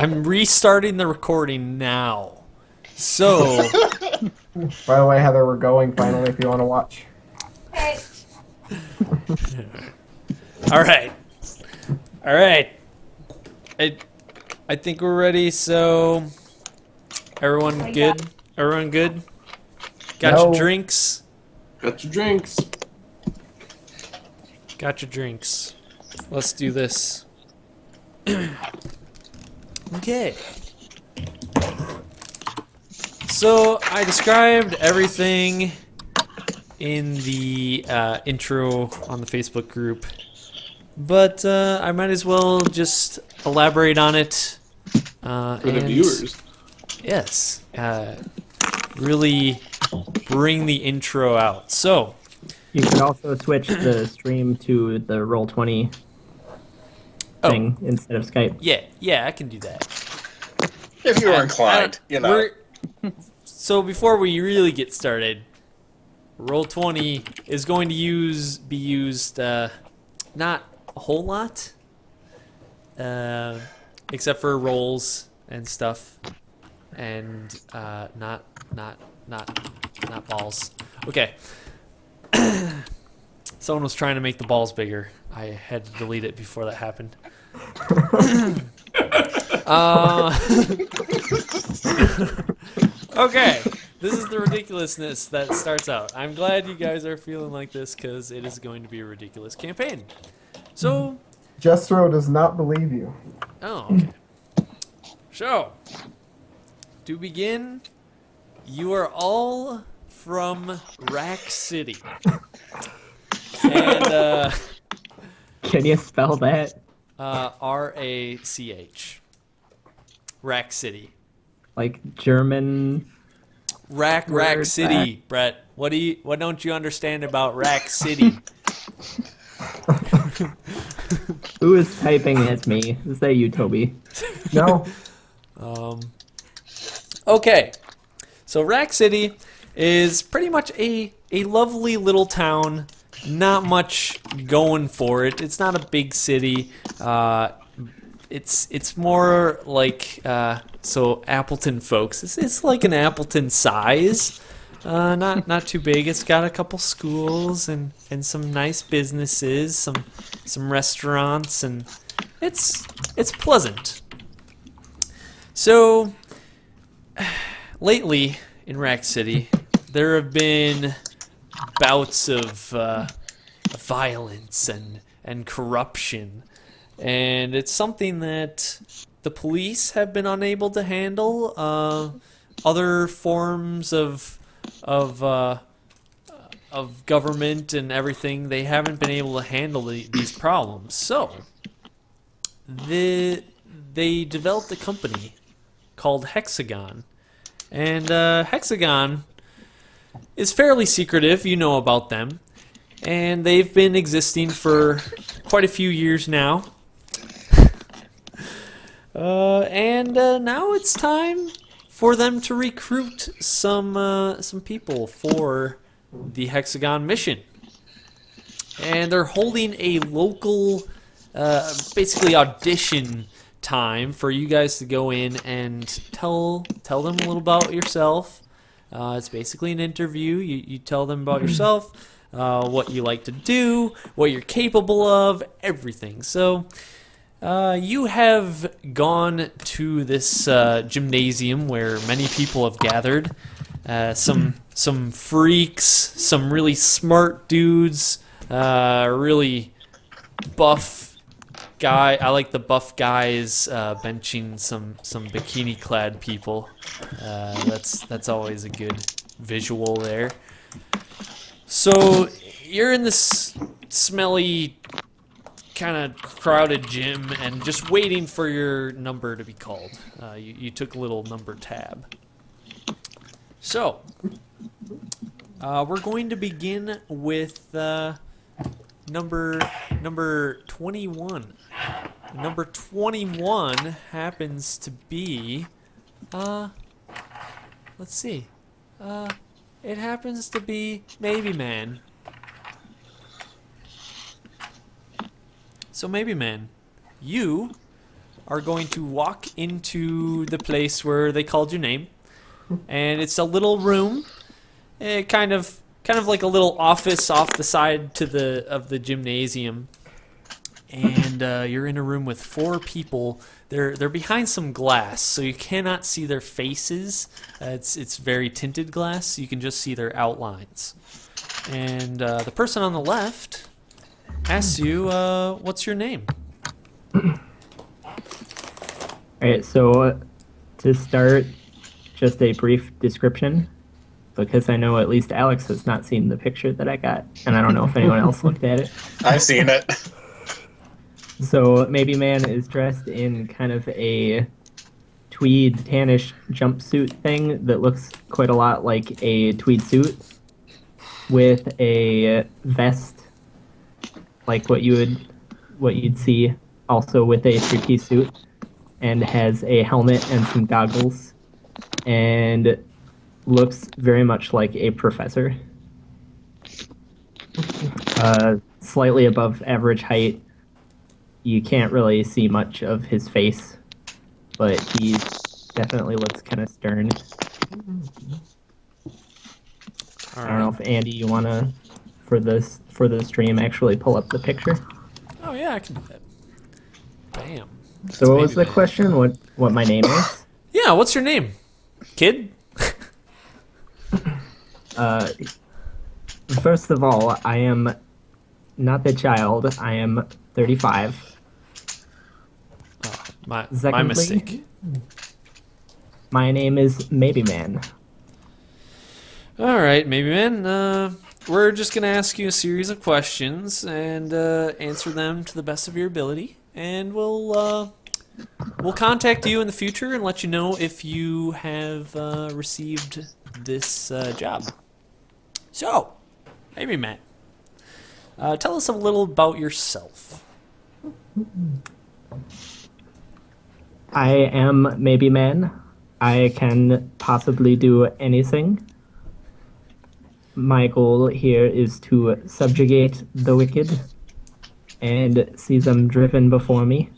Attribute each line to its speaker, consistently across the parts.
Speaker 1: I'm restarting the recording now. So,
Speaker 2: By the way, Heather, we're going finally if you want to watch.
Speaker 3: Hey,
Speaker 1: all right. All right. I, I think we're ready. So, everyone
Speaker 3: what you
Speaker 1: good?
Speaker 3: got?
Speaker 1: Everyone good? Got your
Speaker 2: No.
Speaker 1: drinks?
Speaker 4: Got your drinks.
Speaker 1: Got your drinks. Let's do this. Okay. So I described everything in the intro on the Facebook group, but I might as well just elaborate on it.
Speaker 4: For the viewers.
Speaker 1: Yes. Really bring the intro out. So,
Speaker 5: You can also switch the stream to the Roll20 thing instead of Skype.
Speaker 1: yeah, I can do that.
Speaker 6: If you were inclined, you know.
Speaker 1: So before we really get started, Roll20 is going to be used not a whole lot, except for rolls and stuff, and not balls. Okay. Someone was trying to make the balls bigger. I had to delete it before that happened. Okay, this is the ridiculousness that starts out. I'm glad you guys are feeling like this because it is going to be a ridiculous campaign. So,
Speaker 2: Jestro does not believe you.
Speaker 1: oh, okay. So, to begin, you are all from Rack City. And,
Speaker 5: Can you spell that?
Speaker 1: R-A-C-H. Rack City.
Speaker 5: Like German?
Speaker 1: Rack
Speaker 5: Word
Speaker 1: City, Brett. What don't you understand about Rack City?
Speaker 5: Who is typing as me? Is that you, Toby?
Speaker 2: No.
Speaker 1: Okay. So Rack City is pretty much a lovely little town. Not much going for it. It's not a big city. It's more like so Appleton folks. It's like an Appleton size. Not too big. It's got a couple schools and some nice businesses, some restaurants, and it's pleasant. So lately in Rack City, there have been bouts of violence and corruption, and it's something that the police have been unable to handle. Other forms of government and everything, they haven't been able to handle these problems. So they developed a company called Hexagon, and Hexagon is fairly secretive. You know about them, and they've been existing for quite a few years now. And now it's time for them to recruit some people for the Hexagon mission, and they're holding a local, basically audition time for you guys to go in and tell them a little about yourself. It's basically an interview. You tell them about yourself, what you like to do, what you're capable of, everything. So you have gone to this gymnasium where many people have gathered. Some freaks, some really smart dudes, really buff guy. I like the buff guys benching some bikini-clad people. That's always a good visual there. So you're in this smelly, kind of crowded gym and just waiting for your number to be called. You took a little number tab. So we're going to begin with number 21. Number 21 happens to be let's see. It happens to be Maybe Man. So Maybe Man, you are going to walk into the place where they called your name, and it's a little room, kind of like a little office off the side of the gymnasium. And you're in a room with 4 people. They're behind some glass, so you cannot see their faces. It's very tinted glass, so you can just see their outlines. And the person on the left asks you, "What's your name?"
Speaker 5: Alright, so to start, just a brief description, because I know at least Alex has not seen the picture that I got, and I don't know if anyone else looked at it.
Speaker 6: I've seen it.
Speaker 5: So Maybe Man is dressed in kind of a tweed tannish jumpsuit thing that looks quite a lot like a tweed suit, with a vest like what you'd see also with a 3-piece suit, and has a helmet and some goggles, and looks very much like a professor. Slightly above average height. You can't really see much of his face, but he definitely looks kind of stern. I don't know if Andy, you wanna for the stream actually pull up the picture.
Speaker 1: Oh yeah, I can do that. Bam.
Speaker 5: So what was the question? What my name is?
Speaker 1: Yeah, what's your name, kid?
Speaker 5: First of all, I am not the child. I am 35.
Speaker 1: My
Speaker 5: Secondly,
Speaker 1: mistake.
Speaker 5: My name is Maybe Man.
Speaker 1: All right, maybe man. We're just gonna ask you a series of questions and answer them to the best of your ability, and we'll contact you in the future and let you know if you have received this job. So, maybe man, tell us a little about yourself.
Speaker 5: I am Maybe Man. I can possibly do anything. My goal here is to subjugate the wicked and see them driven before me.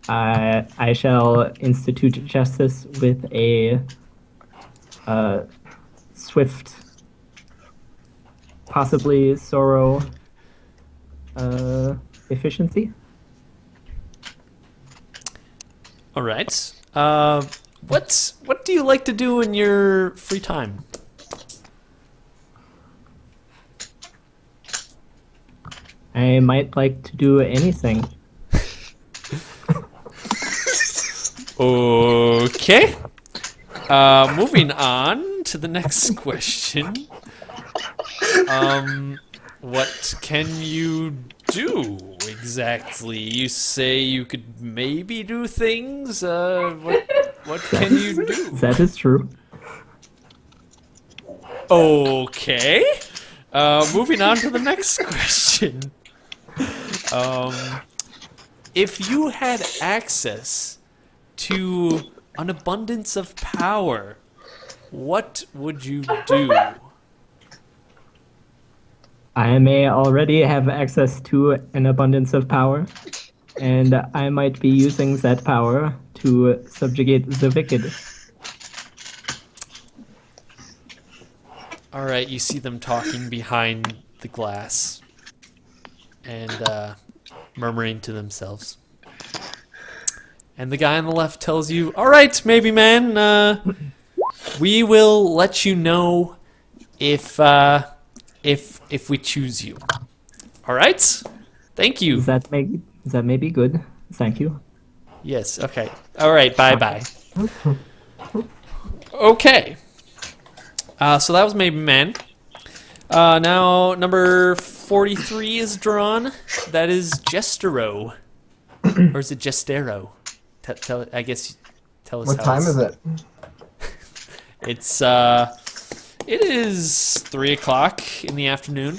Speaker 5: I shall institute justice with a swift, possibly sorrow efficiency.
Speaker 1: All right. What do you like to do in your free time?
Speaker 5: I might like to do anything.
Speaker 1: Okay. Moving on to the next question. What can you do exactly? You say you could maybe do things. What can you do?
Speaker 5: That is true.
Speaker 1: Okay. Moving on to the next question. If you had access to an abundance of power, what would you do?
Speaker 5: I may already have access to an abundance of power, and I might be using that power to subjugate the wicked.
Speaker 1: All right, you see them talking behind the glass and murmuring to themselves. And the guy on the left tells you, "All right, maybe man, we will let you know if we choose you. All right? Thank you."
Speaker 5: That may be good. Thank you.
Speaker 1: Yes, okay. All right, bye-bye. Okay. So that was maybe man. Now number 43 is drawn. That is Jestero. Or is it Jestero? Tell I guess tell us
Speaker 2: What
Speaker 1: how
Speaker 2: time
Speaker 1: it's...
Speaker 2: is it?
Speaker 1: It's it is 3 o'clock in the afternoon.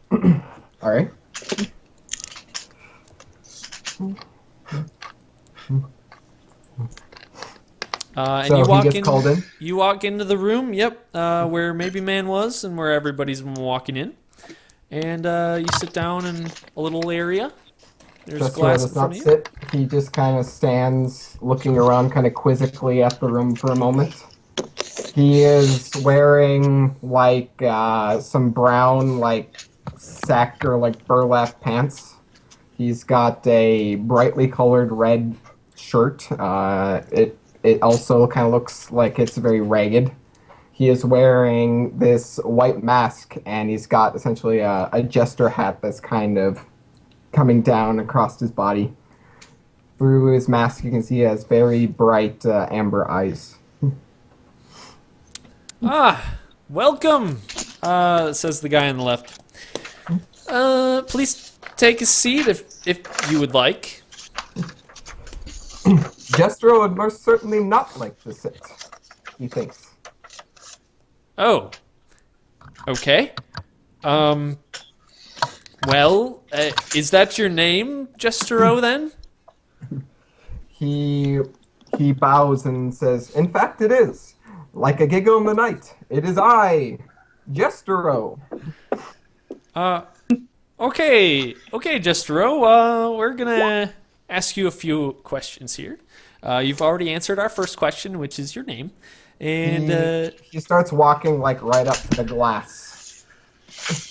Speaker 2: All right.
Speaker 1: And
Speaker 2: So
Speaker 1: you
Speaker 2: he
Speaker 1: walk
Speaker 2: gets
Speaker 1: in.
Speaker 2: called in?
Speaker 1: You walk into the room. Yep, where maybe man was, and where everybody's walking in. And you sit down in a little area, There's
Speaker 2: Jester
Speaker 1: glass in
Speaker 2: does
Speaker 1: front
Speaker 2: not
Speaker 1: of you.
Speaker 2: sit. He just kind of stands looking around kind of quizzically at the room for a moment. He is wearing like some brown like sack or like burlap pants. He's got a brightly colored red shirt. It also kind of looks like it's very ragged. He is wearing this white mask, and he's got essentially a jester hat that's kind of coming down across his body. Through his mask, you can see he has very bright amber eyes.
Speaker 1: Ah, welcome, says the guy on the left. Please take a seat if you would like.
Speaker 2: Jester would most certainly not like to sit, he thinks.
Speaker 1: Oh, okay. Well, is that your name, Jestero, then?
Speaker 2: He bows and says, "In fact, it is. Like a giggle in the night. It is I, Jestero."
Speaker 1: Okay, Jestero, we're gonna ask you a few questions here. You've already answered our first question, which is your name. And,
Speaker 2: He starts walking like right up to the glass.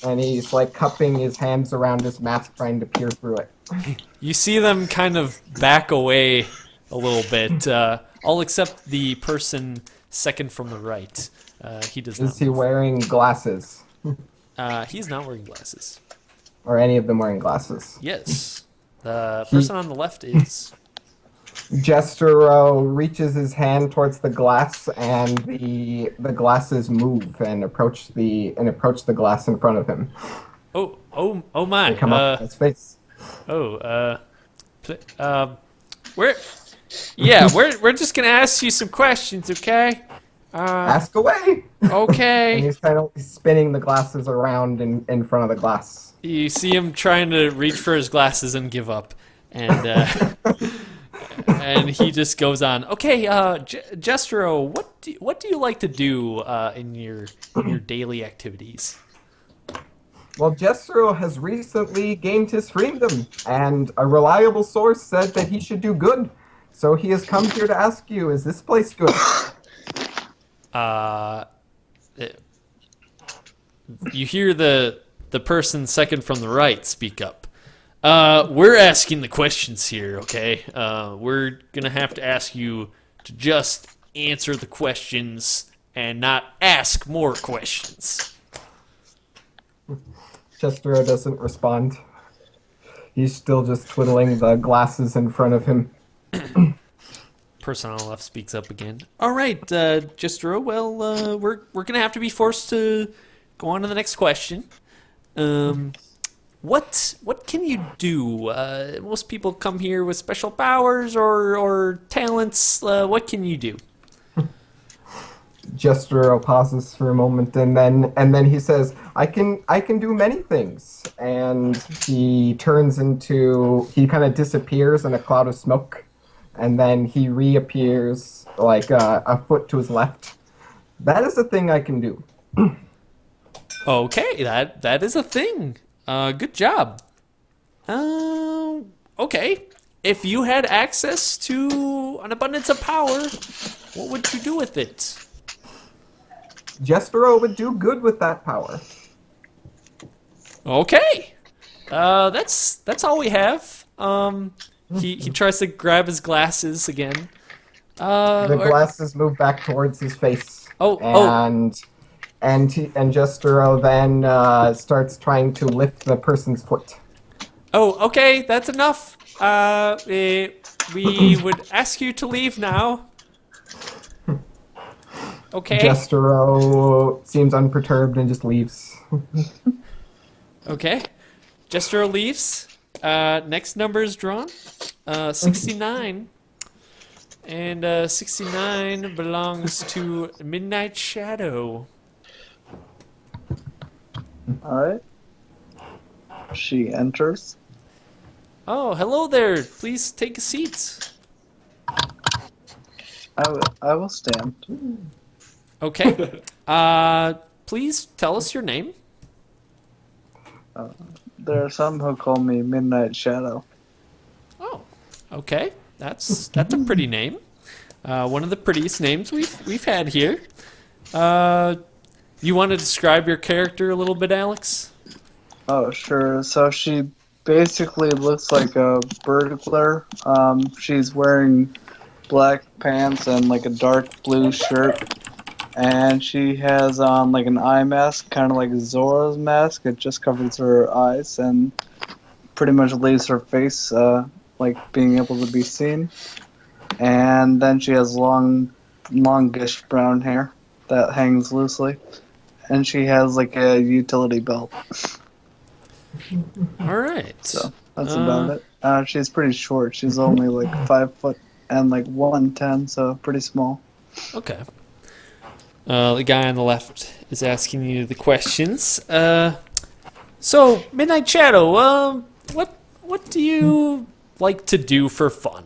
Speaker 2: And he's like cupping his hands around his mask trying to peer through it.
Speaker 1: you see them kind of back away a little bit, all except the person second from the right. He does not.
Speaker 2: Is he wearing glasses?
Speaker 1: He's not wearing glasses.
Speaker 2: Or any of them wearing glasses?
Speaker 1: Yes. The person on the left is.
Speaker 2: Jestero reaches his hand towards the glass, and the glasses move and approach the glass in front of him.
Speaker 1: Oh my.
Speaker 2: They come up to his face.
Speaker 1: We're just gonna ask you some questions, okay?
Speaker 2: Ask away. And
Speaker 1: Okay.
Speaker 2: he's kind of spinning the glasses around in front of the glass.
Speaker 1: You see him trying to reach for his glasses and give up, and and he just goes on. Okay, Jestero, what do you like to do in your daily activities?
Speaker 2: Well, Jestero has recently gained his freedom, and a reliable source said that he should do good. So he has come here to ask you, is this place good?
Speaker 1: You hear the person second from the right speak up. We're asking the questions here, okay? We're gonna have to ask you to just answer the questions and not ask more questions.
Speaker 2: Jestero doesn't respond. He's still just twiddling the glasses in front of him.
Speaker 1: Person on the left speaks up again. All right, Jestero, well, we're gonna have to be forced to go on to the next question. What can you do? Most people come here with special powers or talents. What can you do?
Speaker 2: Jestero pauses for a moment, and then he says, I can do many things." And he kind of disappears in a cloud of smoke, and then he reappears like a foot to his left. "That is a thing I can do."
Speaker 1: Okay, that is a thing. Good job. Okay. If you had access to an abundance of power, what would you do with it?
Speaker 2: Jestero would do good with that power.
Speaker 1: Okay. That's all we have. He tries to grab his glasses again.
Speaker 2: The glasses move back towards his face.
Speaker 1: Oh.
Speaker 2: And Jestero then starts trying to lift the person's foot.
Speaker 1: Oh, okay, that's enough. We would ask you to leave now. Okay.
Speaker 2: Jestero seems unperturbed and just leaves.
Speaker 1: Okay. Jestero leaves. Next number is drawn. 69. And 69 belongs to Midnight Shadow.
Speaker 3: Alright. She enters.
Speaker 1: Oh, hello there. Please take a seat.
Speaker 3: I will stand.
Speaker 1: Okay. Please tell us your name.
Speaker 3: There are some who call me Midnight Shadow.
Speaker 1: Okay, that's a pretty name. One of the prettiest names we've had here. You want to describe your character a little bit, Alex?
Speaker 3: Oh, sure. So she basically looks like a burglar. She's wearing black pants and like a dark blue shirt. And she has on like an eye mask, kind of like Zora's mask. It just covers her eyes and pretty much leaves her face like being able to be seen. And then she has longish brown hair that hangs loosely. And she has like a utility belt.
Speaker 1: All right.
Speaker 3: So that's about it. She's pretty short. She's only like 5 foot and like 110, so pretty small.
Speaker 1: Okay. The guy on the left is asking you the questions. So Midnight Shadow, what do you like to do for fun?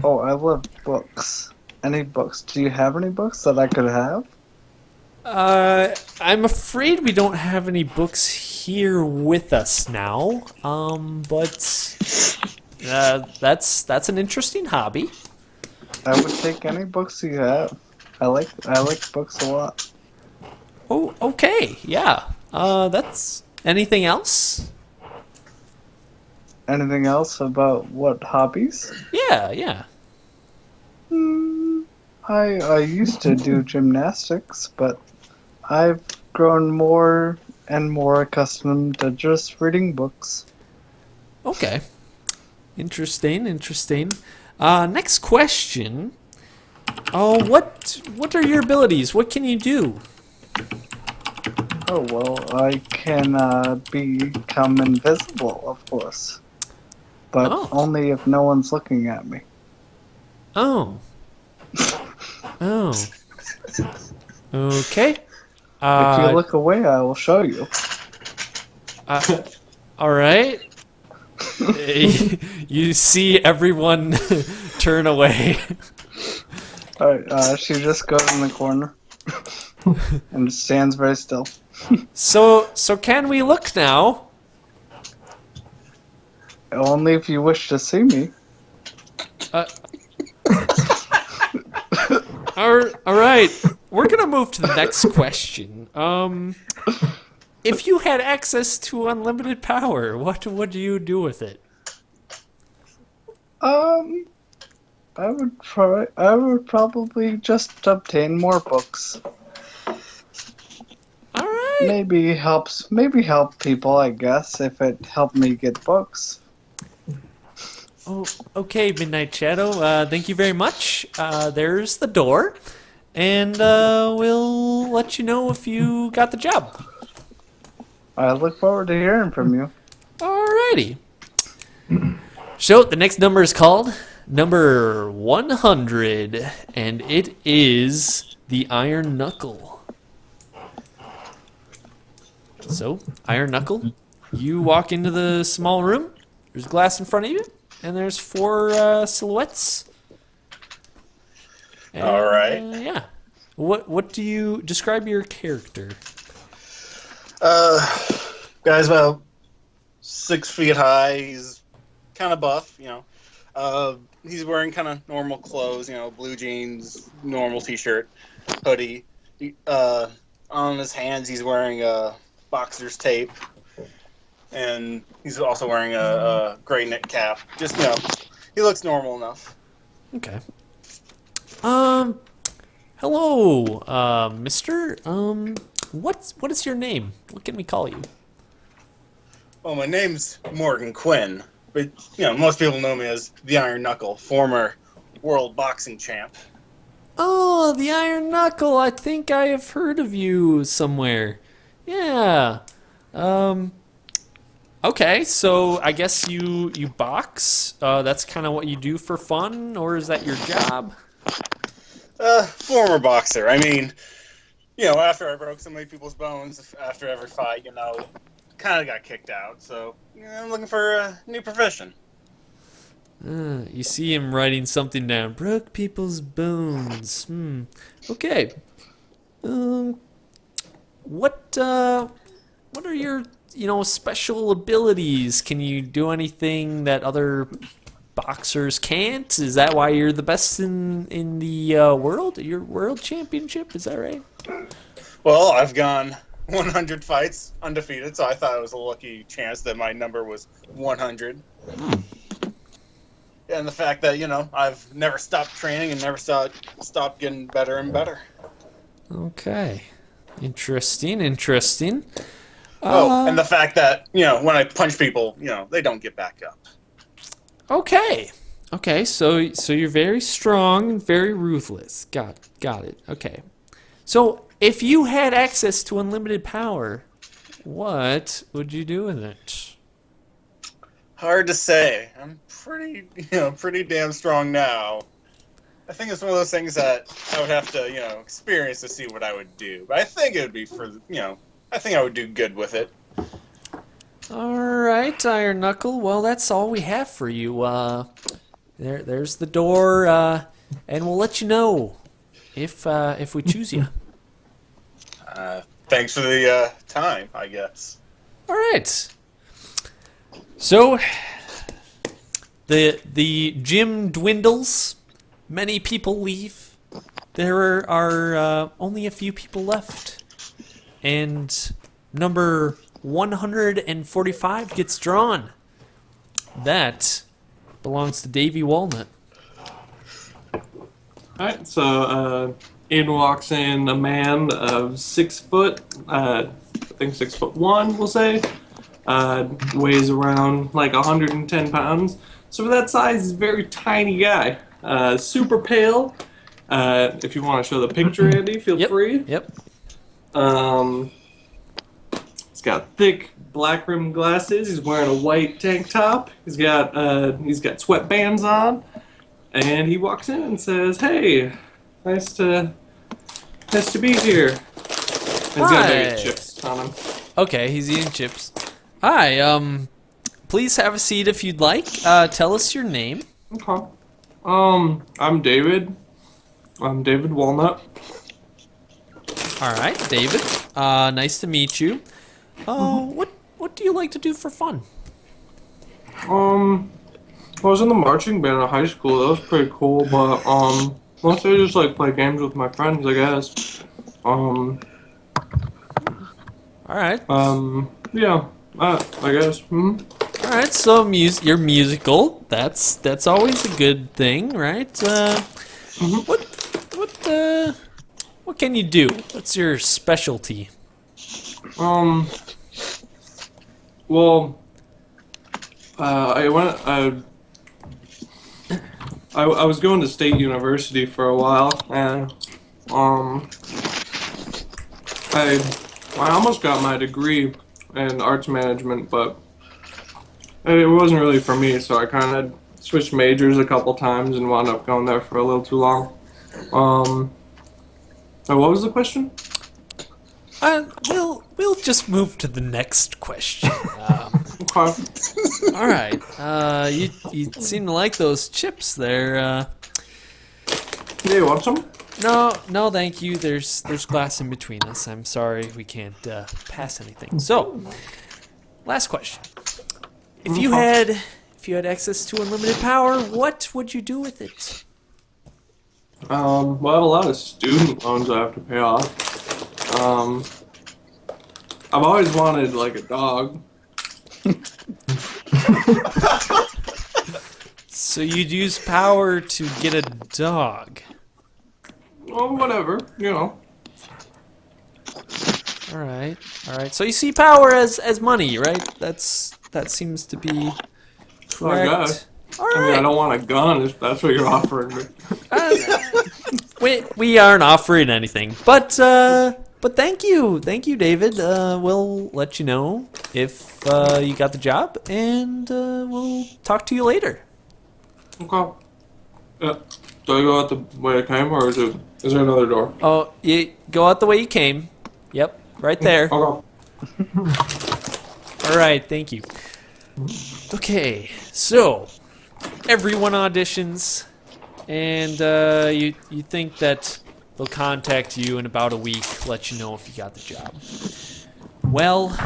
Speaker 3: Oh, I love books. Any books? Do you have any books that I could have?
Speaker 1: I'm afraid we don't have any books here with us now. But that's an interesting hobby.
Speaker 3: I would take any books you have. I like books a lot.
Speaker 1: Oh, okay, yeah. That's anything else?
Speaker 3: Anything else about what hobbies?
Speaker 1: Yeah.
Speaker 3: I used to do gymnastics, but I've grown more and more accustomed to just reading books.
Speaker 1: Okay. Interesting. Next question. What are your abilities? What can you do?
Speaker 3: Oh, well, I can become invisible, of course. But
Speaker 1: Oh.
Speaker 3: only if no one's looking at me.
Speaker 1: Oh. Okay.
Speaker 3: If you look away, I will show you.
Speaker 1: All right. You see everyone turn away.
Speaker 3: Alright, she just goes in the corner. And stands very still.
Speaker 1: So can we look now?
Speaker 3: Only if you wish to see me.
Speaker 1: All right. We're gonna move to the next question. If you had access to unlimited power, what would you do with it?
Speaker 3: I would probably just obtain more books.
Speaker 1: All right.
Speaker 3: Maybe help people, I guess, if it helped me get books.
Speaker 1: Oh, okay, Midnight Shadow. Thank you very much. There's the door, and we'll let you know if you got the job.
Speaker 3: I look forward to hearing from you.
Speaker 1: Alrighty. So the next number is called number 100, and it is the Iron Knuckle. So, Iron Knuckle, you walk into the small room. There's glass in front of you, and there's 4 silhouettes. And,
Speaker 6: All right.
Speaker 1: Yeah. What do you describe your character?
Speaker 6: Guy's about 6 feet high. He's kind of buff, He's wearing kind of normal clothes, blue jeans, normal t-shirt, hoodie. On his hands, he's wearing a boxer's tape, and he's also wearing a gray knit cap. Just, he looks normal enough.
Speaker 1: Okay. Hello, mister. What is your name? What can we call you?
Speaker 6: Well, my name's Morgan Quinn, but, most people know me as the Iron Knuckle, former world boxing champ.
Speaker 1: Oh, the Iron Knuckle. I think I have heard of you somewhere. Yeah. Okay, so I guess you box. That's kind of what you do for fun, or is that your job?
Speaker 6: Former boxer. I mean, after I broke so many people's bones after every fight, kind of got kicked out. So, I'm looking for a new profession.
Speaker 1: You see him writing something down. Broke people's bones. Okay. What are your, special abilities? Can you do anything that other boxers can't? Is that why you're the best in the world? Your world championship? Is that right?
Speaker 6: Well, I've gone 100 fights undefeated, so I thought it was a lucky chance that my number was 100. And the fact that, I've never stopped training and never stopped getting better and better.
Speaker 1: Okay. Interesting.
Speaker 6: And the fact that, when I punch people, they don't get back up.
Speaker 1: Okay. So you're very strong and very ruthless. Got it. Okay. So if you had access to unlimited power, what would you do with it?
Speaker 6: Hard to say. I'm pretty damn strong now. I think it's one of those things that I would have to, experience to see what I would do. But I think it would be I think I would do good with it.
Speaker 1: All right, Iron Knuckle. Well, that's all we have for you. There's the door, and we'll let you know if we choose you.
Speaker 6: Thanks for the time, I guess.
Speaker 1: All right. So the gym dwindles. Many people leave. There are only a few people left, and number 145 gets drawn. That belongs to Davy Walnut.
Speaker 7: Alright, so in walks in a man of 6 foot, I think 6'1", we'll say. Weighs around like 110 pounds. So for that size, he's a very tiny guy. Super pale. If you want to show the picture, Andy, feel free.
Speaker 1: Yep.
Speaker 7: He's got thick black rimmed glasses. He's wearing a white tank top. He's got sweatbands on, and he walks in and says, "Hey, nice to be here." And he's got bag of chips on him.
Speaker 1: Okay, he's eating chips. Hi. Please have a seat if you'd like. Tell us your name.
Speaker 7: Okay. I'm David. I'm David Walnut.
Speaker 1: All right, David. Nice to meet you. What do you like to do for fun?
Speaker 7: I was in the marching band at high school. That was pretty cool, but mostly I just like play games with my friends, I guess.
Speaker 1: All right.
Speaker 7: Yeah, I guess.
Speaker 1: All right. So you're musical. That's always a good thing, right? What can you do? What's your specialty?
Speaker 7: Well, I was going to State University for a while, and I almost got my degree in arts management, but it wasn't really for me, so I kind of switched majors a couple times and wound up going there for a little too long. So what was the question?
Speaker 1: We'll just move to the next question.
Speaker 7: Okay.
Speaker 1: All right. You seem to like those chips there.
Speaker 7: Yeah, you want some?
Speaker 1: No, thank you. There's glass in between us. I'm sorry we can't pass anything. So, last question. If you had access to unlimited power, what would you do with it?
Speaker 7: Well, I have a lot of student loans I have to pay off. I've always wanted like a dog.
Speaker 1: So you'd use power to get a dog.
Speaker 7: Well, whatever, you know.
Speaker 1: All right. So you see power as money, right? That seems to be correct.
Speaker 7: I guess.
Speaker 1: All right.
Speaker 7: I mean, I don't want a gun if that's what you're offering me.
Speaker 1: We aren't offering anything, but thank you, David. We'll let you know if you got the job, and we'll talk to you later.
Speaker 7: Okay. Do I go out the way I came, or is there another door?
Speaker 1: Oh, you go out the way you came. Yep, right there.
Speaker 7: Okay.
Speaker 1: All right, thank you. Okay, so everyone auditions, and you think that they'll contact you in about a week, let you know if you got the job. Well,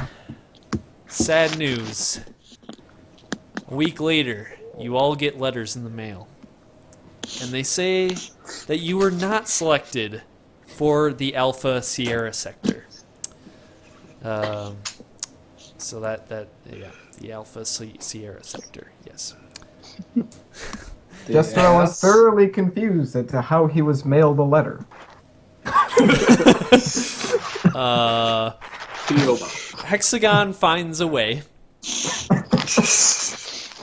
Speaker 1: sad news. A week later, you all get letters in the mail. And they say that you were not selected for the Alpha Sierra sector. So yeah, the Alpha Sierra sector, yes.
Speaker 2: Jester was thoroughly confused as to how he was mailed a letter.
Speaker 1: Hexagon finds a way.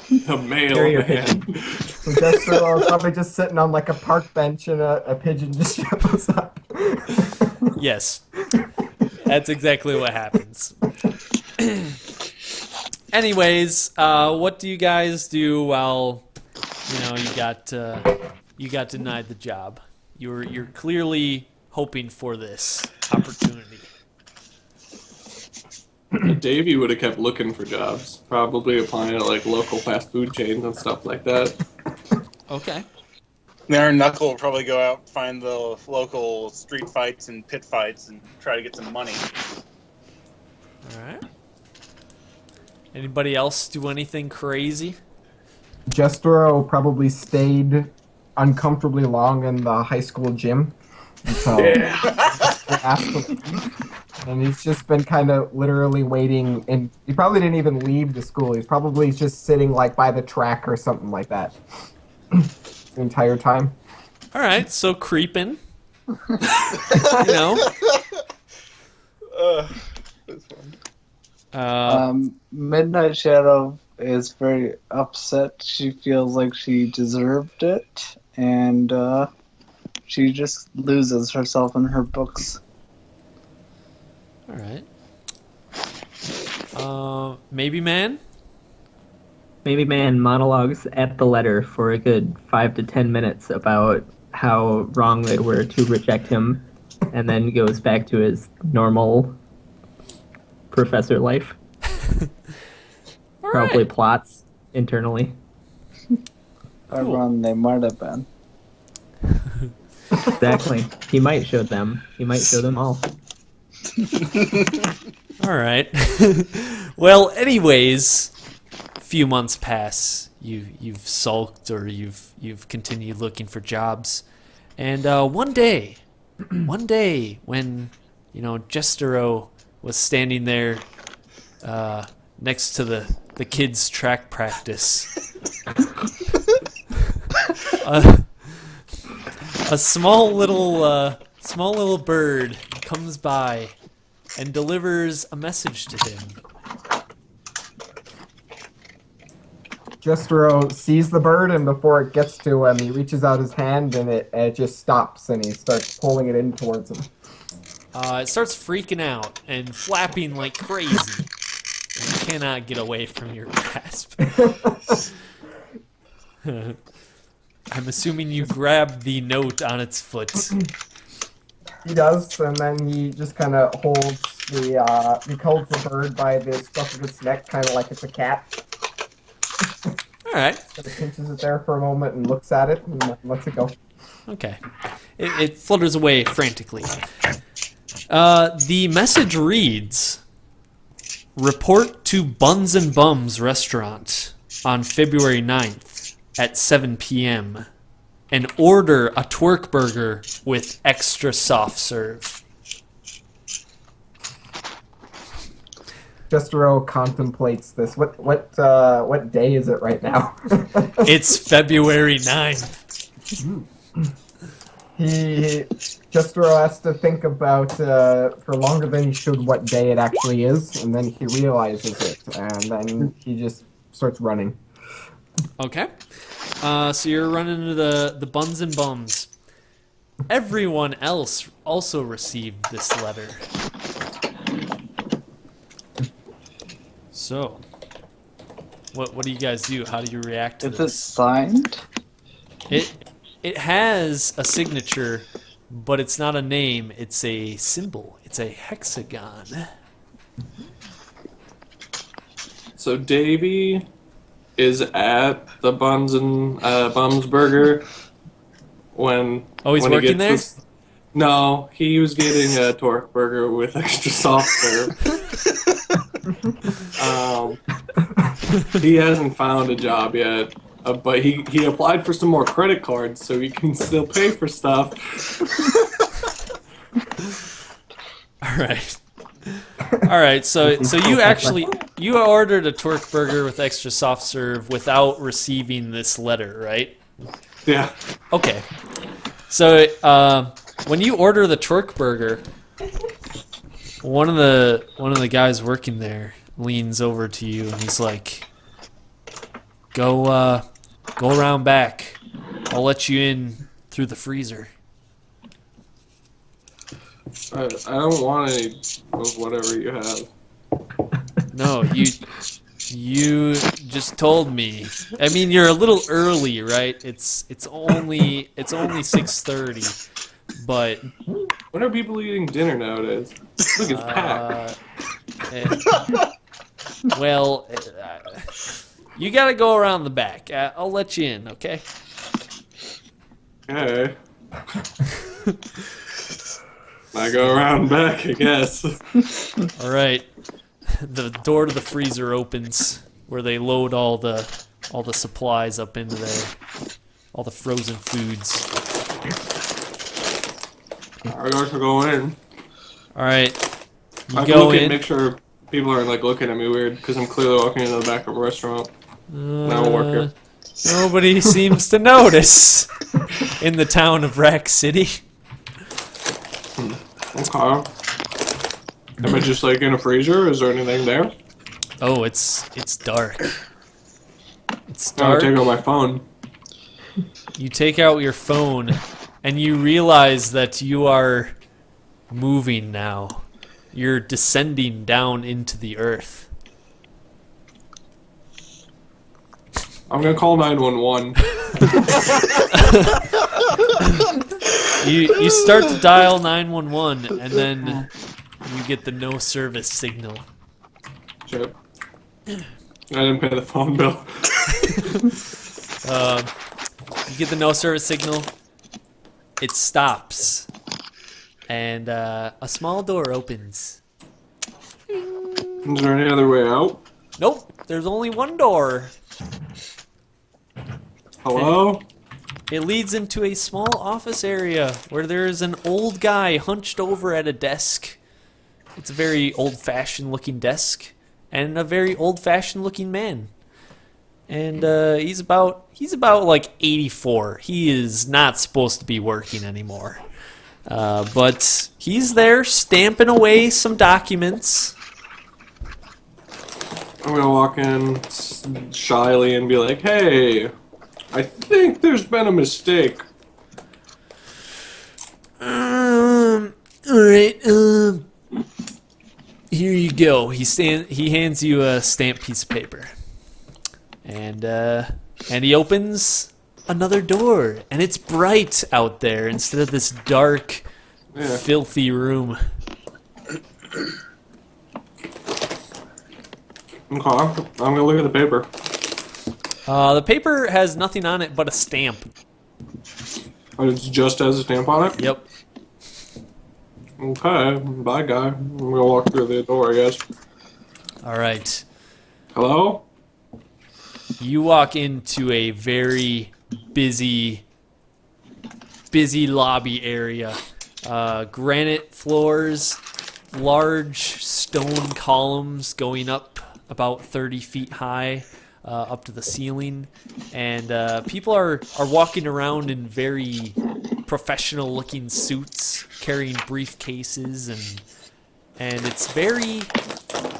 Speaker 7: The mail
Speaker 5: Carrier
Speaker 7: man.
Speaker 2: So Jester was probably just sitting on like a park bench and a pigeon just shows up.
Speaker 1: Yes. That's exactly what happens. Anyways, what do you guys do while you got denied the job? You're clearly hoping for this opportunity.
Speaker 7: Davey would have kept looking for jobs, probably applying at like local fast food chains and stuff like that.
Speaker 1: Okay.
Speaker 6: There, Knuckle will probably go out, find the local street fights and pit fights, and try to get some money.
Speaker 1: All right. Anybody else do anything crazy?
Speaker 2: Jestero probably stayed uncomfortably long in the high school gym until asked to leave. And he's just been kind of literally waiting, and he probably didn't even leave the school. He's probably just sitting like by the track or something like that the entire time.
Speaker 1: All right, so creeping.
Speaker 3: That's fun. Midnight Shadow is very upset. She feels like she deserved it, and she just loses herself in her books.
Speaker 1: All right. Maybe man.
Speaker 5: Maybe man monologues at the letter for a good 5 to 10 minutes about how wrong they were to reject him, and then goes back to his normal professor life.
Speaker 1: All
Speaker 5: Probably
Speaker 1: right.
Speaker 5: plots internally.
Speaker 3: How wrong they might have been.
Speaker 5: Exactly. He might show them. He might show them all.
Speaker 1: All right. Well, anyways, a few months pass. You've sulked or you've continued looking for jobs, and one day when Jestero was standing there next to the kids' track practice, a small little bird comes by and delivers a message to him.
Speaker 2: Jestero sees the bird, and before it gets to him, he reaches out his hand, and it just stops, and he starts pulling it in towards him.
Speaker 1: It starts freaking out and flapping like crazy. And you cannot get away from your grasp. I'm assuming you grab the note on its foot.
Speaker 2: He does, and then he just kind of holds he holds the bird by the scruff of its neck, kind of like it's a cat.
Speaker 1: All right.
Speaker 2: Kind of pinches it there for a moment and looks at it and lets it go.
Speaker 1: Okay. It flutters away frantically. The message reads, "Report to Buns and Bums restaurant on February 9th at 7 p.m. and order a twerk burger with extra soft serve."
Speaker 2: Jestero contemplates this. What day is it right now?
Speaker 1: It's February 9th.
Speaker 2: Jestero has to think about for longer than he should what day it actually is, and then he realizes it, and then he just starts running.
Speaker 1: Okay. So you're running into the Buns and Bums. Everyone else also received this letter. So, what do you guys do? How do you react to
Speaker 3: Is it
Speaker 1: this?
Speaker 3: signed?
Speaker 1: It has a signature, but it's not a name. It's a symbol. It's a hexagon.
Speaker 7: So Davey is at the Buns and Bums Burger when
Speaker 1: Oh, he's
Speaker 7: when he
Speaker 1: working
Speaker 7: gets
Speaker 1: there?
Speaker 7: No, he was getting a torque burger with extra soft serve. He hasn't found a job yet, but he applied for some more credit cards so he can still pay for stuff.
Speaker 1: All right. All right. So you ordered a twerk burger with extra soft serve without receiving this letter, right?
Speaker 7: Yeah.
Speaker 1: Okay. So when you order the twerk burger, one of the guys working there leans over to you and he's like, Go around back. I'll let you in through the freezer."
Speaker 7: I don't want any of whatever you have.
Speaker 1: No, you just told me. I mean, you're a little early, right? It's only 6:30, but
Speaker 7: When are people eating dinner nowadays? Look, it's packed.
Speaker 1: well, you gotta go around the back. I'll let you in, okay?
Speaker 7: Okay. I go around back, I guess.
Speaker 1: All right. The door to the freezer opens, where they load all the supplies up into there, all the frozen foods.
Speaker 7: I guess I go in.
Speaker 1: All right. You
Speaker 7: I
Speaker 1: go
Speaker 7: look
Speaker 1: in.
Speaker 7: and make sure people aren't like looking at me weird because I'm clearly walking into the back of a restaurant. And I don't work here.
Speaker 1: Nobody seems to notice in the town of Rack City.
Speaker 7: Okay. Am I just like in a freezer? Is there anything there?
Speaker 1: Oh, it's dark. It's
Speaker 7: I'll
Speaker 1: dark.
Speaker 7: take out my phone.
Speaker 1: You take out your phone, and you realize that you are moving now. You're descending down into the earth.
Speaker 7: I'm gonna call 911.
Speaker 1: You start to dial 911, and then you get the no service signal.
Speaker 7: Shit. I didn't pay the phone bill.
Speaker 1: You get the no service signal. It stops, and a small door opens.
Speaker 7: Is there any other way out?
Speaker 1: Nope, there's only one door.
Speaker 7: Hello?
Speaker 1: It leads into a small office area where there is an old guy hunched over at a desk. It's a very old-fashioned looking desk and a very old-fashioned looking man. And he's about like 84. He is not supposed to be working anymore. But he's there stamping away some documents.
Speaker 7: I'm gonna walk in shyly and be like, "Hey, I think there's been a mistake."
Speaker 1: Alright, here you go. He hands you a stamped piece of paper. And he opens another door, and it's bright out there instead of this dark,
Speaker 7: Yeah.
Speaker 1: filthy room.
Speaker 7: Okay, I'm gonna look at the paper.
Speaker 1: The paper has nothing on it but a stamp.
Speaker 7: Oh, it just has a stamp on it?
Speaker 1: Yep.
Speaker 7: Okay, bye guy. I'm gonna walk through the door, I guess.
Speaker 1: All right.
Speaker 7: Hello?
Speaker 1: You walk into a very busy lobby area. Granite floors, large stone columns going up about 30 feet high, up to the ceiling, and people are walking around in very professional-looking suits, carrying briefcases, and it's very,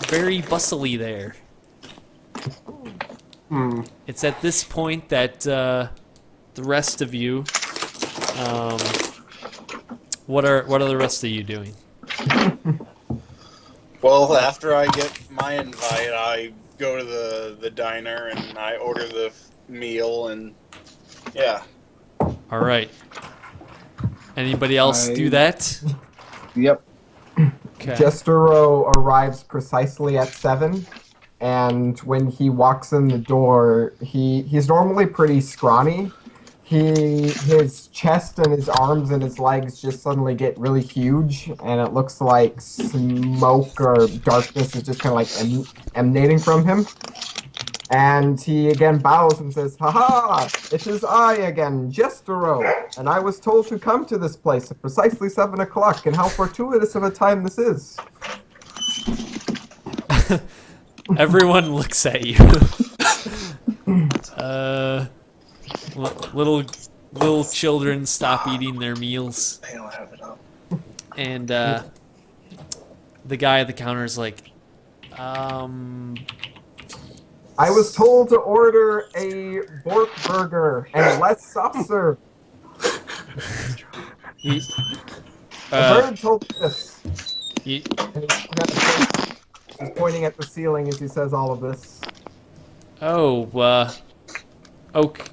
Speaker 1: very bustly there. It's at this point that the rest of you, what are the rest of you doing?
Speaker 6: Well, after I get my invite, I go to the diner and I order the meal, and yeah.
Speaker 1: All right. Anybody else do that?
Speaker 3: Yep.
Speaker 1: Okay.
Speaker 2: Jestero arrives precisely at 7, and when he walks in the door, he's normally pretty scrawny. His chest and his arms and his legs just suddenly get really huge, and it looks like smoke or darkness is just kind of like emanating from him. And he again bows and says, "Haha! It is I again, Jestero, and I was told to come to this place at precisely 7 o'clock, and how fortuitous of a time this is."
Speaker 1: Everyone looks at you. Little children stop eating their meals,
Speaker 3: They don't have it up.
Speaker 1: and the guy at the counter is like,
Speaker 2: I was told to order a Bork burger and less soft serve.
Speaker 1: he,
Speaker 2: A bird told me this.
Speaker 1: he,
Speaker 2: And he's pointing at the ceiling as he says all of this.
Speaker 1: okay,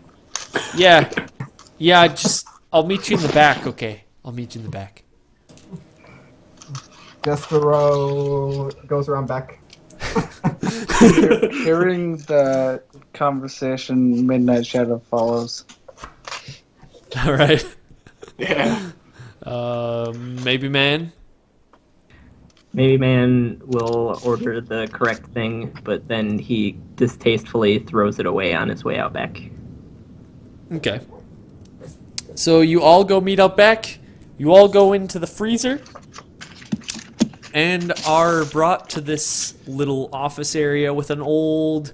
Speaker 1: yeah, I'll meet you in the back, okay? I'll meet you in the back.
Speaker 2: Jestero goes around back.
Speaker 3: Hearing the conversation, Midnight Shadow follows.
Speaker 1: All right.
Speaker 4: Yeah.
Speaker 1: Maybe man.
Speaker 5: Maybe man will order the correct thing, but then he distastefully throws it away on his way out back.
Speaker 1: Okay. So you all go meet up back. You all go into the freezer and are brought to this little office area with an old,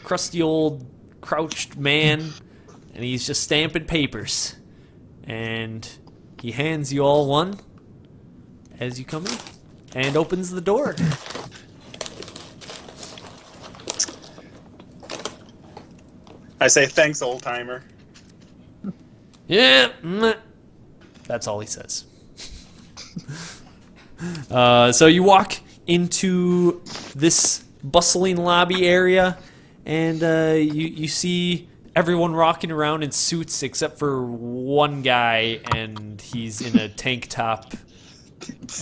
Speaker 1: crusty old crouched man, and he's just stamping papers. And he hands you all one as you come in and opens the door.
Speaker 6: I say thanks, old timer.
Speaker 1: Yeah, that's all he says. So you walk into this bustling lobby area, and you see everyone rocking around in suits except for one guy, and he's in a tank top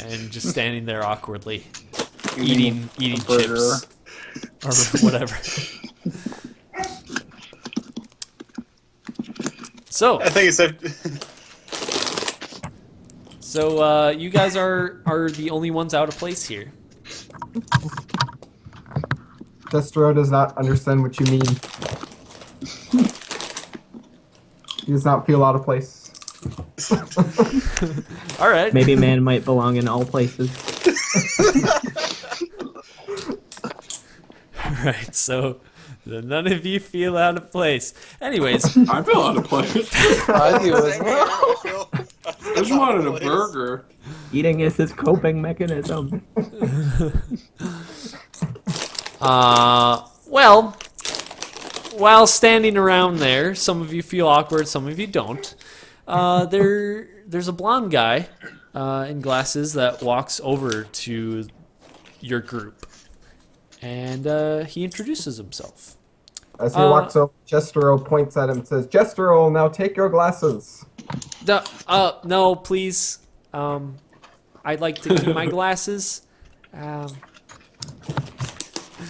Speaker 1: and just standing there awkwardly, eating chips or whatever. So
Speaker 6: I think it's a.
Speaker 1: So you guys are the only ones out of place here.
Speaker 2: Jestero does not understand what you mean. He does not feel out of place.
Speaker 1: All right.
Speaker 5: Maybe man might belong in all places.
Speaker 1: Right. So none of you feel out of place. Anyways,
Speaker 4: I feel out of place.
Speaker 3: I do as well.
Speaker 4: I just wanted a burger.
Speaker 5: Eating is his coping mechanism.
Speaker 1: well, while standing around there, some of you feel awkward, some of you don't. There's a blonde guy in glasses that walks over to your group, and he introduces himself.
Speaker 2: As he walks up, Jestero points at him and says, "Jestero, now take your glasses."
Speaker 1: No, please. I'd like to keep my glasses.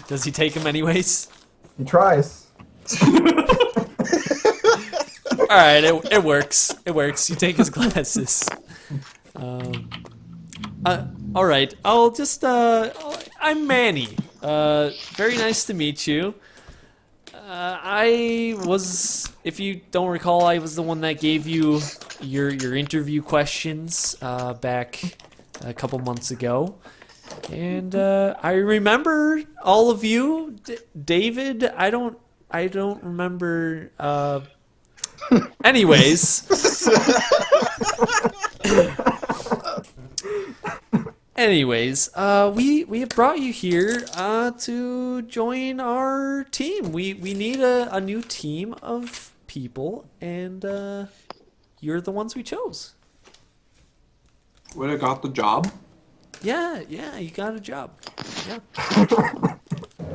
Speaker 1: Does he take them anyways?
Speaker 2: He tries.
Speaker 1: All right, it works. It works. You take his glasses. All right. I'll just. I'm Manny. Very nice to meet you. I was, if you don't recall, I was the one that gave you your interview questions back a couple months ago, and I remember all of you. David, I don't remember. Anyways. Anyways, we have brought you here to join our team. We need a new team of people, and you're the ones we chose.
Speaker 4: Would have got the job?
Speaker 1: Yeah, you got a job. Yeah.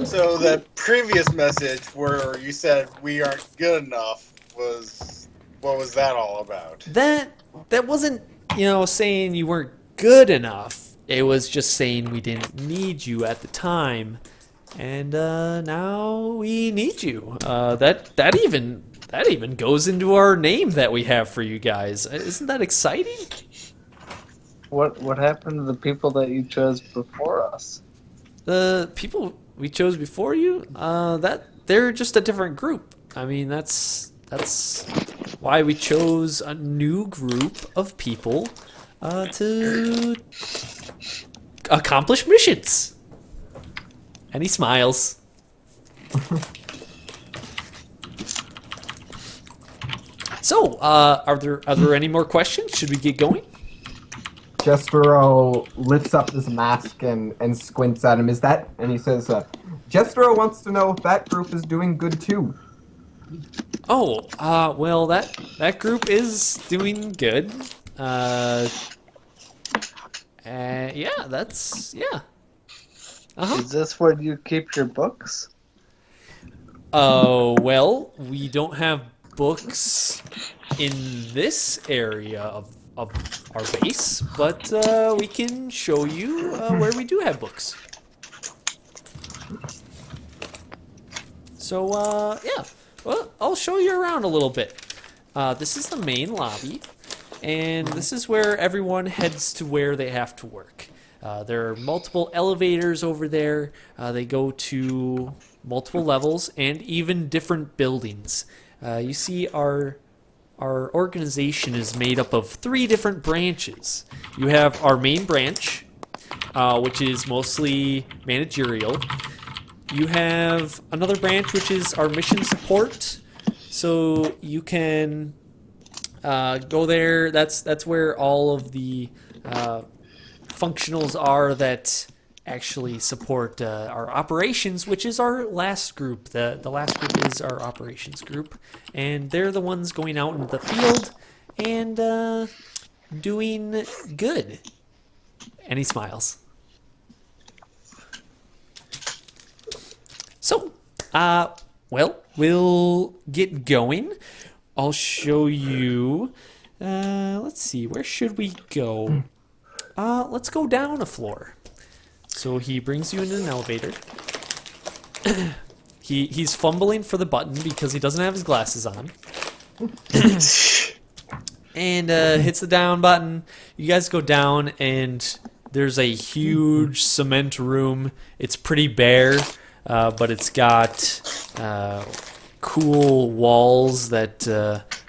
Speaker 6: So that previous message where you said we aren't good enough was, what was that all about?
Speaker 1: That wasn't, saying you weren't good enough. It was just saying we didn't need you at the time, and now we need you. That even goes into our name that we have for you guys. Isn't that exciting?
Speaker 3: What happened to the people that you chose before us?
Speaker 1: The people we chose before you, they're just a different group. I mean, that's why we chose a new group of people to accomplish missions. And he smiles. So, are there any more questions? Should we get going?
Speaker 2: Jestero lifts up his mask and squints at him. Is that? And he says, Jestero wants to know if that group is doing good too.
Speaker 1: Oh, well, that group is doing good. Yeah. Uh-huh.
Speaker 3: Is this where you keep your books?
Speaker 1: Well, we don't have books in this area of our base, but we can show you where we do have books. So, yeah. Well, I'll show you around a little bit. This is the main lobby, and this is where everyone heads to where they have to work. There are multiple elevators over there. They go to multiple levels and even different buildings. You see our organization is made up of 3 different branches. You have our main branch, which is mostly managerial. You have another branch, which is our mission support. So you can go there. That's where all of the functionals are that actually support our operations, which is our last group. The last group is our operations group, and they're the ones going out in the field and doing good. And he smiles. So, well, we'll get going. I'll show you. Let's see, where should we go? Let's go down a floor. So he brings you into an elevator. He's fumbling for the button because he doesn't have his glasses on. And hits the down button. You guys go down, and there's a huge cement room. It's pretty bare, but it's got cool walls that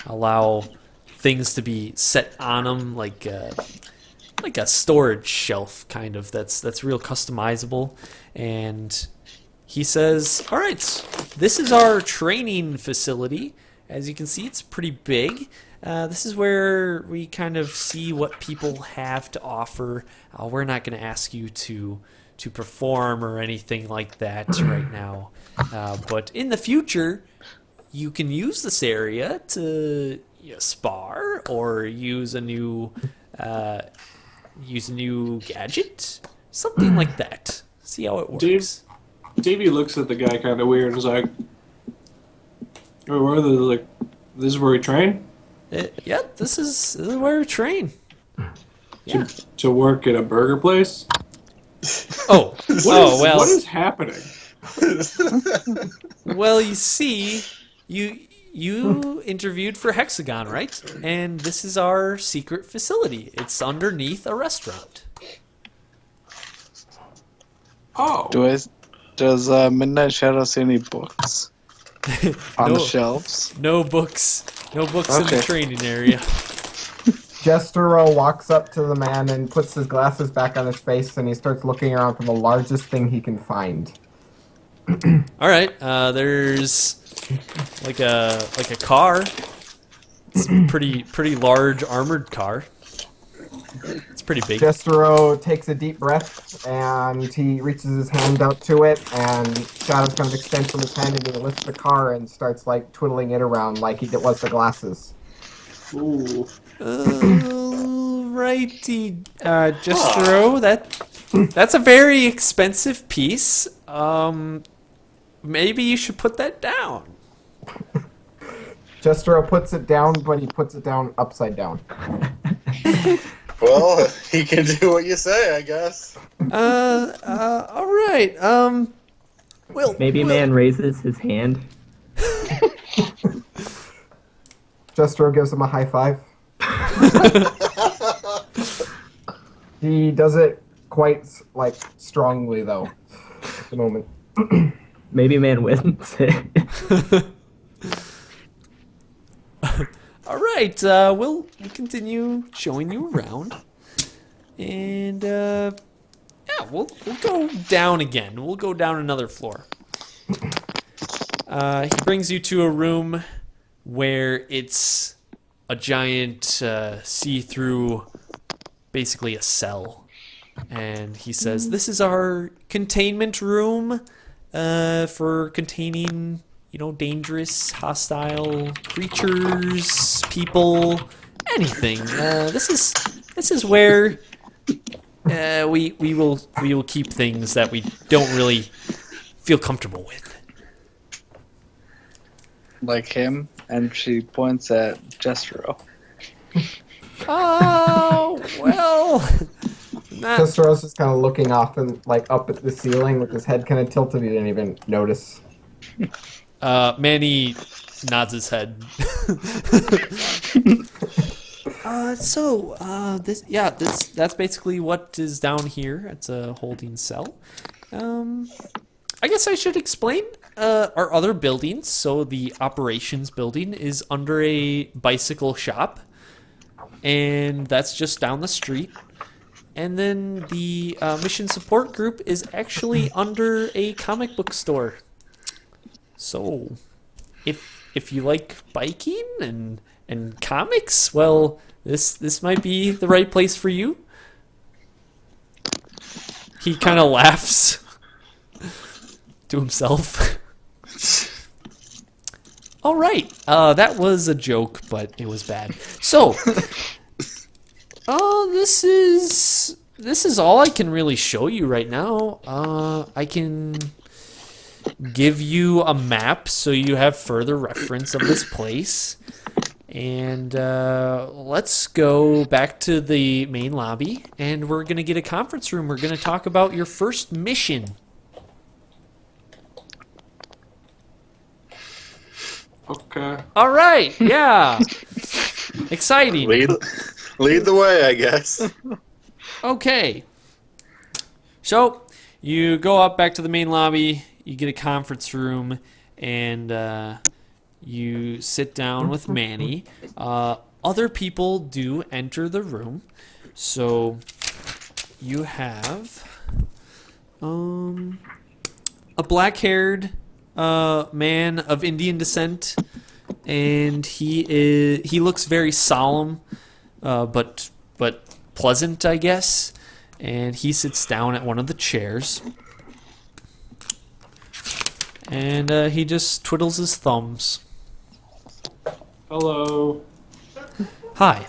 Speaker 1: allow things to be set on them, like a storage shelf, kind of. That's real customizable. And he says, all right, this is our training facility. As you can see, it's pretty big. This is where we kind of see what people have to offer. We're not going to ask you to perform or anything like that right now. But in the future, you can use this area to spar or use a new gadget, something like that. See how it works.
Speaker 7: Davey looks at the guy kind of weird and is like, "Oh, where are the, like, this is where we train?
Speaker 1: Yeah, this is where we train. Yeah.
Speaker 7: To work at a burger place?
Speaker 1: Oh, well.
Speaker 7: What is happening?
Speaker 1: Well, you see, you interviewed for Hexagon, right? And this is our secret facility. It's underneath a restaurant.
Speaker 7: Oh.
Speaker 3: Does Midnight Shadow see any books on the shelves?
Speaker 1: No books. No books in the training area.
Speaker 2: Jestero walks up to the man and puts his glasses back on his face, and he starts looking around for the largest thing he can find.
Speaker 1: All right. There's like a car. It's a pretty large armored car. It's pretty big.
Speaker 2: Jestero takes a deep breath, and he reaches his hand out to it, and shadows kind of extend from his hand, and he lifts the car and starts like twiddling it around like it was the glasses.
Speaker 7: Ooh.
Speaker 1: Righty, Jestero. That's a very expensive piece. Maybe you should put that down.
Speaker 2: Jestero puts it down, but he puts it down upside down.
Speaker 6: Well, he can do what you say, I guess.
Speaker 1: All right. Well,
Speaker 5: Maybe man raises his hand.
Speaker 2: Jestero gives him a high five. He does it quite, like, strongly, though, at the moment.
Speaker 5: Maybe man wins.
Speaker 1: All right, we'll continue showing you around, and yeah, we'll go down again. We'll go down another floor. He brings you to a room where it's a giant see-through, basically a cell, and he says, "This is our containment room for containing." Dangerous, hostile creatures, people, anything. This is where we will keep things that we don't really feel comfortable with.
Speaker 3: Like him, and she points at Jestro.
Speaker 1: Oh well.
Speaker 2: Cicero's just kind of looking off and up at the ceiling with his head kind of tilted. He didn't even notice.
Speaker 1: Manny nods his head. That's basically what is down here. It's a holding cell. I guess I should explain our other buildings. So the operations building is under a bicycle shop, and that's just down the street. And then the mission support group is actually under a comic book store. So, if you like biking and comics, well, this might be the right place for you. He kind of laughs to himself. All right, that was a joke, but it was bad. So, this is all I can really show you right now. I can give you a map so you have further reference of this place. And let's go back to the main lobby, and we're going to get a conference room. We're going to talk about your first mission.
Speaker 7: Okay.
Speaker 1: All right, yeah. Exciting.
Speaker 6: Lead the way, I guess.
Speaker 1: Okay. So, you go up back to the main lobby, you get a conference room, and you sit down with Manny. Other people do enter the room. So, you have a black-haired man of Indian descent, and he looks very solemn, but pleasant, I guess. And he sits down at one of the chairs, and he just twiddles his thumbs.
Speaker 7: Hello.
Speaker 1: Hi.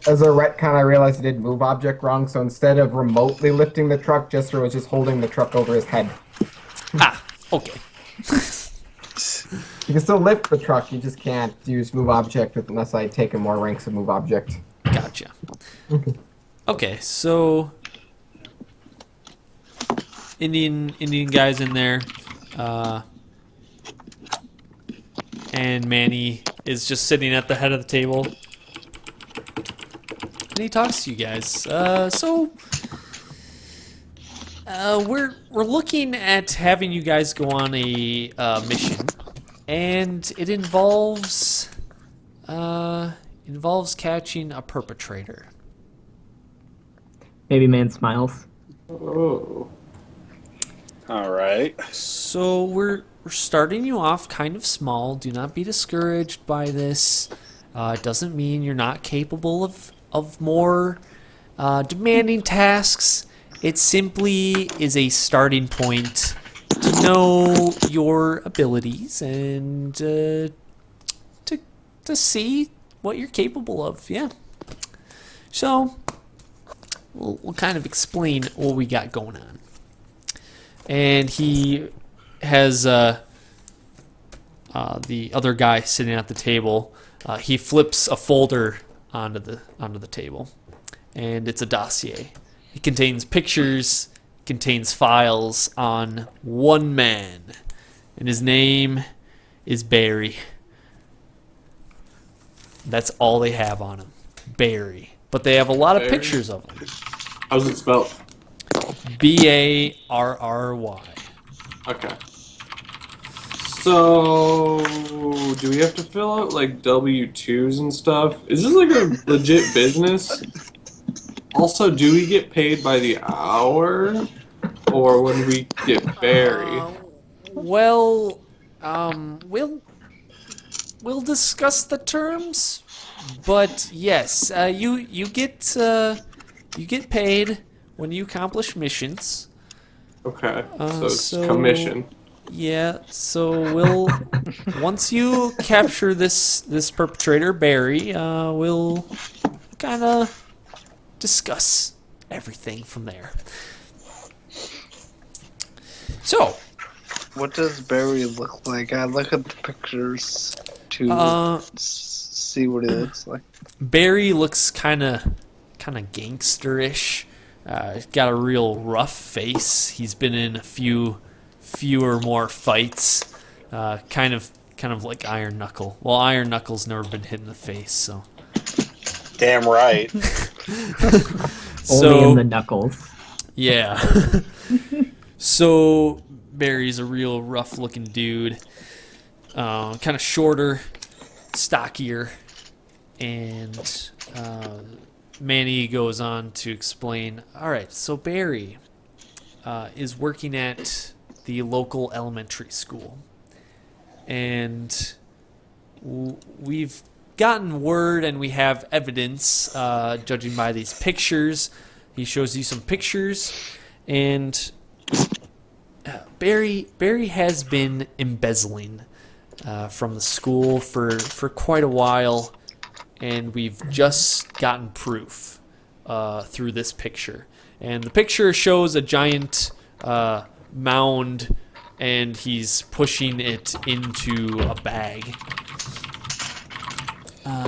Speaker 2: As a retcon, I realized he did move object wrong, so instead of remotely lifting the truck, Jester was just holding the truck over his head.
Speaker 1: Okay.
Speaker 2: You can still lift the truck, you just can't use move object unless I take in more ranks of move object.
Speaker 1: Gotcha. Okay, so Indian guys in there, and Manny is just sitting at the head of the table, and he talks to you guys. We're looking at having you guys go on a mission, and it involves catching a perpetrator.
Speaker 5: Maybe man smiles.
Speaker 7: Oh.
Speaker 6: All right.
Speaker 1: So we're starting you off kind of small. Do not be discouraged by this. It doesn't mean you're not capable of more demanding tasks. It simply is a starting point to know your abilities and to see what you're capable of. Yeah. So we'll kind of explain what we got going on. And he has the other guy sitting at the table. He flips a folder onto the table, and it's a dossier. It contains pictures, contains files on one man, and his name is Barry. That's all they have on him, Barry. But they have a lot of
Speaker 7: Barry?
Speaker 1: pictures of him.
Speaker 7: How's it spelled?
Speaker 1: Barry.
Speaker 7: Okay. So, do we have to fill out like W-2s and stuff? Is this like a legit business? Also, do we get paid by the hour or when we get buried?
Speaker 1: Well, we'll discuss the terms, but yes, you get paid when you accomplish missions.
Speaker 7: Okay, so it's
Speaker 1: so-
Speaker 7: commission.
Speaker 1: Yeah, so we'll once you capture this perpetrator, Barry, we'll kind of discuss everything from there. So,
Speaker 3: What does Barry look like? I look at the pictures to see what he looks like.
Speaker 1: Barry looks kind of gangsterish. Got a real rough face. He's been in a few or more fights. Kind of like Iron Knuckle. Well, Iron Knuckle's never been hit in the face, so.
Speaker 6: Damn right.
Speaker 5: Only in the knuckles.
Speaker 1: Yeah. So Barry's a real rough-looking dude. Kind of shorter, stockier, and Manny goes on to explain. All right, so Barry is working at the local elementary school, and we've gotten word and we have evidence, judging by these pictures. He shows you some pictures, and Barry has been embezzling from the school for quite a while, and we've just gotten proof through this picture. And the picture shows a giant mound, and he's pushing it into a bag.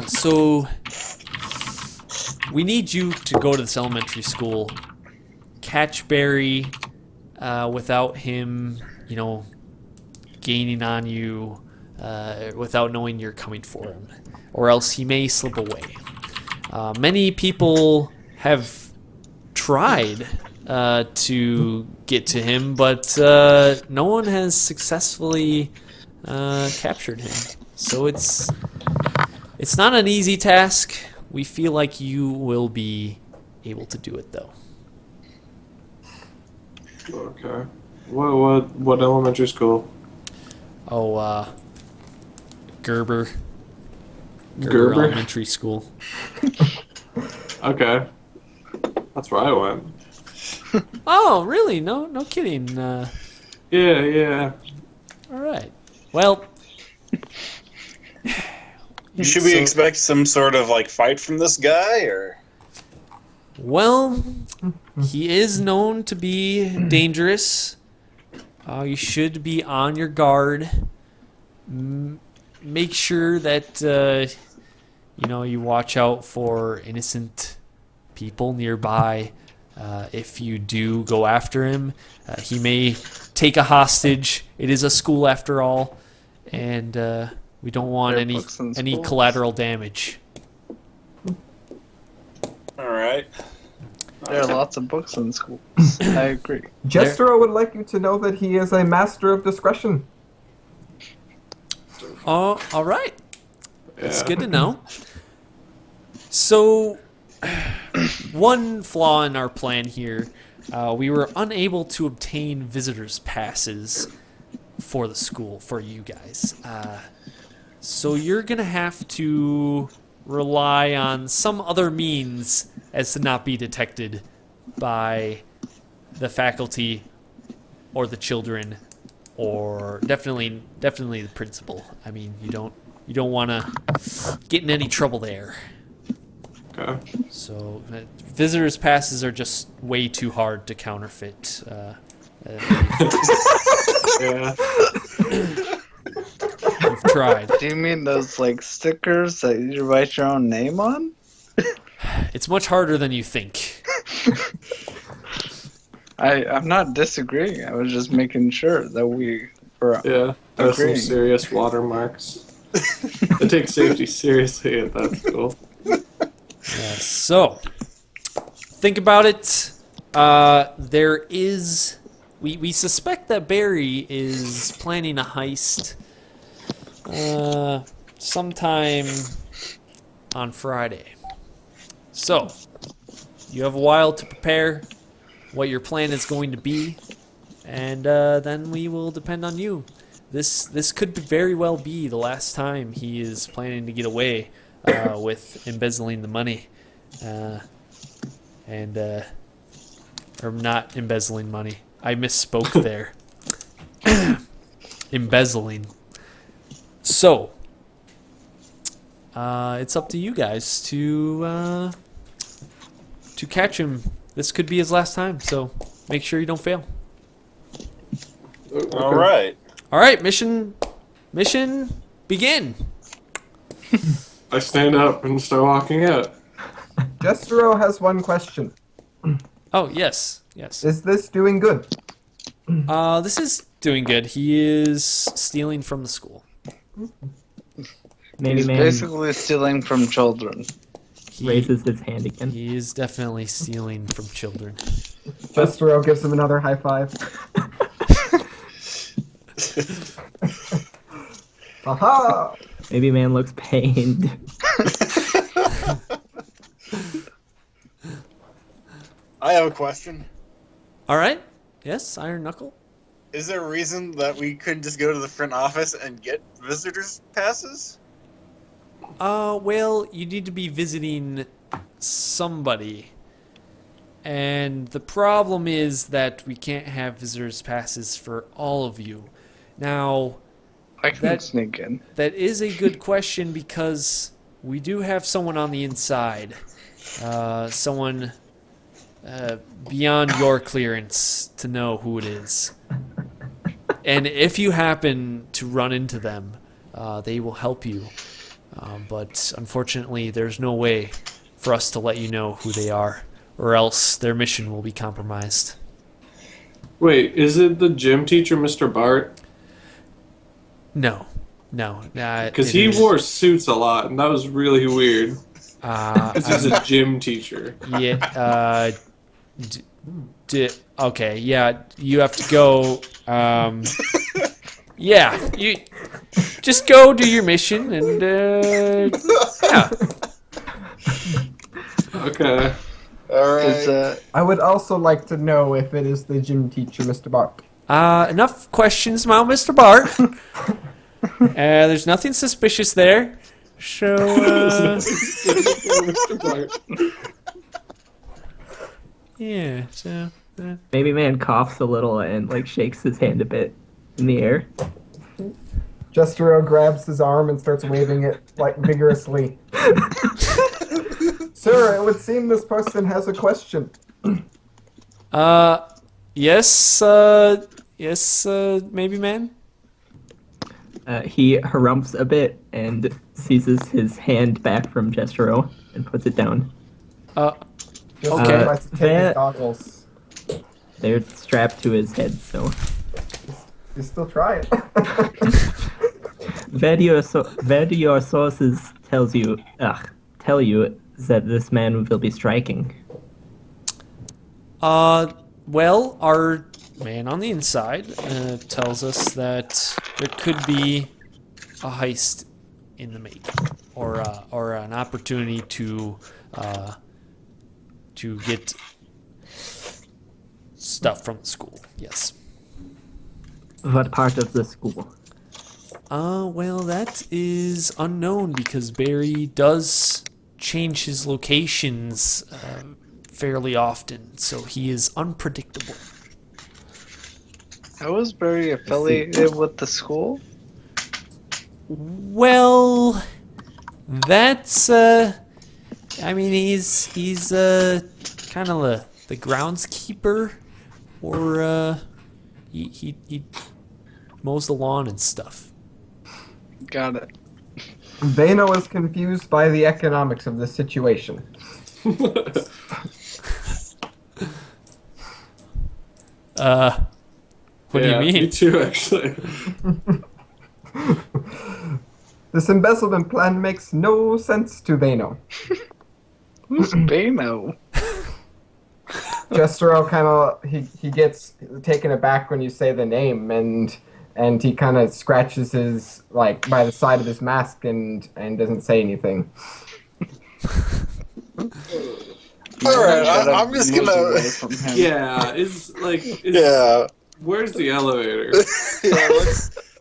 Speaker 1: So we need you to go to this elementary school, catch Barry without him, gaining on you, without knowing you're coming for him, or else he may slip away. Many people have tried to get to him, but no one has successfully captured him. So it's not an easy task. We feel like you will be able to do it, though.
Speaker 7: Okay. What elementary school?
Speaker 1: Oh, Gerber
Speaker 7: Gerber?
Speaker 1: Elementary School.
Speaker 7: Okay. That's where I went.
Speaker 1: Oh, really? No kidding.
Speaker 7: Yeah.
Speaker 1: All right. Well,
Speaker 6: Should we expect some sort of like fight from this guy, or?
Speaker 1: Well, he is known to be dangerous. You should be on your guard. Make sure that you watch out for innocent people nearby. If you do go after him, he may take a hostage. It is a school after all, and we don't want
Speaker 3: There are
Speaker 1: any
Speaker 3: books in schools.
Speaker 1: collateral damage.
Speaker 6: All right.
Speaker 3: There are lots of books in school. I agree.
Speaker 2: Jestro would like you to know that he is a master of discretion.
Speaker 1: Oh, all right. That's
Speaker 7: Yeah.
Speaker 1: good to know. So, one flaw in our plan here, we were unable to obtain visitors' passes for the school for you guys. So you're going to have to rely on some other means as to not be detected by the faculty or the children, or definitely the principal. I mean, you don't want to get in any trouble there.
Speaker 7: Okay.
Speaker 1: So visitors' passes are just way too hard to counterfeit.
Speaker 7: Yeah.
Speaker 1: We've tried.
Speaker 3: Do you mean those like stickers that you write your own name on?
Speaker 1: It's much harder than you think.
Speaker 3: I'm not disagreeing. I was just making sure that we were.
Speaker 7: Yeah. There's some
Speaker 3: Agreeing.
Speaker 7: serious watermarks. They take safety seriously at that school.
Speaker 1: So, think about it. We suspect that Barry is planning a heist sometime on Friday. So, you have a while to prepare what your plan is going to be, and then we will depend on you. This could very well be the last time he is planning to get away with embezzling the money, or not embezzling money. I misspoke there. Embezzling. So, it's up to you guys to catch him. This could be his last time, so make sure you don't fail.
Speaker 6: All right.
Speaker 1: All right, mission begin.
Speaker 7: I stand up and start walking out.
Speaker 2: Jestero has one question.
Speaker 1: Oh, yes.
Speaker 2: Is this doing good?
Speaker 1: This is doing good. He is stealing from the school.
Speaker 5: Maybe
Speaker 3: He's
Speaker 5: man
Speaker 3: basically stealing from children.
Speaker 5: raises his hand again.
Speaker 1: He is definitely stealing from children.
Speaker 2: Jestero gives him another high five. Aha!
Speaker 5: Maybe man looks pained.
Speaker 6: I have a question.
Speaker 1: All right. Yes, Iron Knuckle.
Speaker 6: Is there a reason that we couldn't just go to the front office and get visitors passes?
Speaker 1: Well, you need to be visiting somebody. And the problem is that we can't have visitors passes for all of you. Now,
Speaker 3: I can sneak in.
Speaker 1: that is a good question because we do have someone on the inside. Someone beyond your clearance to know who it is. And if you happen to run into them, they will help you. But unfortunately, there's no way for us to let you know who they are, or else their mission will be compromised.
Speaker 7: Wait, is it the gym teacher, Mr. Bart?
Speaker 1: No.
Speaker 7: Because he wore suits a lot, and that was really weird. Because he's a gym teacher.
Speaker 1: Yeah. Okay. Yeah. You have to go. Yeah. You just go do your mission, and yeah.
Speaker 7: Okay.
Speaker 6: Alright.
Speaker 2: I would also like to know if it is the gym teacher, Mr. Bart.
Speaker 1: Enough questions about Mr. Bart. There's nothing suspicious there. So,
Speaker 7: Mr. Bart.
Speaker 1: yeah, so...
Speaker 5: Maybe man coughs a little and like shakes his hand a bit in the air.
Speaker 2: Jestero grabs his arm and starts waving it like vigorously. Sir, it would seem this person has a question.
Speaker 1: Yes, maybe, man?
Speaker 5: He harumphs a bit and seizes his hand back from Jestero and puts it down.
Speaker 2: Jestero
Speaker 1: Okay.
Speaker 2: tries to take his
Speaker 5: that-
Speaker 2: goggles.
Speaker 5: They're strapped to his head, so.
Speaker 2: You still try it.
Speaker 5: Where do your sources tell you that this man will be striking?
Speaker 1: Well, our man on the inside tells us that there could be a heist in the making, or an opportunity to get stuff from the school. Yes.
Speaker 5: What part of the school?
Speaker 1: Well, that is unknown because Barry does change his locations fairly often, so he is unpredictable.
Speaker 3: How was Barry affiliated with the school?
Speaker 1: Well, that's I mean, he's kind of the groundskeeper, or he mows the lawn and stuff.
Speaker 3: Got it.
Speaker 2: Vano is confused by the economics of the situation.
Speaker 1: What do you mean?
Speaker 7: Me too, actually.
Speaker 2: This embezzlement plan makes no sense to Vano.
Speaker 3: Who's Bano?
Speaker 2: Jestero kind of he gets taken aback when you say the name, and and he kind of scratches his like by the side of his mask and doesn't say anything.
Speaker 6: All right,
Speaker 3: Gotta
Speaker 6: I'm just
Speaker 3: move
Speaker 6: gonna.
Speaker 3: away from him.
Speaker 7: Yeah,
Speaker 6: Yeah,
Speaker 7: where's the elevator?
Speaker 6: yeah.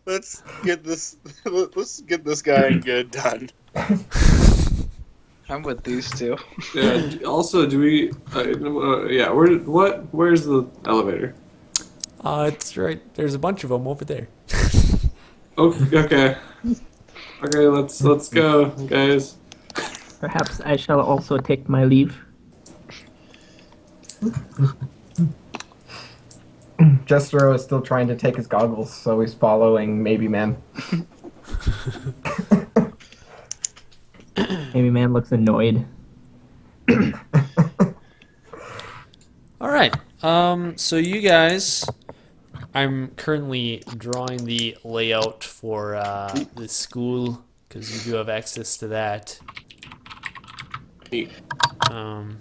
Speaker 6: Let's get this. Let's get this guy good done.
Speaker 3: I'm with these two.
Speaker 7: Yeah. Also, do we? Yeah. Where's the elevator?
Speaker 1: It's right. There's a bunch of them over there.
Speaker 7: Okay. Okay. Let's go, guys.
Speaker 5: Perhaps I shall also take my leave.
Speaker 2: Jestero is still trying to take his goggles, so he's following Maybe Man.
Speaker 5: Maybe man looks annoyed.
Speaker 1: All right. So you guys, I'm currently drawing the layout for the school because you do have access to that.
Speaker 7: Neat.
Speaker 1: Bam.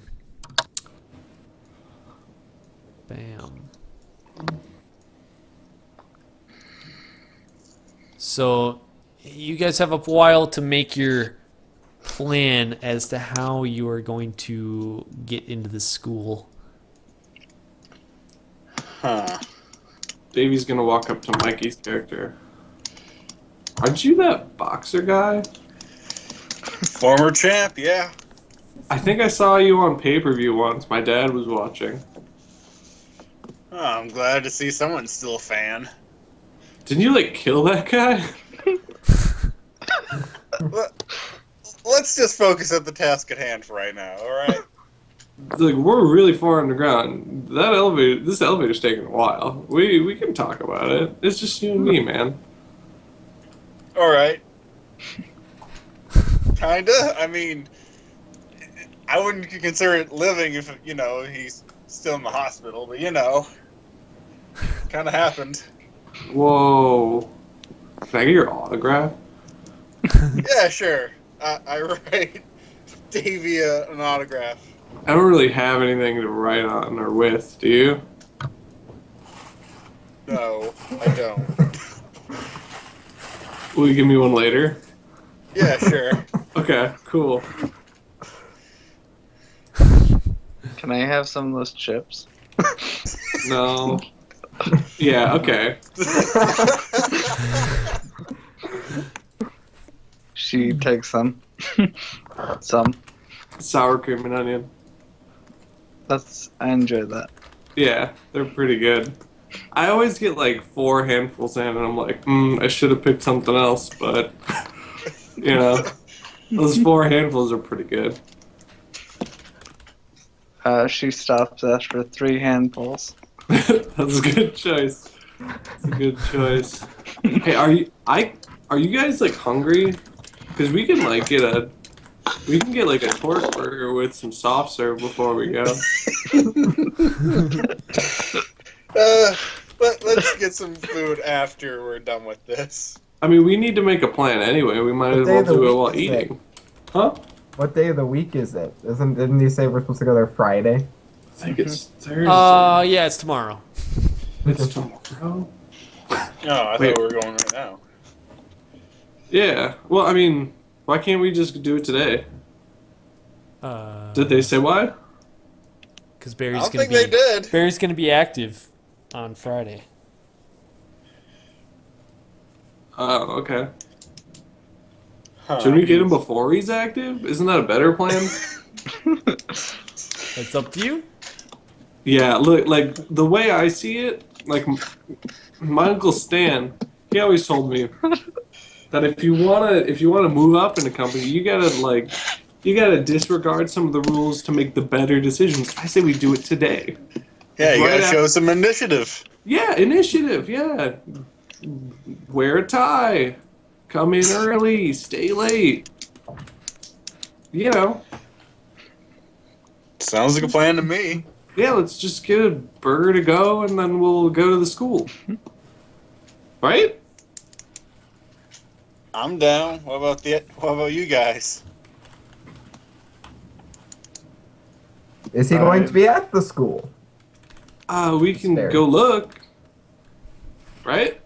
Speaker 1: So you guys have a while to make your plan as to how you are going to get into the school.
Speaker 6: Huh.
Speaker 7: Davey's gonna walk up to Mikey's character. Aren't you that boxer guy?
Speaker 6: Former champ, yeah.
Speaker 7: I think I saw you on pay-per-view once. My dad was watching.
Speaker 6: Oh, I'm glad to see someone's still a fan.
Speaker 7: Didn't you like kill that guy?
Speaker 6: Let's just focus at the task at hand for right now, all right?
Speaker 7: Like we're really far underground. This elevator's taking a while. We can talk about it. It's just you and me, man.
Speaker 6: All right. Kinda. I mean, I wouldn't consider it living if he's still in the hospital, but kind of happened.
Speaker 7: Whoa. Can I get your autograph?
Speaker 6: Yeah, sure. I write Davey an autograph.
Speaker 7: I don't really have anything to write on or with, do you?
Speaker 6: No, I don't.
Speaker 7: Will you give me one later?
Speaker 6: Yeah, sure.
Speaker 7: Okay, cool.
Speaker 3: Can I have some of those chips?
Speaker 7: No. Yeah, okay.
Speaker 3: She takes some. Some.
Speaker 7: Sour cream and onion.
Speaker 3: I enjoy that.
Speaker 7: Yeah, they're pretty good. I always get like 4 handfuls in, and I'm like, I should have picked something else, but those 4 handfuls are pretty good.
Speaker 3: She stops after 3 handfuls.
Speaker 7: That's a good choice. That's a good choice. Hey, are you guys like hungry? Because we can get like a torque burger with some soft serve before we go.
Speaker 6: Let's get some food after we're done with this.
Speaker 7: I mean, we need to make a plan anyway. We might as
Speaker 2: day
Speaker 7: well
Speaker 2: of the
Speaker 7: do it
Speaker 2: week
Speaker 7: while
Speaker 2: is it?
Speaker 7: eating. Huh?
Speaker 2: What day of the week is it? Didn't he say we're supposed to go there Friday?
Speaker 7: I think it's Thursday.
Speaker 1: Yeah, it's tomorrow.
Speaker 7: It's tomorrow.
Speaker 6: No, I
Speaker 7: Wait.
Speaker 6: thought we were going right now.
Speaker 7: Yeah. Well, I mean, why can't we just do it today? Did they say why?
Speaker 1: Because
Speaker 6: I
Speaker 1: Barry's
Speaker 6: don't
Speaker 1: gonna
Speaker 6: think they did.
Speaker 1: Barry's gonna be active on Friday.
Speaker 7: Oh, okay.
Speaker 6: Huh.
Speaker 7: Shouldn't we get him before he's active? Isn't that a better plan?
Speaker 1: It's up to you.
Speaker 7: Yeah, look, like the way I see it, like my uncle Stan, he always told me that if you wanna move up in a company, you gotta disregard some of the rules to make the better decisions. I say we do it today.
Speaker 6: Yeah, you
Speaker 7: Right
Speaker 6: gotta
Speaker 7: after-
Speaker 6: show some initiative.
Speaker 7: Yeah, initiative. Yeah, wear a tie, come in early, stay late.
Speaker 6: Sounds like a plan to me.
Speaker 7: Yeah, let's just get a burger to go, and then we'll go to the school. Right?
Speaker 6: I'm down. What about you guys?
Speaker 2: Is he going to be at the school?
Speaker 7: We can
Speaker 2: There.
Speaker 7: go look. Right?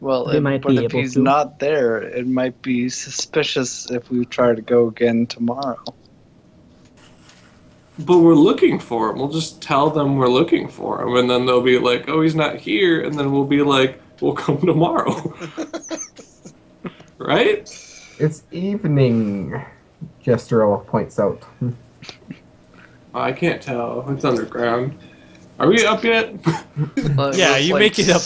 Speaker 3: Well,
Speaker 5: They might
Speaker 3: but
Speaker 5: be
Speaker 3: if
Speaker 5: able
Speaker 3: he's
Speaker 5: to.
Speaker 3: not there, it might be suspicious if we try to go again tomorrow.
Speaker 7: But we're looking for him. We'll just tell them we're looking for him, and then they'll be like, "Oh, he's not here," and then we'll be like, "We'll come tomorrow." Right?
Speaker 2: It's evening, Jestro points out.
Speaker 7: I can't tell. It's underground. Are we up yet?
Speaker 3: Like,
Speaker 1: Yeah,
Speaker 3: it's
Speaker 1: you
Speaker 3: like
Speaker 1: make it up.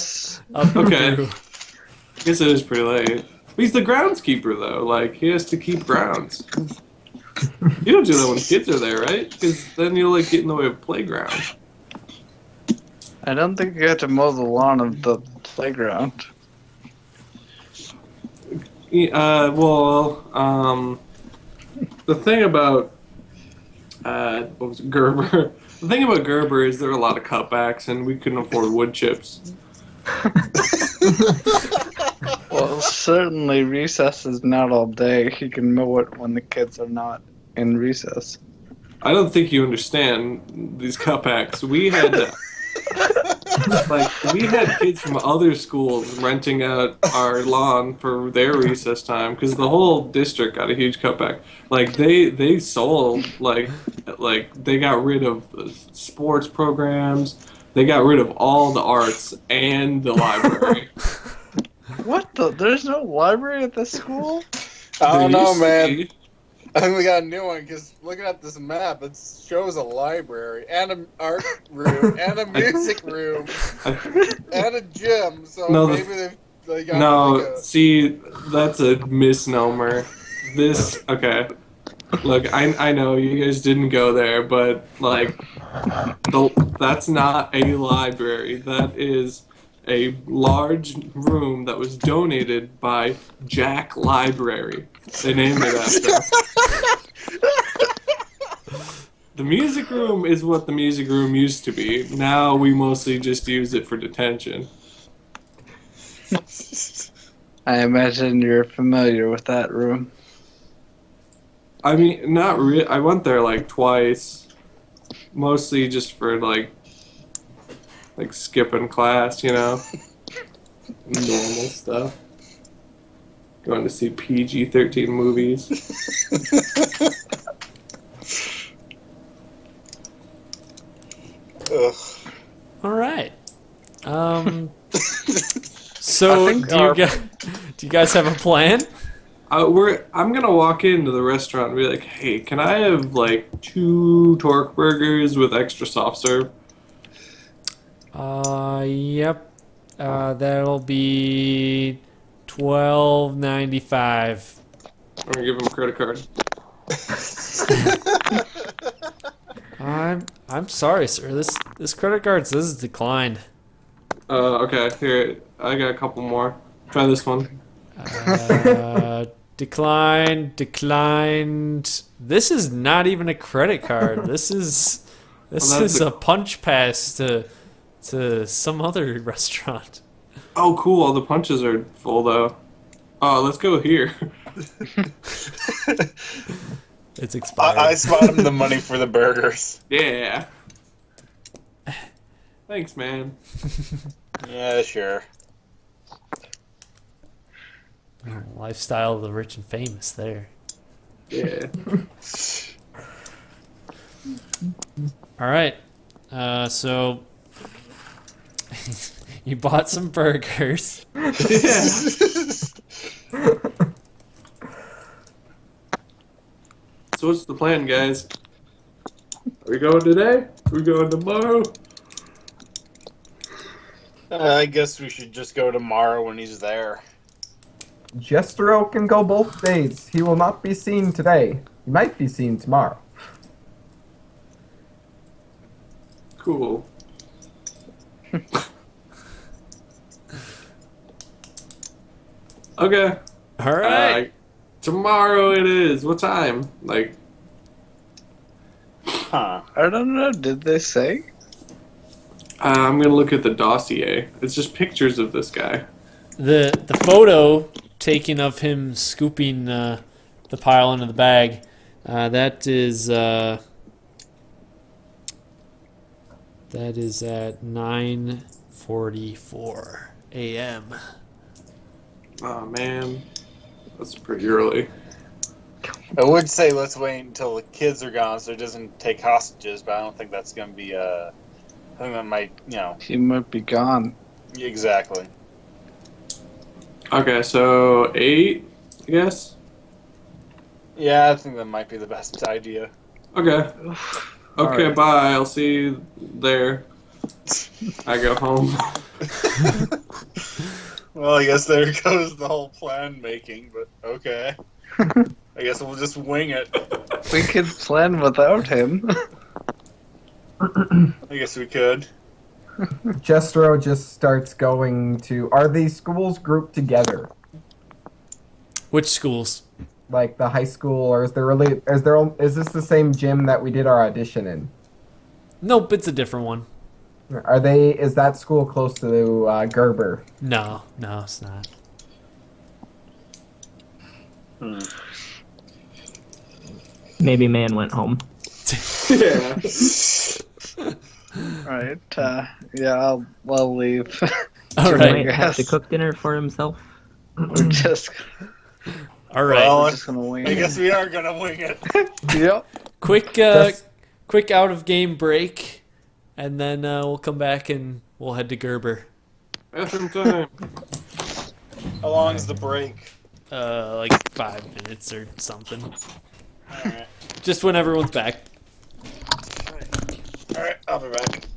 Speaker 1: Up
Speaker 7: Okay.
Speaker 1: through.
Speaker 7: I guess it is pretty late. He's the groundskeeper, though. Like, he has to keep grounds. You don't do that when kids are there, right? Because then you'll, like, get in the way of playground.
Speaker 3: I don't think you have to mow the lawn of the playground.
Speaker 7: The thing about what was it, Gerber? The thing about Gerber is there are a lot of cutbacks, and we couldn't afford wood chips.
Speaker 3: Well, certainly recess is not all day. He can mow it when the kids are not in recess.
Speaker 7: I don't think you understand these cutbacks. We had kids from other schools renting out our lawn for their recess time because the whole district got a huge cutback. Like they sold like they got rid of the sports programs. They got rid of all the arts and the library.
Speaker 3: What the? There's no library at this school?
Speaker 6: I don't
Speaker 7: There
Speaker 6: know,
Speaker 7: used to
Speaker 6: man.
Speaker 7: be.
Speaker 6: I think we got a new one because looking at this map, it shows a library and an art room and a music room and a gym. So
Speaker 7: No,
Speaker 6: maybe they got
Speaker 7: No,
Speaker 6: like a,
Speaker 7: see, that's a misnomer. Okay. Look, I know you guys didn't go there, but like, that's not a library. That is a large room that was donated by Jack Library. They named it after. The music room is what the music room used to be. Now we mostly just use it for detention.
Speaker 3: I imagine you're familiar with that room.
Speaker 7: I mean, not really. I went there like twice, mostly just for like skipping class, you know, normal stuff. Going to see PG-13 movies.
Speaker 6: ugh.
Speaker 1: All right. So
Speaker 3: I think
Speaker 1: do you guys have a plan?
Speaker 7: I'm gonna walk into the restaurant and be like, "Hey, can I have like 2 torque burgers with extra soft serve?"
Speaker 1: Yep. That'll be $12.95.
Speaker 7: I'm gonna give him a credit card.
Speaker 1: I'm sorry, sir. This credit card says it's declined.
Speaker 7: Okay, here, I got a couple more. Try this one.
Speaker 1: Declined. This is not even a credit card. This is a punch pass to some other restaurant.
Speaker 7: Oh, cool. All the punches are full though. Oh, let's go here.
Speaker 1: It's expired.
Speaker 6: I spot him the money for the burgers.
Speaker 7: Yeah. Thanks, man.
Speaker 6: Yeah, sure.
Speaker 1: Lifestyle of the rich and famous there.
Speaker 7: Yeah.
Speaker 1: All right. So you bought some burgers.
Speaker 7: Yeah. So what's the plan, guys? Are we going today? Are we going tomorrow?
Speaker 6: I guess we should just go tomorrow when he's there.
Speaker 2: Jestro can go both days. He will not be seen today. He might be seen tomorrow.
Speaker 7: Cool. Okay.
Speaker 1: All right.
Speaker 7: Tomorrow it is. What time? Like,
Speaker 6: Huh.
Speaker 3: I don't know. Did they say?
Speaker 7: I'm gonna look at the dossier. It's just pictures of this guy.
Speaker 1: The photo taken of him scooping the pile into the bag. That is at 9:44 a.m.
Speaker 7: Oh man, that's pretty early.
Speaker 6: I would say let's wait until the kids are gone so it doesn't take hostages, but I don't think that's going to be I think that might,
Speaker 3: He might be gone.
Speaker 6: exactly.
Speaker 7: Okay, so 8, I guess.
Speaker 6: Yeah, I think that might be the best idea.
Speaker 7: Okay. Okay,
Speaker 3: Alright.
Speaker 7: bye. I'll see you there. I go home.
Speaker 6: Well, I guess there goes the whole plan making, but okay. I guess we'll just wing it.
Speaker 3: We could plan without him.
Speaker 6: I guess we could.
Speaker 2: Jestro just starts going to. Are these schools grouped together?
Speaker 1: Which schools?
Speaker 2: Like the high school, or is this the same gym that we did our audition in?
Speaker 1: Nope, it's a different one.
Speaker 2: Is that school close to Gerber?
Speaker 1: No, it's not.
Speaker 5: Maybe man went home.
Speaker 7: Yeah.
Speaker 3: Right. Yeah, I'll leave.
Speaker 1: All
Speaker 5: He
Speaker 1: right.
Speaker 5: might have to
Speaker 3: Yes.
Speaker 5: cook dinner for himself.
Speaker 3: We're just,
Speaker 1: All right.
Speaker 6: Well,
Speaker 3: we're just gonna wing
Speaker 6: I guess
Speaker 3: it.
Speaker 6: we are going to wing it.
Speaker 3: Yep.
Speaker 1: Quick
Speaker 2: Just-
Speaker 1: out of game break, and then we'll come back and we'll head to Gerber.
Speaker 7: Bathroom time.
Speaker 6: How long's the break?
Speaker 1: Like 5 minutes or something.
Speaker 6: Alright.
Speaker 1: Just when everyone's back.
Speaker 6: Alright, I'll be back.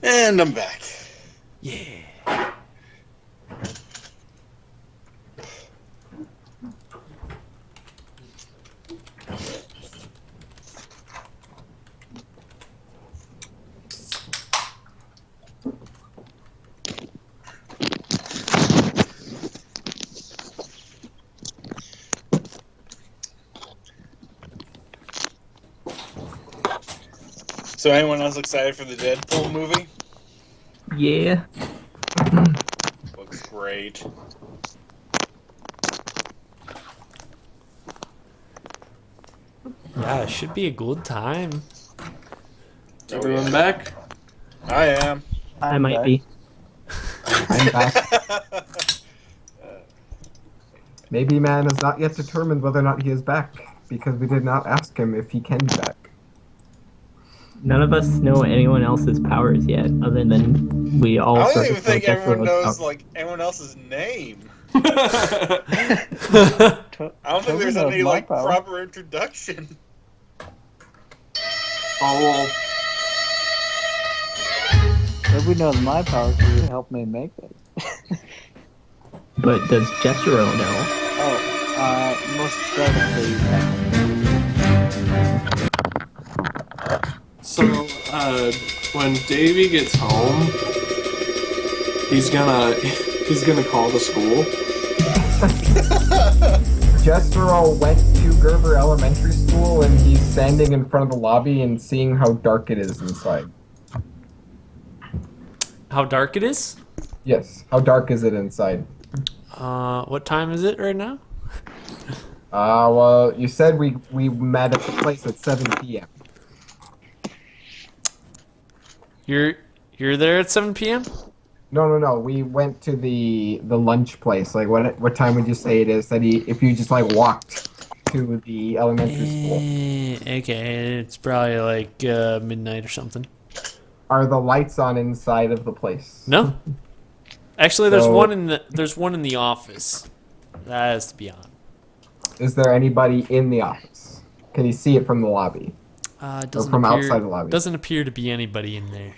Speaker 6: And I'm back.
Speaker 1: Yeah.
Speaker 6: So anyone else excited for the Deadpool movie?
Speaker 5: Yeah.
Speaker 6: Looks great.
Speaker 1: Yeah, it should be a good time.
Speaker 7: Is everyone back?
Speaker 6: I am.
Speaker 5: I might be.
Speaker 2: I'm back. Maybe man has not yet determined whether or not he is back, because we did not ask him if he can be back.
Speaker 5: None of us know anyone else's powers yet, other than we all
Speaker 6: I
Speaker 5: sort
Speaker 6: don't
Speaker 5: of
Speaker 6: even think
Speaker 5: know
Speaker 6: everyone
Speaker 5: Jethro's
Speaker 6: knows
Speaker 5: power.
Speaker 6: like anyone else's name.
Speaker 3: To-
Speaker 6: I don't think there's
Speaker 3: knows
Speaker 6: any
Speaker 3: my
Speaker 6: like
Speaker 3: power.
Speaker 6: proper introduction.
Speaker 7: Oh,
Speaker 3: Nobody knows my power because you helped me make it.
Speaker 5: But does Jethro know?
Speaker 3: Oh, most definitely.
Speaker 7: so when Davey gets home, he's gonna call the school.
Speaker 2: Jestro went to Gerber Elementary School, and he's standing in front of the lobby and seeing how dark it is inside.
Speaker 1: How dark it is?
Speaker 2: Yes, how dark is it inside?
Speaker 1: What time is it right now?
Speaker 2: Well, you said we met at the place at 7 p.m.
Speaker 1: You're there at 7 p.m.?
Speaker 2: No. We went to the lunch place. Like, what time would you say it is? That if you just like walked to the elementary school.
Speaker 1: Okay, it's probably like midnight or something.
Speaker 2: Are the lights on inside of the place?
Speaker 1: No, actually, there's
Speaker 2: So-
Speaker 1: one in the office. That has to be on.
Speaker 2: Is there anybody in the office? Can you see it from the lobby?
Speaker 1: It doesn't
Speaker 2: from
Speaker 1: appear,
Speaker 2: outside the lobby.
Speaker 1: Doesn't appear to be anybody in there.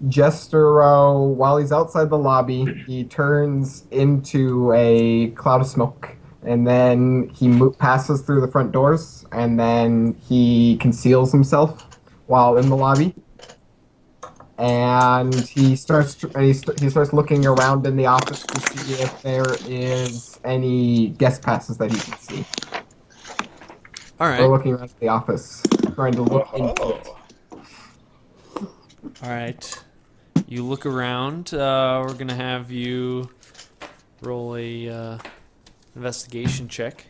Speaker 2: Jestero, while he's outside the lobby, he turns into a cloud of smoke, and then he passes through the front doors, and then he conceals himself while in the lobby. And he starts looking around in the office to see if there is any guest passes that he can see.
Speaker 1: All
Speaker 2: Or
Speaker 1: right,
Speaker 2: looking around the office, trying to look into it.
Speaker 1: all right. You look around. We're gonna have you roll a investigation check.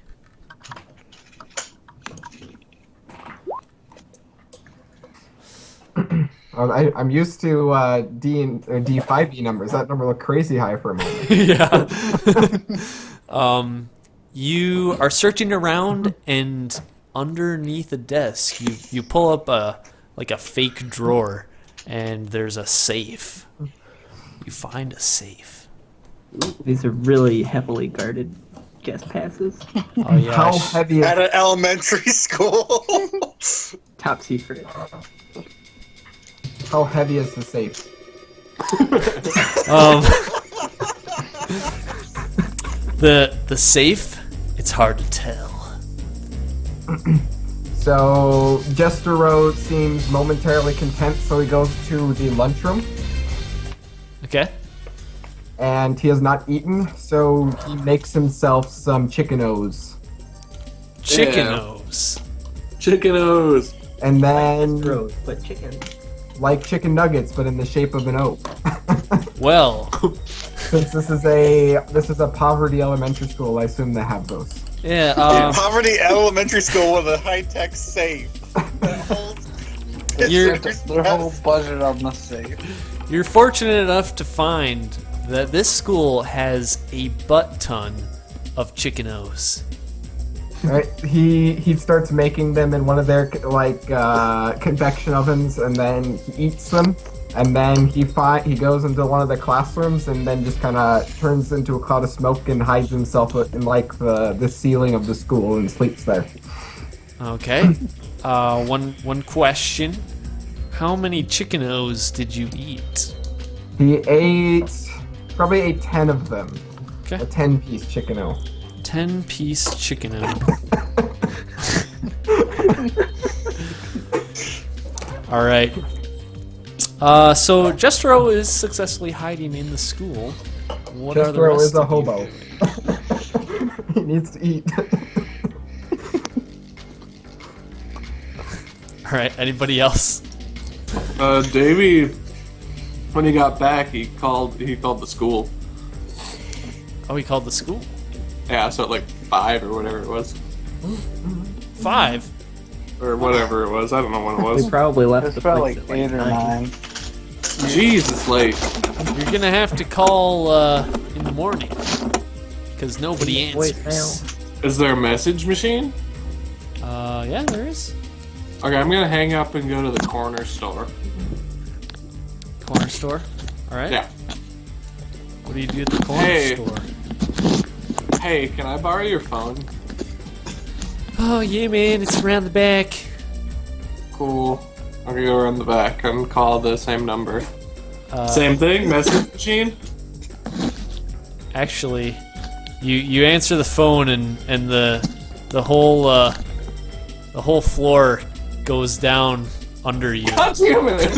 Speaker 2: I'm used to D5E numbers. That number looked crazy high for a moment.
Speaker 1: Yeah. You are searching around, and underneath a desk, you pull up a fake drawer, and there's a safe. You find a safe.
Speaker 5: These are really heavily guarded guest passes.
Speaker 1: Oh yeah.
Speaker 2: How heavy
Speaker 6: At
Speaker 2: is
Speaker 6: an elementary school.
Speaker 5: Top secret.
Speaker 2: how heavy is the safe?
Speaker 1: The safe. It's hard to tell.
Speaker 2: So Jestero seems momentarily content, so he goes to the lunchroom,
Speaker 1: Okay.
Speaker 2: and he has not eaten, so he makes himself some chicken O's.
Speaker 1: Chicken
Speaker 4: Yeah.
Speaker 1: O's.
Speaker 4: Chicken O's.
Speaker 2: And then,
Speaker 5: Rose, but chicken.
Speaker 2: like chicken nuggets, but in the shape of an O.
Speaker 1: Well,
Speaker 2: Since this is a poverty elementary school, I assume they have those.
Speaker 1: yeah.
Speaker 6: Poverty elementary school with a high-tech safe. That holds
Speaker 1: You're-
Speaker 3: Their whole budget on the safe.
Speaker 1: You're fortunate enough to find that this school has a butt ton of chicken O's.
Speaker 2: Right? He starts making them in one of their convection ovens, and then he eats them, and then he goes into one of the classrooms, and then just kind of turns into a cloud of smoke and hides himself in like the ceiling of the school and sleeps there.
Speaker 1: Okay. One question. How many chicken O's did you eat?
Speaker 2: He probably ate 10 of them.
Speaker 1: Okay.
Speaker 2: A 10-piece chicken O.
Speaker 1: 10-piece chicken O. All right. So Jestero is successfully hiding in the school. What are the
Speaker 2: Jestero
Speaker 1: rest
Speaker 2: is a
Speaker 1: of you
Speaker 2: hobo.
Speaker 1: doing?
Speaker 2: He needs to eat.
Speaker 1: All right. Anybody else?
Speaker 4: Davey, when he got back, he called the school.
Speaker 1: Oh, he called the school.
Speaker 4: Yeah, so at like 5 or whatever it was.
Speaker 1: 5.
Speaker 4: Or whatever it was. I don't know when it
Speaker 5: We
Speaker 4: was.
Speaker 5: probably left
Speaker 3: It's
Speaker 5: the
Speaker 3: probably
Speaker 5: place
Speaker 3: like
Speaker 5: at
Speaker 3: 8 or
Speaker 5: 9.
Speaker 3: 9.
Speaker 4: Jeez, it's late.
Speaker 1: You're gonna have to call in the morning because nobody answers.
Speaker 5: Voicemail.
Speaker 4: Is there a message machine?
Speaker 1: Yeah, there is.
Speaker 4: Okay, I'm gonna hang up and go to the corner store.
Speaker 1: Corner store. All right.
Speaker 4: Yeah.
Speaker 1: What do you do at the corner
Speaker 4: Hey.
Speaker 1: store?
Speaker 4: Hey, can I borrow your phone?
Speaker 1: Oh yeah, man, it's around the back.
Speaker 4: Cool. I'm gonna go around the back and call the same number. Same thing, message machine?
Speaker 1: Actually, you answer the phone and the whole floor goes down under you.
Speaker 4: God damn it!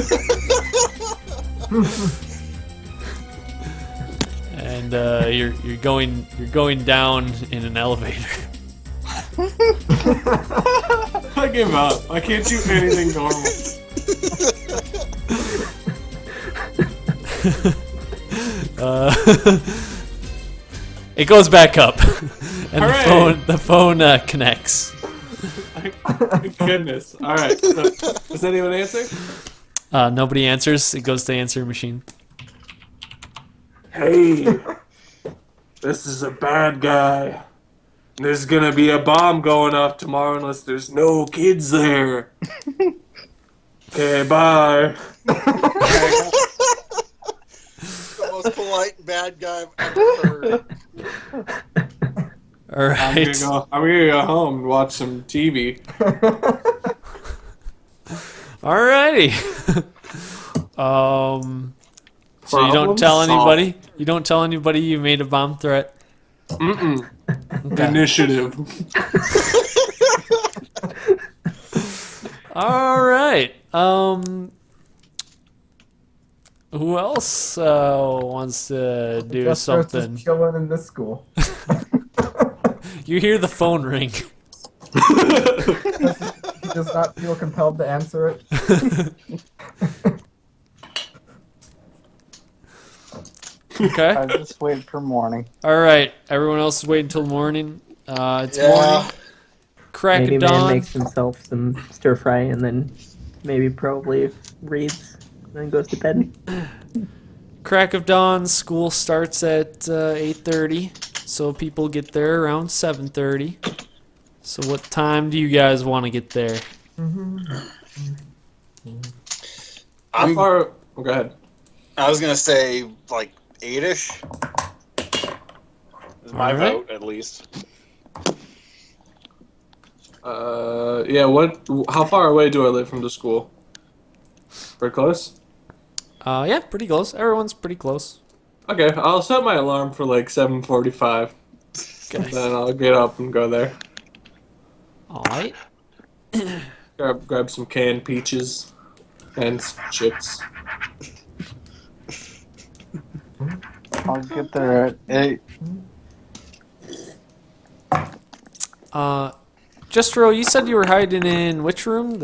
Speaker 1: And you're going down in an elevator.
Speaker 4: I give up. I can't do anything normal.
Speaker 1: It goes back up, and
Speaker 4: Hooray!
Speaker 1: the phone connects.
Speaker 4: Thank goodness. Alright, so, does anyone answer?
Speaker 1: Nobody answers. It goes to answer machine.
Speaker 4: Hey, this is a bad guy.
Speaker 7: There's gonna be a bomb going off tomorrow unless there's no kids there. Okay, bye.
Speaker 6: The most polite bad guy I've ever heard.
Speaker 1: All right.
Speaker 7: I'm gonna go home and watch some TV.
Speaker 1: Alrighty. So you don't tell anybody. You don't tell anybody you made a bomb threat.
Speaker 7: Mm-mm.
Speaker 1: Okay.
Speaker 7: Initiative.
Speaker 1: All right. Who else wants to do
Speaker 2: Just
Speaker 1: something?
Speaker 2: Just chilling in this school.
Speaker 1: You hear the phone ring.
Speaker 2: He does not feel compelled to answer it.
Speaker 1: Okay.
Speaker 3: I just wait for morning.
Speaker 1: All right. Everyone else is waiting until morning. It's
Speaker 6: Yeah.
Speaker 1: morning. Crack
Speaker 5: Maybe
Speaker 1: of
Speaker 5: man
Speaker 1: dawn.
Speaker 5: makes himself some stir fry and then maybe probably reads and then goes to bed.
Speaker 1: Crack of dawn. School starts at 8:30, so people get there around 7:30. So what time do you guys want to get there?
Speaker 7: How far? Oh, go ahead.
Speaker 6: I was gonna say like 8-ish. Is my
Speaker 1: All right.
Speaker 6: vote at least.
Speaker 7: Yeah. What? How far away do I live from the school? Pretty close.
Speaker 1: Yeah, pretty close. Everyone's pretty close.
Speaker 7: Okay, I'll set my alarm for like 7:45.
Speaker 1: Okay.
Speaker 7: Then I'll get up and go there.
Speaker 1: All right.
Speaker 7: Grab some canned peaches and some chips.
Speaker 3: I'll get there at 8.
Speaker 1: Justro, you said you were hiding in which room?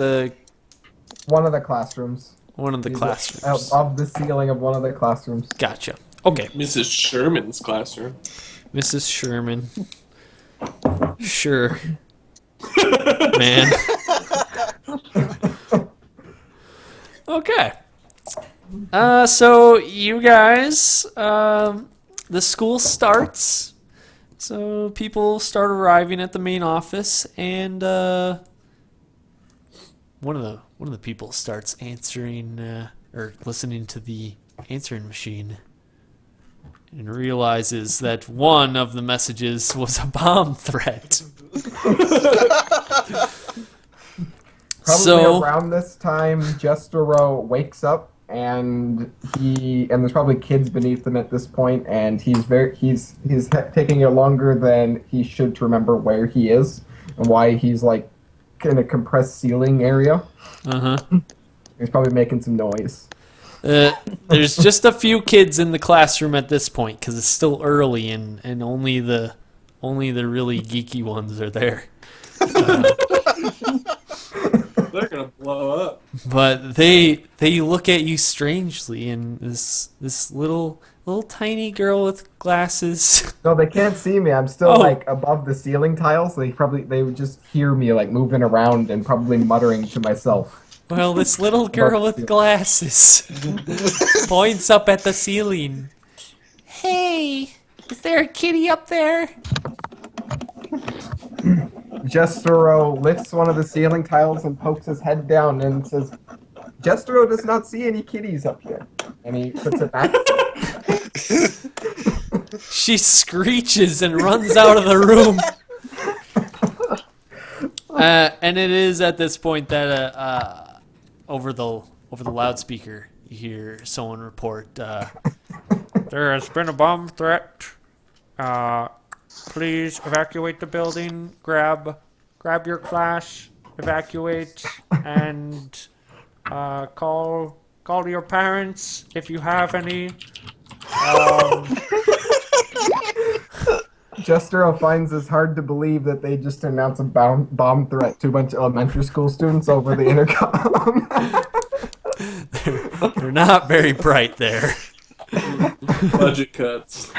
Speaker 2: One of the classrooms.
Speaker 1: One of the
Speaker 2: He's
Speaker 1: classrooms.
Speaker 2: Above the ceiling of one of the classrooms.
Speaker 1: Gotcha. Okay,
Speaker 7: Mrs. Sherman's classroom.
Speaker 1: Mrs. Sherman. Sure. Man. Okay. So you guys, the school starts. So people start arriving at the main office, and one of the people starts answering or listening to the answering machine, and realizes that one of the messages was a bomb threat.
Speaker 2: Probably around this time, Jestero wakes up, and there's probably kids beneath him at this point, and he's taking it longer than he should to remember where he is and why he's like in a compressed ceiling area.
Speaker 1: Uh-huh.
Speaker 2: He's probably making some noise.
Speaker 1: There's just a few kids in the classroom at this point because it's still early, and only the really geeky ones are there.
Speaker 7: They're gonna blow up.
Speaker 1: But they look at you strangely, and this little tiny girl with glasses.
Speaker 2: No, they can't see me. I'm still
Speaker 1: Oh.
Speaker 2: like above the ceiling tiles. They would just hear me like moving around and probably muttering to myself.
Speaker 1: Well, this little girl with glasses points up at the ceiling. Hey, is there a kitty up there?
Speaker 2: Jestero lifts one of the ceiling tiles and pokes his head down and says, Jestero does not see any kitties up here. And he puts it back.
Speaker 1: She screeches and runs out of the room. And it is at this point that over the loudspeaker you hear someone report, there has been a bomb threat. Please evacuate the building. Grab your class, evacuate, and call your parents if you have any.
Speaker 2: Jestero finds it hard to believe that they just announced a bomb threat to a bunch of elementary school students over the intercom.
Speaker 1: They're not very bright there.
Speaker 7: Budget cuts.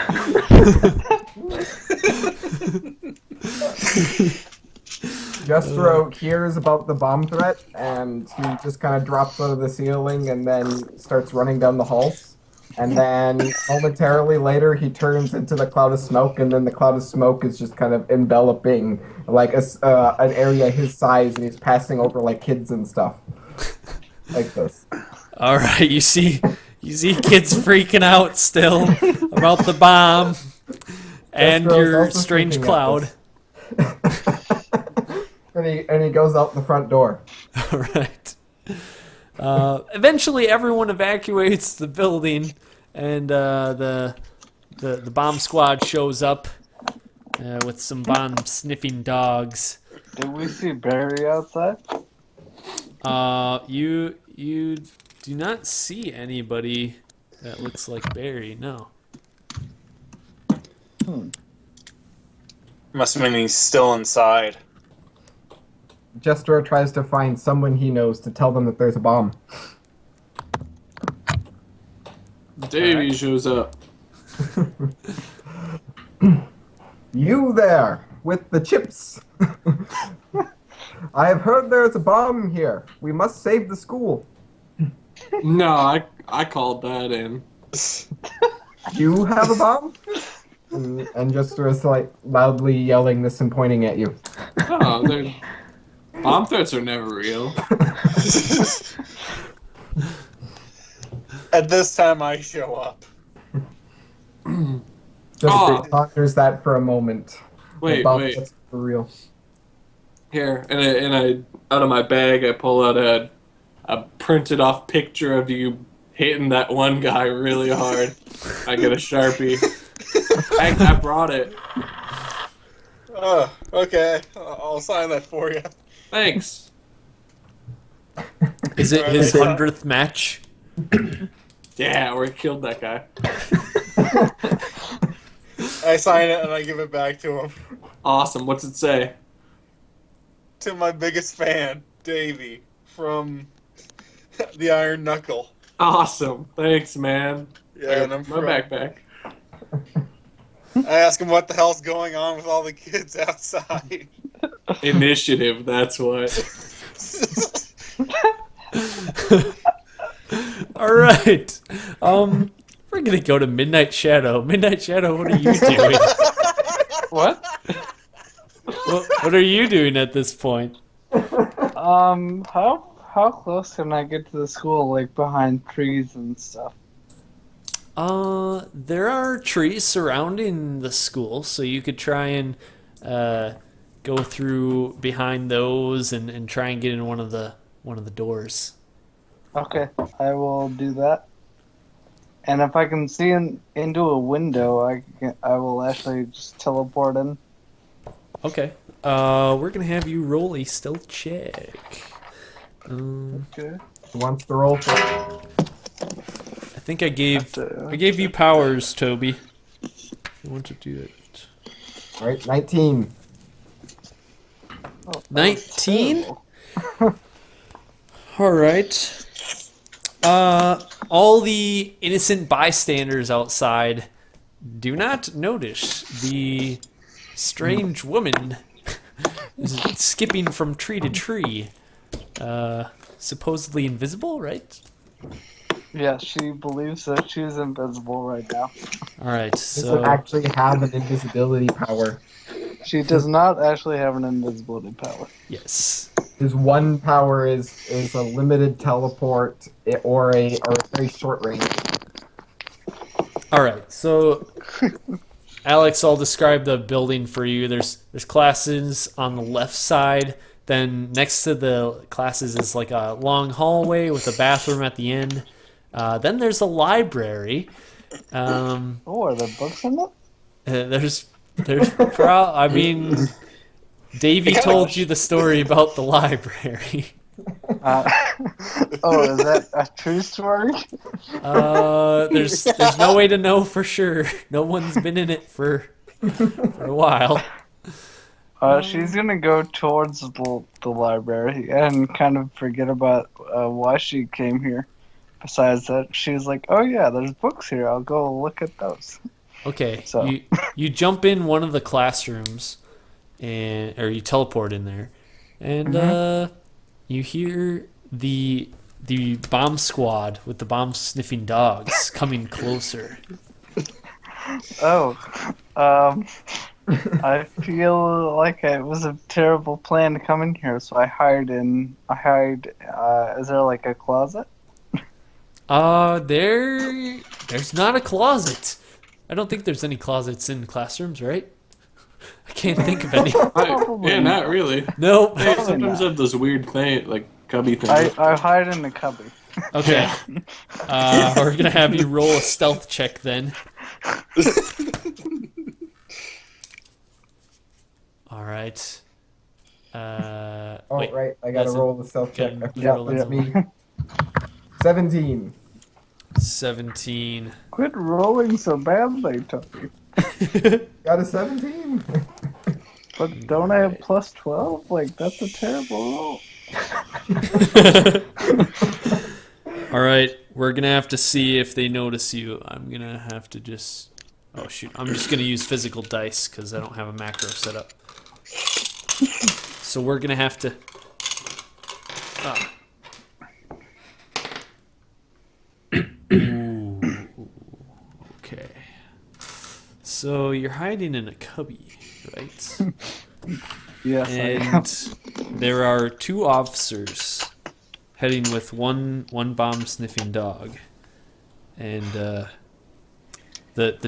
Speaker 2: Jestero hears about the bomb threat, and he just kind of drops out of the ceiling and then starts running down the halls. And then momentarily later, he turns into the cloud of smoke, and then the cloud of smoke is just kind of enveloping like an area his size, and he's passing over like kids and stuff, like this.
Speaker 1: All right, you see kids freaking out still about the bomb and
Speaker 2: Jastro's
Speaker 1: your
Speaker 2: also
Speaker 1: strange
Speaker 2: freaking
Speaker 1: cloud.
Speaker 2: And he goes out the front door.
Speaker 1: All right. Eventually, everyone evacuates the building, and the bomb squad shows up with some bomb sniffing dogs.
Speaker 3: Did we see Barry outside?
Speaker 1: You do not see anybody that looks like Barry. No.
Speaker 6: Must mean he's still inside.
Speaker 2: Jester tries to find someone he knows to tell them that there's a bomb.
Speaker 7: Davey shows up.
Speaker 2: You there, with the chips. I have heard there's a bomb here. We must save the school.
Speaker 7: No, I called that in.
Speaker 2: You have a bomb? And Jester is like loudly yelling this and pointing at you.
Speaker 7: Oh, bomb threats are never real.
Speaker 6: At this time, I show up.
Speaker 2: Jester ponders that for a moment.
Speaker 7: Wait.
Speaker 2: That's for real.
Speaker 7: Here, and I out of my bag, I pull out a printed off picture of you hitting that one guy really hard. I get a Sharpie. I brought it.
Speaker 6: Oh, okay. I'll sign that for you.
Speaker 7: Thanks.
Speaker 1: Is it his 100th match?
Speaker 7: Yeah, we killed that guy.
Speaker 6: I sign it and I give it back to him.
Speaker 7: Awesome. What's it say?
Speaker 6: To my biggest fan, Davey, from the Iron Knuckle.
Speaker 7: Awesome. Thanks, man.
Speaker 6: Yeah, and I'm
Speaker 7: my backpack.
Speaker 6: I ask him what the hell's going on with all the kids outside.
Speaker 7: Initiative, that's what.
Speaker 1: All right. We're gonna go to Midnight Shadow. Midnight Shadow, what are you doing?
Speaker 3: What?
Speaker 1: What are you doing at this point?
Speaker 3: How close can I get to the school, like behind trees and stuff?
Speaker 1: There are trees surrounding the school, so you could try and go through behind those and try and get in one of the doors.
Speaker 3: Okay, I will do that. And if I can see into a window, I will actually just teleport in.
Speaker 1: Okay. We're gonna have you roll a stealth check.
Speaker 3: Okay.
Speaker 2: Who wants to roll for it?
Speaker 1: I think I gave you powers, Toby. You want to do it?
Speaker 2: All right, 19.
Speaker 1: 19? All right. All the innocent bystanders outside do not notice the strange woman skipping from tree to tree. Supposedly invisible, right?
Speaker 3: Yeah, she believes that she's invisible right now.
Speaker 1: All right,
Speaker 2: Doesn't actually have an invisibility power.
Speaker 3: She does not actually have an invisibility power.
Speaker 1: yes.
Speaker 2: His one power is a limited teleport or a very short range.
Speaker 1: All right, so Alex, I'll describe the building for you. There's classes on the left side. Then next to the classes is like a long hallway with a bathroom at the end. Then there's a library.
Speaker 3: Oh, are there books in it?
Speaker 1: There's I mean, Davey told you the story about the library.
Speaker 3: Oh, is that a true story?
Speaker 1: There's no way to know for sure. No one's been in it for a while.
Speaker 3: She's gonna go towards the library and kind of forget about why she came here. Besides that, she's like, "Oh yeah, there's books here. I'll go look at those."
Speaker 1: Okay,
Speaker 3: So.
Speaker 1: you jump in one of the classrooms, or you teleport in there, and you hear the the bomb squad with the bomb sniffing dogs coming closer.
Speaker 3: Oh, I feel like it was a terrible plan to come in here, so I hide. Is there like a closet?
Speaker 1: There's not a closet. I don't think there's any closets in classrooms, right? I can't think of any.
Speaker 7: Yeah, not really.
Speaker 1: Nope.
Speaker 7: They sometimes have those weird thing, like cubby things.
Speaker 3: I hide in the cubby.
Speaker 1: Okay. We're gonna have you roll a stealth check then. All right. Wait.
Speaker 2: Right. I gotta
Speaker 1: That's
Speaker 2: roll the stealth check.
Speaker 1: Okay,
Speaker 2: Yeah,
Speaker 1: roll
Speaker 2: that's
Speaker 1: it.
Speaker 2: me. 17.
Speaker 1: 17.
Speaker 3: Quit rolling so badly, Tony.
Speaker 2: Got a 17.
Speaker 3: But don't I have plus 12? Like, that's a terrible roll.
Speaker 1: All right. We're gonna have to see if they notice you. I'm gonna have to just. Oh shoot! I'm just gonna use physical dice because I don't have a macro set up. So we're gonna have to. Ooh. Okay. So you're hiding in a cubby, right?
Speaker 3: Yes, I am.
Speaker 1: And there are 2 officers heading with one bomb sniffing dog, and the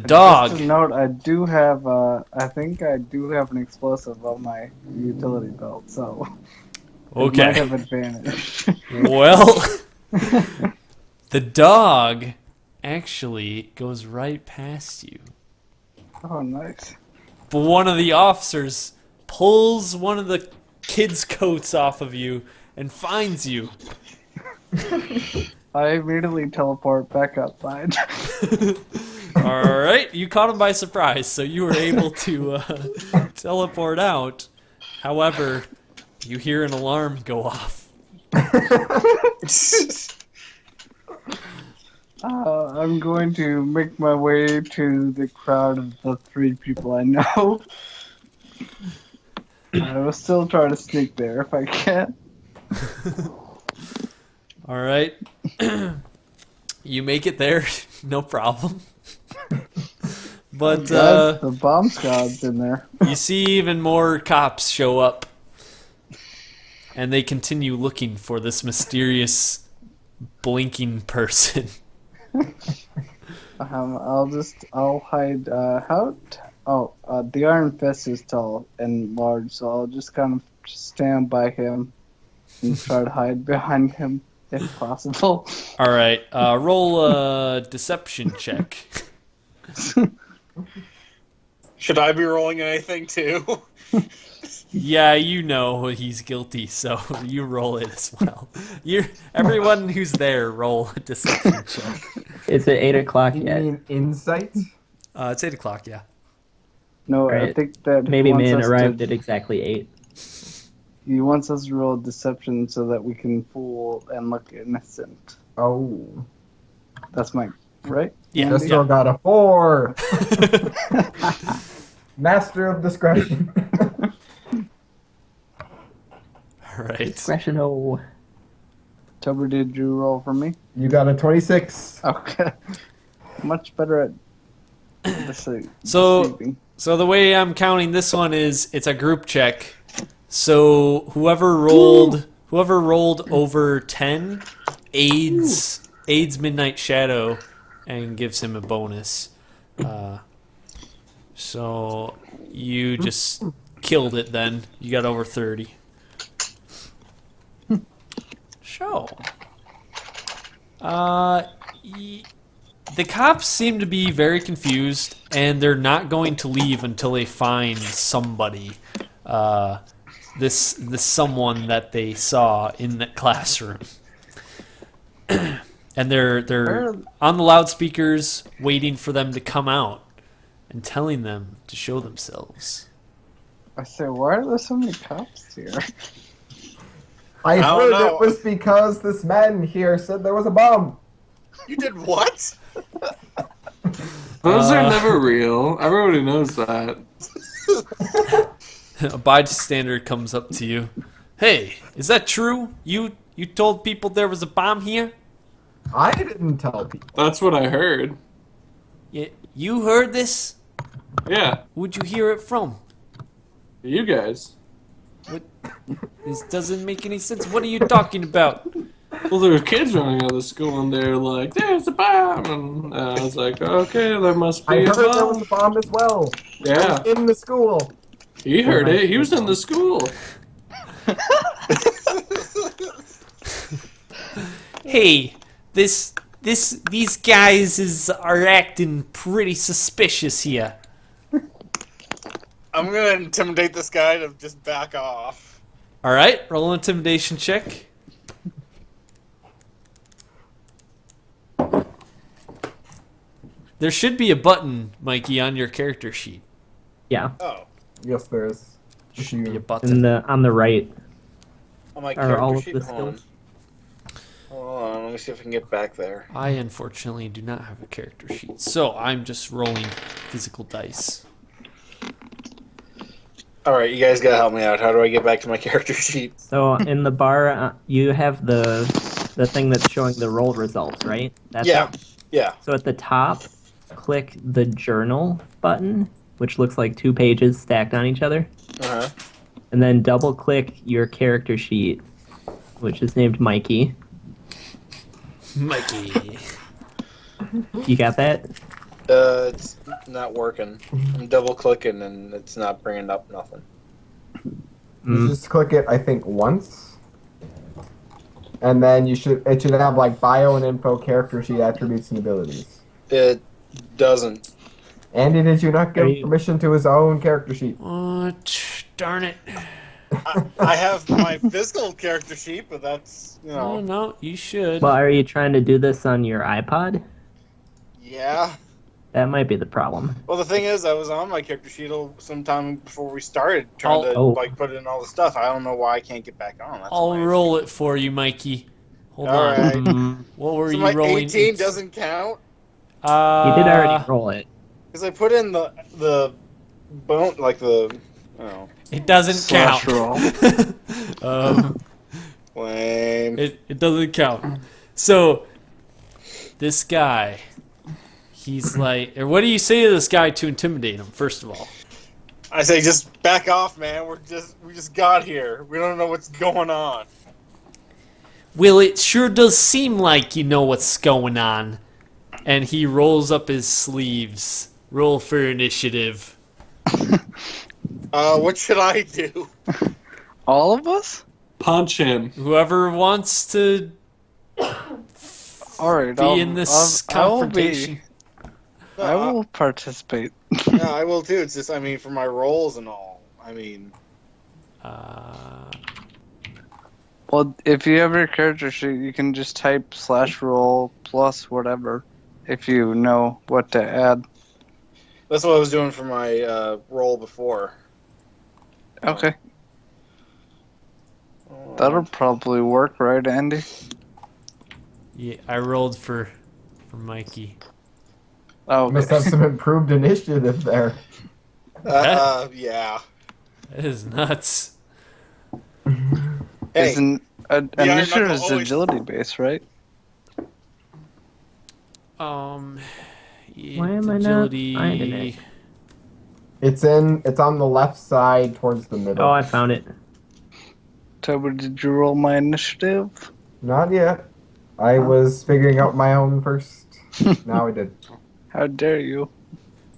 Speaker 1: dog.
Speaker 3: Just a note, I do have, I think I do have an explosive on my utility belt, so it might
Speaker 1: Okay.
Speaker 3: have advantage.
Speaker 1: Well, the dog actually goes right past you.
Speaker 3: Oh, nice.
Speaker 1: But one of the officers pulls one of the kids' coats off of you and finds you.
Speaker 3: I immediately teleport back outside.
Speaker 1: All right, you caught him by surprise, so you were able to teleport out. However, you hear an alarm go off.
Speaker 3: I'm going to make my way to the crowd of the 3 people I know. I will still try to sneak there if I can.
Speaker 1: All right, you make it there, no problem. But
Speaker 3: Guys, the bomb squad's in there.
Speaker 1: you see even more cops show up, and they continue looking for this mysterious blinking person.
Speaker 3: I'll hide. The Iron Fist is tall and large, so I'll just kind of stand by him and try to hide behind him if possible.
Speaker 1: All right, roll a deception check.
Speaker 6: Should I be rolling anything too?
Speaker 1: Yeah, you know he's guilty, so you roll it as well. Everyone who's there, roll a deception check.
Speaker 5: Is it 8 o'clock
Speaker 2: You
Speaker 5: yet?
Speaker 2: mean insight?
Speaker 1: It's 8 o'clock, yeah.
Speaker 3: No, I
Speaker 5: Right.
Speaker 3: think that
Speaker 5: Maybe
Speaker 3: he wants
Speaker 5: man
Speaker 3: us
Speaker 5: arrived
Speaker 3: to,
Speaker 5: at exactly 8.
Speaker 3: he wants us to roll deception so that we can fool and look innocent.
Speaker 2: Oh.
Speaker 3: That's my right.
Speaker 1: Yeah.
Speaker 2: Just got a 4. Master of discretion.
Speaker 1: All right.
Speaker 5: Discretional.
Speaker 3: Toby, did you roll for me?
Speaker 2: You got a 26.
Speaker 3: Okay. Much better at deceiving.
Speaker 1: So the way I'm counting this one is it's a group check. So whoever rolled over 10 aids Midnight Shadow and gives him a bonus. So you just killed it then. You got over 30. So, the cops seem to be very confused, and they're not going to leave until they find somebody. This someone that they saw in the classroom. And they're on the loudspeakers waiting for them to come out and telling them to show themselves.
Speaker 3: I say, why are there so many cops here?
Speaker 2: I
Speaker 6: don't
Speaker 2: heard
Speaker 6: know.
Speaker 2: it was because this man here said there was a bomb.
Speaker 6: You did what?
Speaker 7: Those are never real. Everybody knows that.
Speaker 1: A bystander comes up to you. Hey, is that true? You You told people there was a bomb here?
Speaker 2: I didn't tell people.
Speaker 7: That's what I heard.
Speaker 1: You heard this?
Speaker 7: Yeah,
Speaker 1: Who'd you hear it from?
Speaker 7: you guys.
Speaker 1: What? This doesn't make any sense. What are you talking about?
Speaker 7: Well, there were kids running out of the school, and they're like, "There's a bomb!" And I was like, "Okay, there must be
Speaker 2: I
Speaker 7: a
Speaker 2: heard there was
Speaker 7: bomb."
Speaker 2: a bomb as well. I
Speaker 7: Yeah,
Speaker 2: was in the school.
Speaker 7: he heard it. He was in the school.
Speaker 1: Hey, these guys are acting pretty suspicious here.
Speaker 6: I'm gonna intimidate this guy to just back off.
Speaker 1: All right, roll an intimidation check. There should be a button, Mikey, on your character sheet.
Speaker 5: Yeah,
Speaker 6: Oh,
Speaker 2: Yes, there is.
Speaker 1: Should be a
Speaker 5: in
Speaker 1: button.
Speaker 5: on the right.
Speaker 6: on my
Speaker 5: Are all
Speaker 6: character
Speaker 5: of the
Speaker 6: sheet. Hold on.
Speaker 5: skills?
Speaker 6: Hold on, let me see if I can get back there.
Speaker 1: I unfortunately do not have a character sheet, so I'm just rolling physical dice.
Speaker 6: All right, you guys gotta help me out. How do I get back to my character sheet?
Speaker 5: So in the bar, you have the thing that's showing the roll results, right? That's
Speaker 6: Yeah,
Speaker 5: up.
Speaker 6: yeah.
Speaker 5: So at the top, click the journal button, which looks like 2 pages stacked on each other,
Speaker 6: Uh huh.
Speaker 5: and then double click your character sheet, which is named Mikey.
Speaker 1: Mikey.
Speaker 5: You got that?
Speaker 6: It's not working. I'm double clicking and it's not bringing up nothing.
Speaker 2: You just click it, I think, once. And then it should have like bio and info, character sheet, attributes, and abilities.
Speaker 6: It doesn't.
Speaker 2: Andy, did you not give
Speaker 5: Are you-
Speaker 2: permission to his own character sheet?
Speaker 1: Darn it.
Speaker 6: I have my physical character sheet, but that's, you
Speaker 1: Oh,
Speaker 6: know,
Speaker 1: no, you should.
Speaker 5: Well, are you trying to do this on your iPod?
Speaker 6: yeah.
Speaker 5: That might be the problem.
Speaker 6: Well, the thing is, I was on my character sheet sometime before we started trying to
Speaker 5: Oh.
Speaker 6: like put in all the stuff. I don't know why I can't get back on. That's
Speaker 1: I'll
Speaker 6: my
Speaker 1: roll it for you, Mikey. Hold
Speaker 6: All
Speaker 1: on.
Speaker 6: right.
Speaker 5: Mm,
Speaker 1: What were
Speaker 6: So
Speaker 1: you
Speaker 6: my
Speaker 1: rolling?
Speaker 6: 18 doesn't count
Speaker 5: you did already roll it.
Speaker 6: because I put in the bone like the
Speaker 1: It doesn't
Speaker 3: Slash
Speaker 1: count.
Speaker 6: lame.
Speaker 1: It doesn't count. So, this guy, he's like, or what do you say to this guy to intimidate him? First of all,
Speaker 6: I say just back off, man. We just got here. We don't know what's going on.
Speaker 1: well, it sure does seem like you know what's going on. And he rolls up his sleeves. Roll for initiative.
Speaker 6: What should I do?
Speaker 3: All of us?
Speaker 7: Punch him.
Speaker 1: Whoever wants to
Speaker 3: All right.
Speaker 1: be in this confrontation.
Speaker 3: I will participate.
Speaker 6: Yeah, I will too. It's just, I mean, for my roles and all. I mean,
Speaker 3: Well, if you have your character sheet, you can just type /roll plus whatever if you know what to add.
Speaker 6: that's what I was doing for my role before.
Speaker 3: Okay. That'll probably work, right, Andy?
Speaker 1: yeah, I rolled for Mikey.
Speaker 3: Oh,
Speaker 2: Must have some improved initiative there.
Speaker 6: Yeah.
Speaker 1: That is nuts.
Speaker 6: Hey,
Speaker 3: Isn't initiative
Speaker 6: knuckle
Speaker 3: is
Speaker 6: always-
Speaker 3: agility based, right?
Speaker 1: Yeah,
Speaker 5: Why am I not
Speaker 1: agility.
Speaker 5: finding it?
Speaker 2: It's on the left side towards the middle.
Speaker 5: Oh, I found it.
Speaker 3: Toby, did you roll my initiative?
Speaker 2: Not yet. I was figuring out my own first. Now I did.
Speaker 3: How dare you?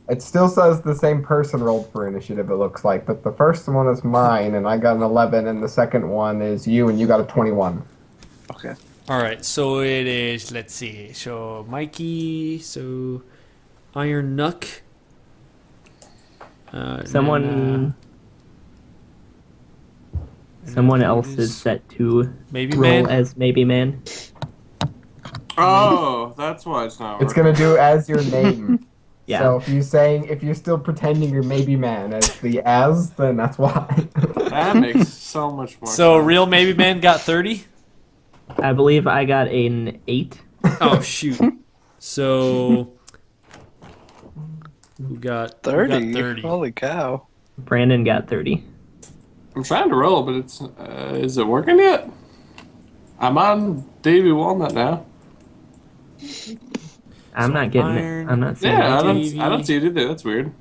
Speaker 2: It still says the same person rolled for initiative, it looks like, but the first one is mine, and I got an 11, and the second one is you, and you got a 21.
Speaker 3: Okay.
Speaker 1: All right, so it is. Let's see. So Mikey. So Iron Nuck.
Speaker 5: Someone else is set to
Speaker 1: Maybe
Speaker 5: roll
Speaker 1: man.
Speaker 5: as maybe man.
Speaker 7: Oh, that's why it's not
Speaker 2: It's
Speaker 7: working.
Speaker 2: gonna do as your name.
Speaker 5: Yeah.
Speaker 2: So if you're still pretending you're maybe man as the as, then that's why.
Speaker 7: That makes so much more
Speaker 1: So
Speaker 7: sense.
Speaker 1: real maybe man got 30.
Speaker 5: I believe I got an 8.
Speaker 1: Oh shoot. So who got
Speaker 3: 30?
Speaker 1: 30.
Speaker 3: Holy cow.
Speaker 5: Brandon got 30.
Speaker 7: I'm trying to roll, but it's is it working yet? I'm on Davy Walnut now.
Speaker 5: I'm not getting
Speaker 1: Iron-
Speaker 5: it. I'm not seeing
Speaker 7: Yeah,
Speaker 5: it.
Speaker 7: I don't see it either. That's weird.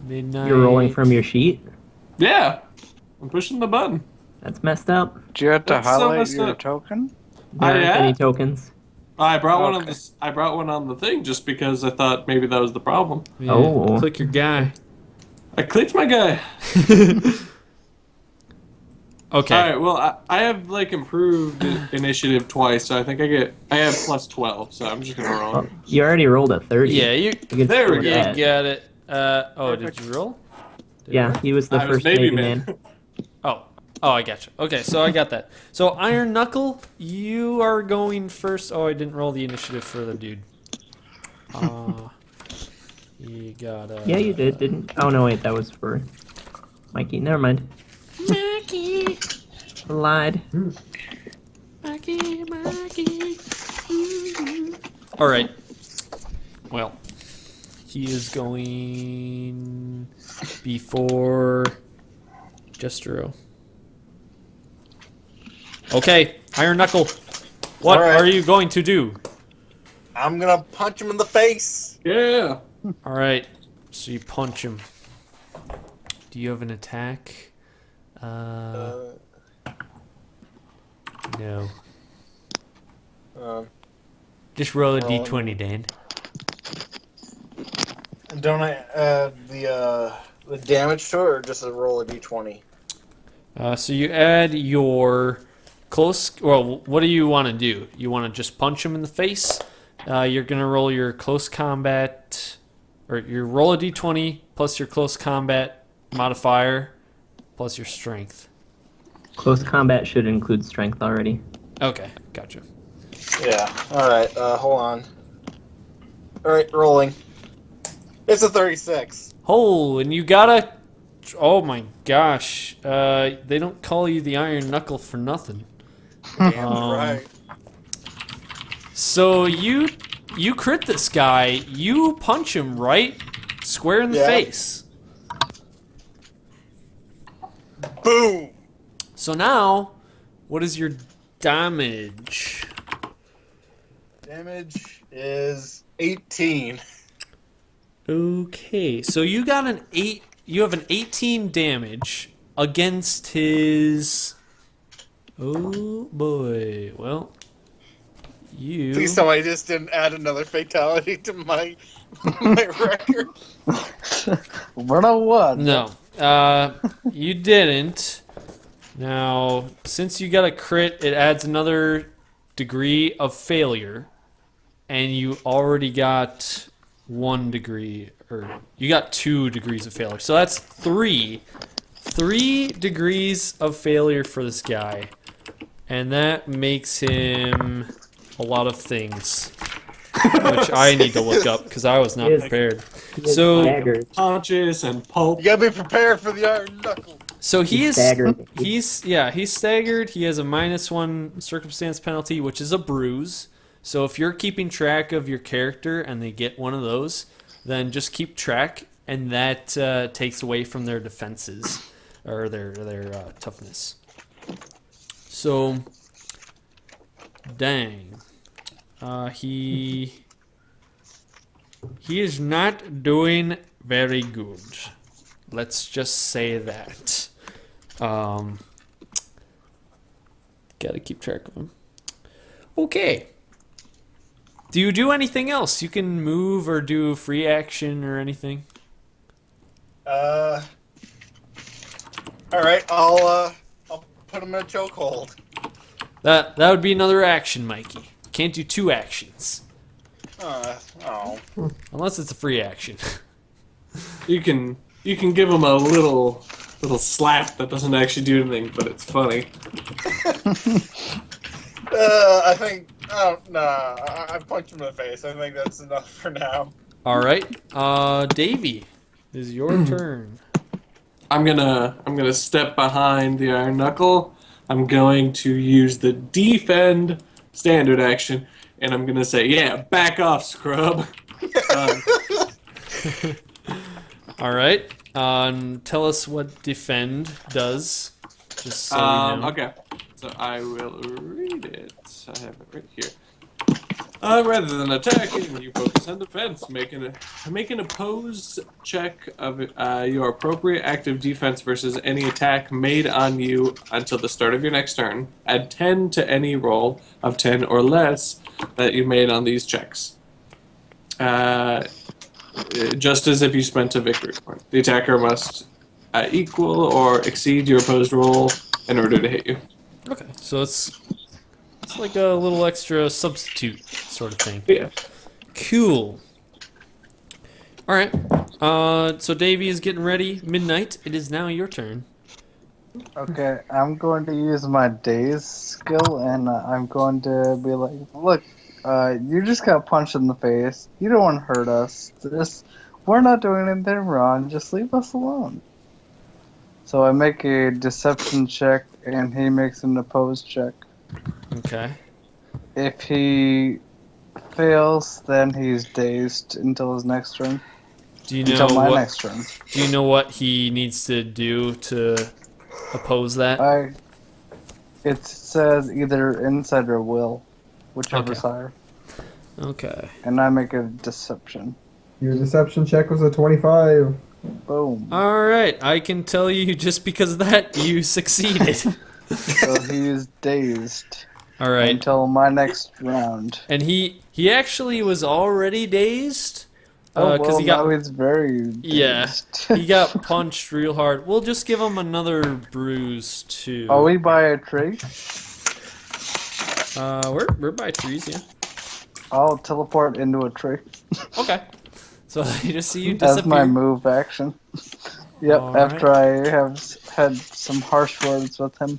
Speaker 1: Midnight.
Speaker 5: You're rolling from your sheet?
Speaker 7: Yeah, I'm pushing the button.
Speaker 5: That's messed up.
Speaker 3: Do you have to
Speaker 7: That's so
Speaker 3: highlight
Speaker 7: messed
Speaker 3: your
Speaker 7: up.
Speaker 3: token?
Speaker 5: There aren't
Speaker 7: yeah?
Speaker 5: any tokens.
Speaker 7: I brought one on
Speaker 3: Okay.
Speaker 7: this. I brought one on the thing just because I thought maybe that was the problem.
Speaker 1: Yeah,
Speaker 5: Oh.
Speaker 1: click your guy.
Speaker 7: I clicked my guy.
Speaker 1: Okay.
Speaker 7: All right. Well, I have like improved initiative twice, so I think I have plus 12. So I'm just gonna roll.
Speaker 5: Oh, you already rolled a 30.
Speaker 1: Yeah, you
Speaker 5: You can
Speaker 7: There we
Speaker 5: still
Speaker 7: go.
Speaker 5: add.
Speaker 1: got it. Oh, did you roll? Did you
Speaker 5: Yeah,
Speaker 1: roll?
Speaker 5: he was the
Speaker 7: I was
Speaker 5: first
Speaker 7: maybe
Speaker 5: Navy
Speaker 7: man.
Speaker 5: man.
Speaker 1: Oh, I gotcha. Okay, so I got that. So Iron Knuckle, you are going first. Oh, I didn't roll the initiative for the dude. You got
Speaker 5: Yeah, you did, didn't? Oh no, wait, that was for Mikey. Never mind.
Speaker 1: Mikey,
Speaker 5: I lied.
Speaker 1: Mikey. All right. Well, he is going before Jestero. Okay, Iron Knuckle. What
Speaker 6: All right.
Speaker 1: are you going to do?
Speaker 6: I'm gonna punch him in the face.
Speaker 7: Yeah.
Speaker 1: All right, so you punch him. Do you have an attack? No. Just roll a d20, Dan.
Speaker 6: Don't I add the damage to it, or just a roll of d20?
Speaker 1: So you add your close. Well, what do you want to do? You want to just punch him in the face? You're gonna roll your close combat, or you roll a d20 plus your close combat modifier plus your strength.
Speaker 5: Close combat should include strength already.
Speaker 1: Okay, gotcha.
Speaker 6: Yeah. All right. Hold on. All right, rolling. It's a 36.
Speaker 1: Oh, and you gotta. Oh my gosh. They don't call you the Iron Knuckle for nothing.
Speaker 6: Damn right.
Speaker 1: So you crit this guy. You punch him right square in the
Speaker 6: Yeah.
Speaker 1: face.
Speaker 6: Boom.
Speaker 1: So now, what is your damage?
Speaker 6: Damage is 18.
Speaker 1: Okay, so you got an 8. You have an 18 damage against his. Oh boy. Well, you.
Speaker 6: Please tell me I just didn't add another fatality to my my record.
Speaker 3: What a what?
Speaker 1: No, you didn't. Now, since you got a crit, it adds another degree of failure, and you already got 1 degree, or you got 2 degrees of failure. So that's 3 degrees of failure for this guy, and that makes him a lot of things, which I need to look up because I was not
Speaker 5: Yes.
Speaker 1: prepared.
Speaker 5: He is
Speaker 1: So-
Speaker 5: staggered.
Speaker 7: Punches and pulp.
Speaker 6: You gotta be prepared for the Iron Knuckle.
Speaker 1: So he
Speaker 5: He's
Speaker 1: is
Speaker 5: staggered.
Speaker 1: he's staggered. He has a -1 circumstance penalty, which is a bruise. So if you're keeping track of your character and they get one of those, then just keep track, and that takes away from their defenses or their toughness. So, dang, he is not doing very good. Let's just say that. Gotta keep track of him. Okay. Do you do anything else? You can move or do free action or anything.
Speaker 6: All right, I'll put him in a chokehold.
Speaker 1: That would be another action, Mikey. Can't do 2 actions
Speaker 6: Oh.
Speaker 1: unless it's a free action.
Speaker 7: You can give him a little slap that doesn't actually do anything, but it's funny.
Speaker 6: I think. Oh no! I punched him in the face. I think that's enough for now.
Speaker 1: All right, Davey, it is your turn.
Speaker 7: I'm gonna step behind the Iron Knuckle. I'm going to use the defend standard action, and I'm gonna say, "Yeah, back off, scrub."
Speaker 1: All right, tell us what defend does. Just so you know.
Speaker 7: Okay, so I will read it. I have it right here. Rather than attacking, you focus on defense. Make an opposed check of your appropriate active defense versus any attack made on you until the start of your next turn. Add 10 to any roll of 10 or less that you made on these checks. Just as if you spent a victory point. The attacker must equal or exceed your opposed roll in order to hit you.
Speaker 1: Okay, so it's like a little extra substitute sort of thing.
Speaker 7: Yeah.
Speaker 1: Cool. All right. So Davey is getting ready. Midnight. It is now your turn.
Speaker 3: Okay, I'm going to use my daze skill, and I'm going to be like, look, you just got punched in the face. You don't want to hurt us. We're not doing anything wrong. Just leave us alone. So I make a deception check, and he makes an opposed check.
Speaker 1: Okay.
Speaker 3: If he fails, then he's dazed until his next turn.
Speaker 1: Do you know
Speaker 3: Until my
Speaker 1: what?
Speaker 3: next turn.
Speaker 1: Do you know what he needs to do to oppose that?
Speaker 3: It says either insight or will, whichever's
Speaker 1: Okay.
Speaker 3: higher.
Speaker 1: Okay.
Speaker 3: And I make a deception.
Speaker 2: Your deception check was a 25.
Speaker 3: Boom.
Speaker 1: All right. I can tell you just because of that you succeeded.
Speaker 3: So he's dazed
Speaker 1: All right.
Speaker 3: until my next round.
Speaker 1: And he actually was already dazed.
Speaker 3: Oh, well,
Speaker 1: he got
Speaker 3: now he's very dazed.
Speaker 1: Yeah, he got punched real hard. We'll just give him another bruise too.
Speaker 3: Are we by a tree?
Speaker 1: We're by trees, yeah.
Speaker 3: I'll teleport into a tree.
Speaker 1: Okay. So I just see you disappear.
Speaker 3: That's my move action. Yep,
Speaker 1: All
Speaker 3: after I have had some harsh words with him.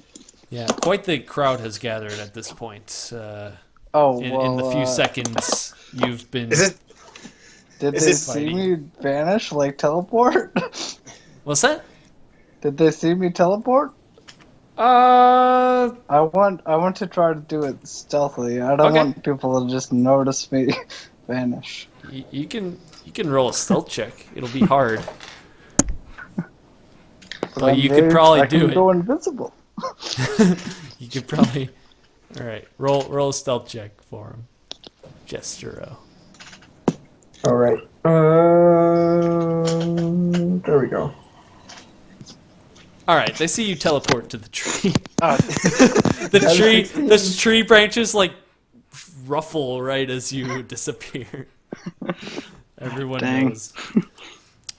Speaker 1: Yeah, quite the crowd has gathered at this point. In the few seconds you've been.
Speaker 3: Did they see me vanish, like teleport?
Speaker 1: What's that?
Speaker 3: Did they see me teleport?
Speaker 1: Uh,
Speaker 3: I want to try to do it stealthily. I don't
Speaker 1: Okay.
Speaker 3: want people to just notice me vanish.
Speaker 1: you can roll a stealth check. It'll be hard. But you could probably do
Speaker 3: I can
Speaker 1: it.
Speaker 3: go invisible.
Speaker 1: You could probably. All right, roll a stealth check for him, Jestero.
Speaker 2: All right. There we go.
Speaker 1: All right, they see you teleport to the tree.
Speaker 3: Oh,
Speaker 1: The tree branches like ruffle right as you disappear. Everyone
Speaker 3: Dang.
Speaker 1: knows.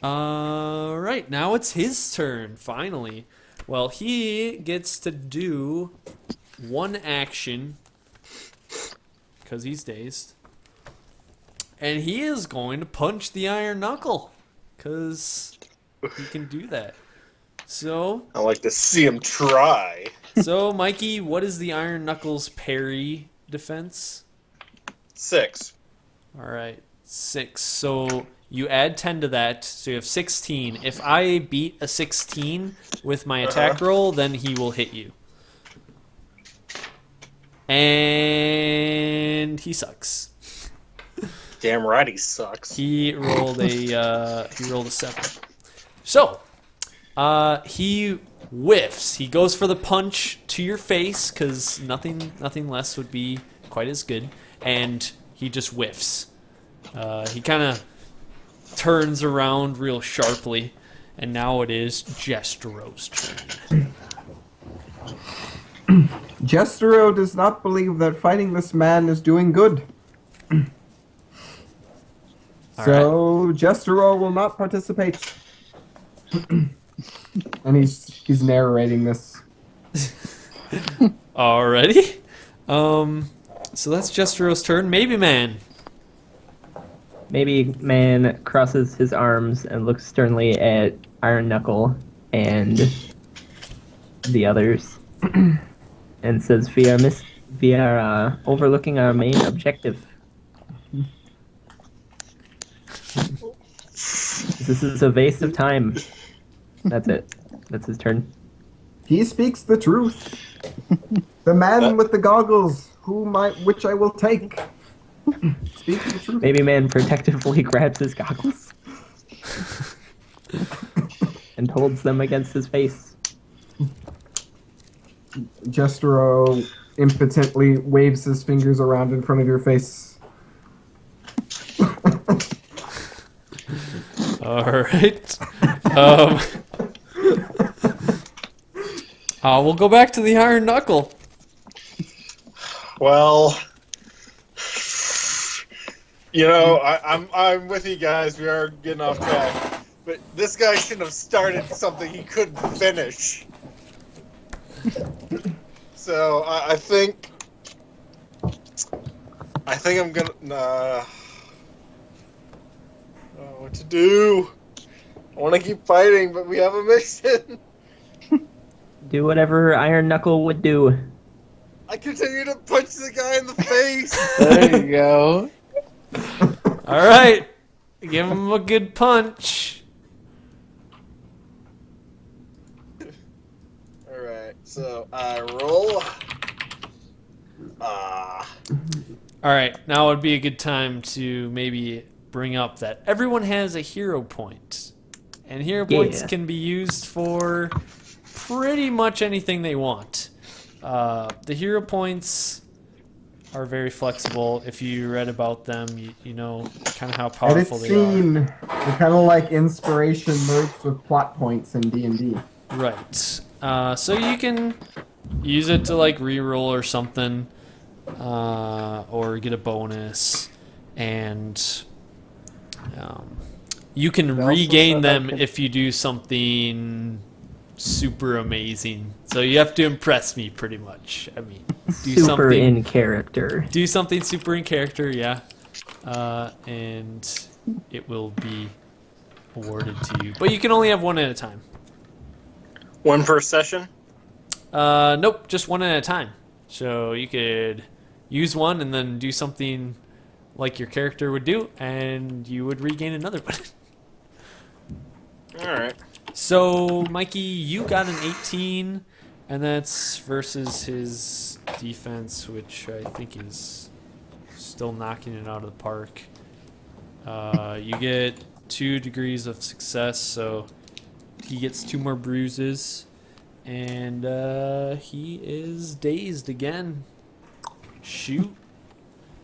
Speaker 1: All right, now it's his turn. Finally, well, he gets to do one action because he's dazed, and he is going to punch the iron knuckle because he can do that. So,
Speaker 6: I like to see him try.
Speaker 1: Mikey, what is the iron knuckles parry defense?
Speaker 6: 6.
Speaker 1: All right, 6. So you add 10 to that, so you have 16. If I beat a 16 with my attack roll, then he will hit you. And he sucks.
Speaker 6: Damn right he sucks.
Speaker 1: He rolled a 7. So, he whiffs. He goes for the punch to your face because nothing less would be quite as good, and he just whiffs. He kind of turns around real sharply, and now it is Jestero's turn.
Speaker 2: Jestero does not believe that fighting this man is doing good. So Jestero will not participate. And he's narrating this.
Speaker 1: Alrighty. So that's Jestero's turn. Maybe Man.
Speaker 5: Maybe Man crosses his arms and looks sternly at Iron Knuckle and the others, and says, "We are overlooking our main objective. This is a waste of time." That's it. That's his turn.
Speaker 2: He speaks the truth. The man with the goggles, which I will take, speaks the truth.
Speaker 5: Maybe Man protectively grabs his goggles and holds them against his face.
Speaker 2: Jestro impotently waves his fingers around in front of your face.
Speaker 1: All right. We'll go back to the Iron Knuckle.
Speaker 6: Well, I'm with you guys. We are getting off track, but this guy shouldn't have started something he couldn't finish. So I think I'm gonna. What to do? I want to keep fighting, but we have a mission.
Speaker 5: Do whatever Iron Knuckle would do.
Speaker 6: I continue to punch the guy in the face.
Speaker 3: There you go.
Speaker 1: All right. Give him a good punch.
Speaker 6: All right. So I roll.
Speaker 1: All right. Now would be a good time to maybe bring up that everyone has a hero point. And hero points can be used for pretty much anything they want. The hero points are very flexible. If you read about them, you know kind of how powerful they are.
Speaker 2: They're kind of like inspiration merged with plot points in D&D.
Speaker 1: Right. So you can use it to like reroll or something, or get a bonus, and you can regain them if you do something super amazing. So you have to impress me pretty much. I mean, do
Speaker 5: Super
Speaker 1: something
Speaker 5: in character.
Speaker 1: Do something super in character, yeah. And it will be awarded to you. But you can only have one at a time.
Speaker 6: One per session?
Speaker 1: Nope, just one at a time. So you could use one and then do something like your character would do, and you would regain another one.
Speaker 6: Alright.
Speaker 1: So, Mikey, you got an 18, and that's versus his defense, which I think is still knocking it out of the park. You get 2 degrees of success, so he gets 2 more bruises, and he is dazed again. Shoot.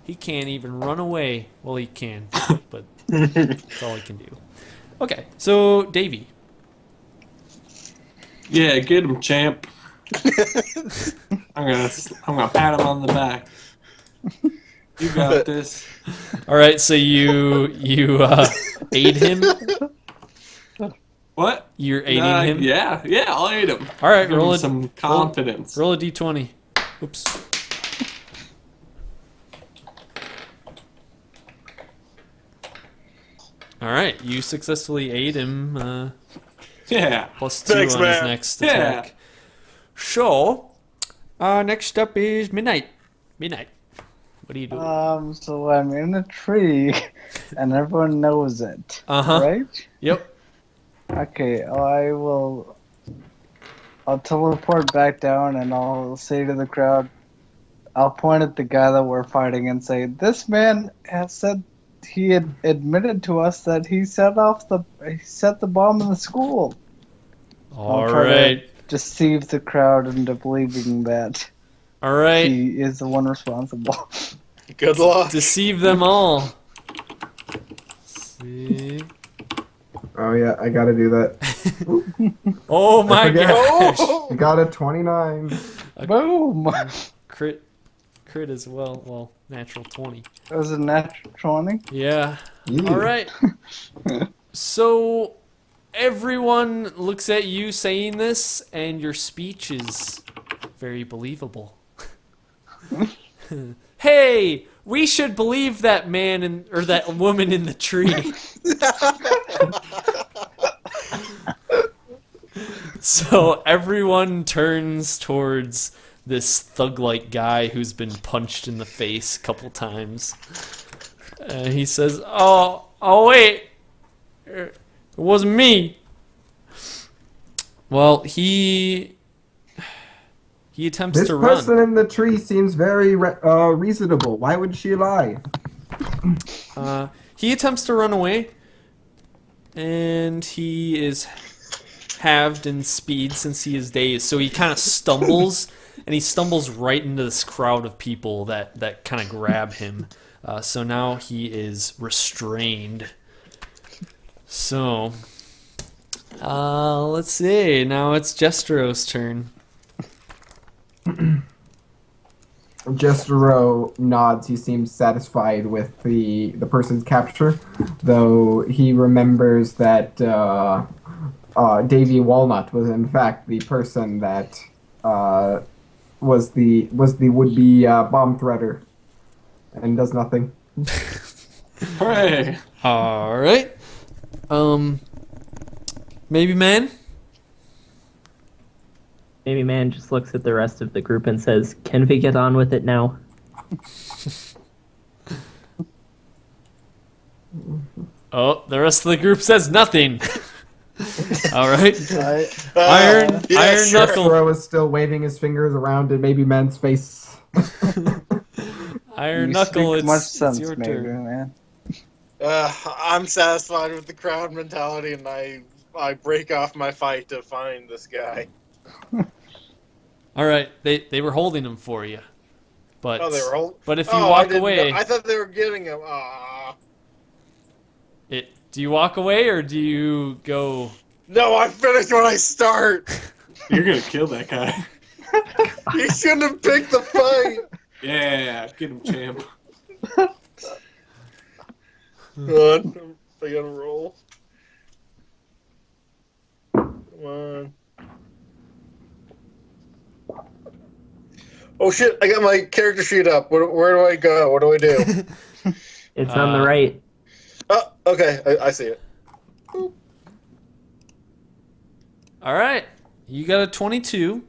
Speaker 1: He can't even run away. Well, he can, but that's all he can do. Okay, so Davey.
Speaker 7: Yeah, get him, champ. I'm gonna pat him on the back. You got this.
Speaker 1: All right, so you aid him.
Speaker 7: What?
Speaker 1: You're aiding him.
Speaker 7: Yeah, I'll aid him.
Speaker 1: All right,
Speaker 7: Give
Speaker 1: roll
Speaker 7: him some confidence.
Speaker 1: Roll a d20. Oops. All right, you successfully aid him.
Speaker 7: Yeah.
Speaker 1: Plus 2
Speaker 6: Thanks,
Speaker 1: on his
Speaker 6: man.
Speaker 1: next
Speaker 7: Yeah.
Speaker 1: attack. So, next up is Midnight. Midnight, what are you doing?
Speaker 3: So I'm in a tree, and everyone knows it.
Speaker 1: Uh-huh.
Speaker 3: Right?
Speaker 1: Yep.
Speaker 3: Okay, I'll teleport back down, and I'll say to the crowd, I'll point at the guy that we're fighting and say, "This man has said he had admitted to us that he set the bomb in the school."
Speaker 1: All
Speaker 3: I'll try
Speaker 1: right.
Speaker 3: to deceive the crowd into believing that
Speaker 1: All right.
Speaker 3: he is the one responsible.
Speaker 6: Good luck.
Speaker 1: Deceive them all. See.
Speaker 2: Oh yeah, I gotta do that.
Speaker 1: Oh my
Speaker 2: forget.
Speaker 1: gosh.
Speaker 2: I got a 29.
Speaker 3: Boom!
Speaker 1: Crit as well. Well, natural 20.
Speaker 3: That was a natural 20.
Speaker 1: Yeah.
Speaker 2: Yeah.
Speaker 1: All right. So everyone looks at you saying this, and your speech is very believable. Hey, we should believe that man or that woman in the tree. So everyone turns towards this thug-like guy who's been punched in the face a couple times. He says, "Oh, wait, it wasn't me." Well, he attempts
Speaker 2: This
Speaker 1: to
Speaker 2: person
Speaker 1: run.
Speaker 2: in the tree seems very reasonable. Why would she lie?
Speaker 1: He attempts to run away, and he is halved in speed since he is dazed. So he kind of stumbles and he stumbles right into this crowd of people that kind of grab him. So now he is restrained. So, let's see. Now it's Jestro's turn.
Speaker 2: Jestro nods. He seems satisfied with the person's capture, though he remembers that Davy Walnut was in fact the person that was the would-be bomb threader, and does nothing.
Speaker 4: Hooray!
Speaker 1: All right. Maybe man.
Speaker 5: Maybe man just looks at the rest of the group and says, "Can we get on with it now?"
Speaker 1: Oh, the rest of the group says nothing. All right.
Speaker 3: Right.
Speaker 1: Iron
Speaker 6: sure.
Speaker 1: Knuckle.
Speaker 2: Jestro is still waving his fingers around in Maybe Man's face.
Speaker 1: Iron
Speaker 3: You
Speaker 1: Knuckle.
Speaker 3: speak
Speaker 1: It's,
Speaker 3: much
Speaker 1: it's
Speaker 3: sense,
Speaker 1: your
Speaker 3: maybe,
Speaker 1: turn.
Speaker 3: man.
Speaker 6: I'm satisfied with the crowd mentality, and I break off my fight to find this guy.
Speaker 1: All right. They were holding him for you, but
Speaker 6: Oh, they were holding.
Speaker 1: but if you walk away,
Speaker 6: I thought they were getting him.
Speaker 1: do you walk away or do you go?
Speaker 6: No, I finish when I start.
Speaker 4: You're gonna kill that guy.
Speaker 6: You shouldn't have picked the fight.
Speaker 4: Yeah, get him, champ.
Speaker 6: Good. I gotta roll. Come on. Oh shit! I got my character sheet up. Where do I go? What do I do?
Speaker 5: It's on the right.
Speaker 6: Oh, okay. I see it.
Speaker 1: All right. You got a 22,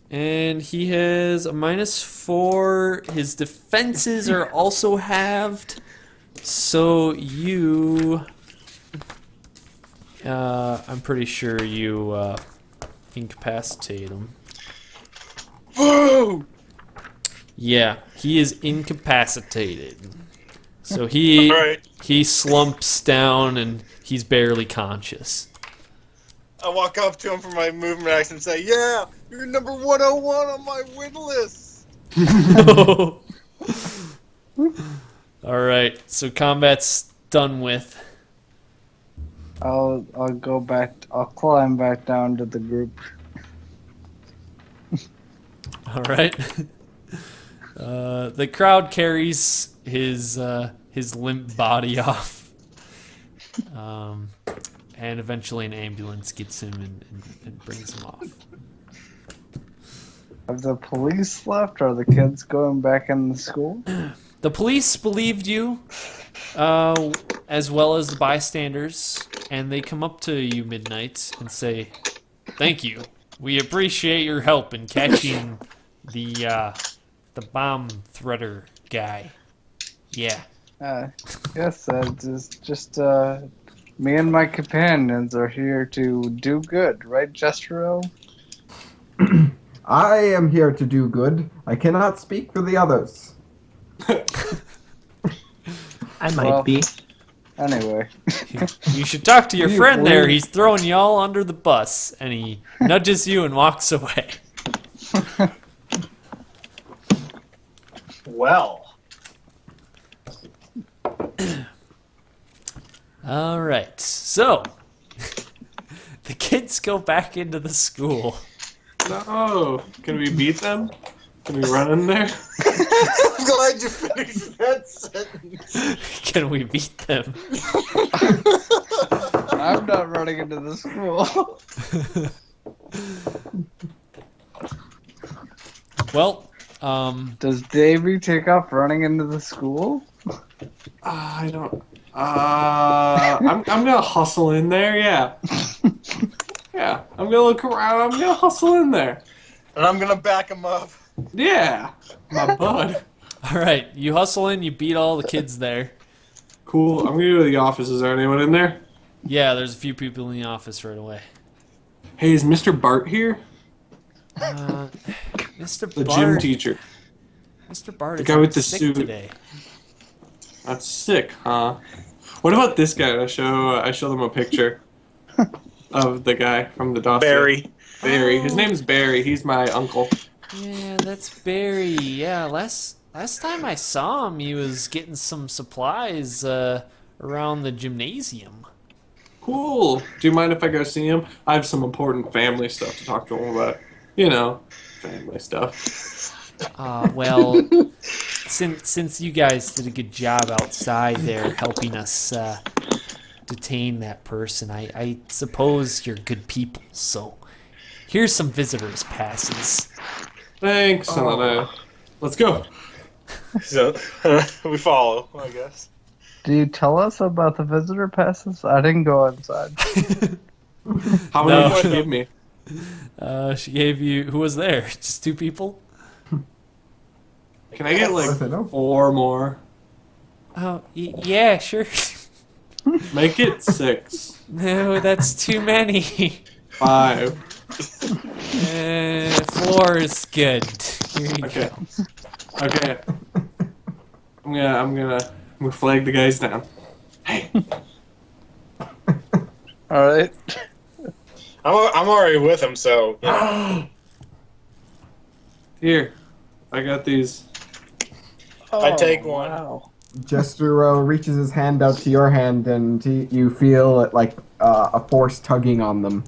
Speaker 1: and he has a -4. His defenses are also halved, so you. I'm pretty sure you incapacitate him.
Speaker 6: Whoa!
Speaker 1: Yeah, he is incapacitated. So he
Speaker 6: All right.
Speaker 1: he slumps down and he's barely conscious.
Speaker 6: I walk up to him for my movement action and say, "Yeah, you're number 101 on my win list."
Speaker 1: All right, so combat's done with.
Speaker 3: I'll go back. I'll climb back down to the group.
Speaker 1: All right. The crowd carries his limp body off, and eventually an ambulance gets him and brings him off.
Speaker 3: Have the police left? Are the kids going back in the school?
Speaker 1: The police believed you, as well as the bystanders, and they come up to you midnight and say, "Thank you. We appreciate your help in catching the bomb threader guy." Yeah.
Speaker 3: Yes, just me and my companions are here to do good, right, Jestro?
Speaker 2: I am here to do good. I cannot speak for the others.
Speaker 5: I might be.
Speaker 3: Anyway.
Speaker 1: You should talk to your
Speaker 3: You
Speaker 1: friend there.
Speaker 3: believe-
Speaker 1: He's throwing you all under the bus, and he nudges you and walks away.
Speaker 6: Well.
Speaker 1: All right. So, the kids go back into the school.
Speaker 4: No, can we beat them? Can we run in there?
Speaker 6: I'm glad you finished that sentence.
Speaker 1: Can we beat them?
Speaker 3: I'm not running into the school.
Speaker 1: Well,
Speaker 3: Does Davey take off running into the school?
Speaker 4: I don't. I'm gonna hustle in there. Yeah. Yeah, I'm gonna look around. I'm gonna hustle in there.
Speaker 6: And I'm gonna back him up.
Speaker 4: Yeah, my bud.
Speaker 1: all right. You hustle in. You beat all the kids there.
Speaker 4: Cool. I'm gonna go to the office. Is there anyone in there?
Speaker 1: Yeah, there's a few people in the office right away.
Speaker 4: Hey, is Mr. Bart here?
Speaker 1: Mr.
Speaker 4: The
Speaker 1: Bart.
Speaker 4: gym teacher.
Speaker 1: Mr. Bart
Speaker 4: The
Speaker 1: is
Speaker 4: guy with the
Speaker 1: sick
Speaker 4: suit.
Speaker 1: today.
Speaker 4: That's sick, huh? What about this guy? I show them a picture of the guy from the dossier.
Speaker 6: Barry.
Speaker 4: Barry. His name's Barry. He's my uncle.
Speaker 1: Yeah, that's Barry. Yeah, last time I saw him, he was getting some supplies around the gymnasium.
Speaker 7: Cool. Do you mind if I go see him? I have some important family stuff to talk to him about. You know, family stuff.
Speaker 1: Well, since you guys did a good job outside there helping us detain that person, I suppose you're good people. So here's some visitors passes.
Speaker 7: Thanks. And then, let's go.
Speaker 6: So we follow, I guess.
Speaker 3: Do you tell us about the visitor passes? I didn't go inside.
Speaker 7: How many
Speaker 1: No.
Speaker 7: did you give me?
Speaker 1: She gave you. Who was there? Just 2 people?
Speaker 7: Can I get like
Speaker 2: Yes, I know.
Speaker 7: 4 more?
Speaker 1: Oh, yeah, sure.
Speaker 7: Make it 6.
Speaker 1: No, that's too many.
Speaker 7: 5.
Speaker 1: 4 is good. Here you
Speaker 7: Okay.
Speaker 1: go.
Speaker 7: Okay. I'm gonna flag the guys down. Hey.
Speaker 3: All right.
Speaker 6: I'm already with him, so you know.
Speaker 7: Here. I got these.
Speaker 6: I take one.
Speaker 3: Wow.
Speaker 2: Jestero reaches his hand out to your hand, and you feel it like a force tugging on them,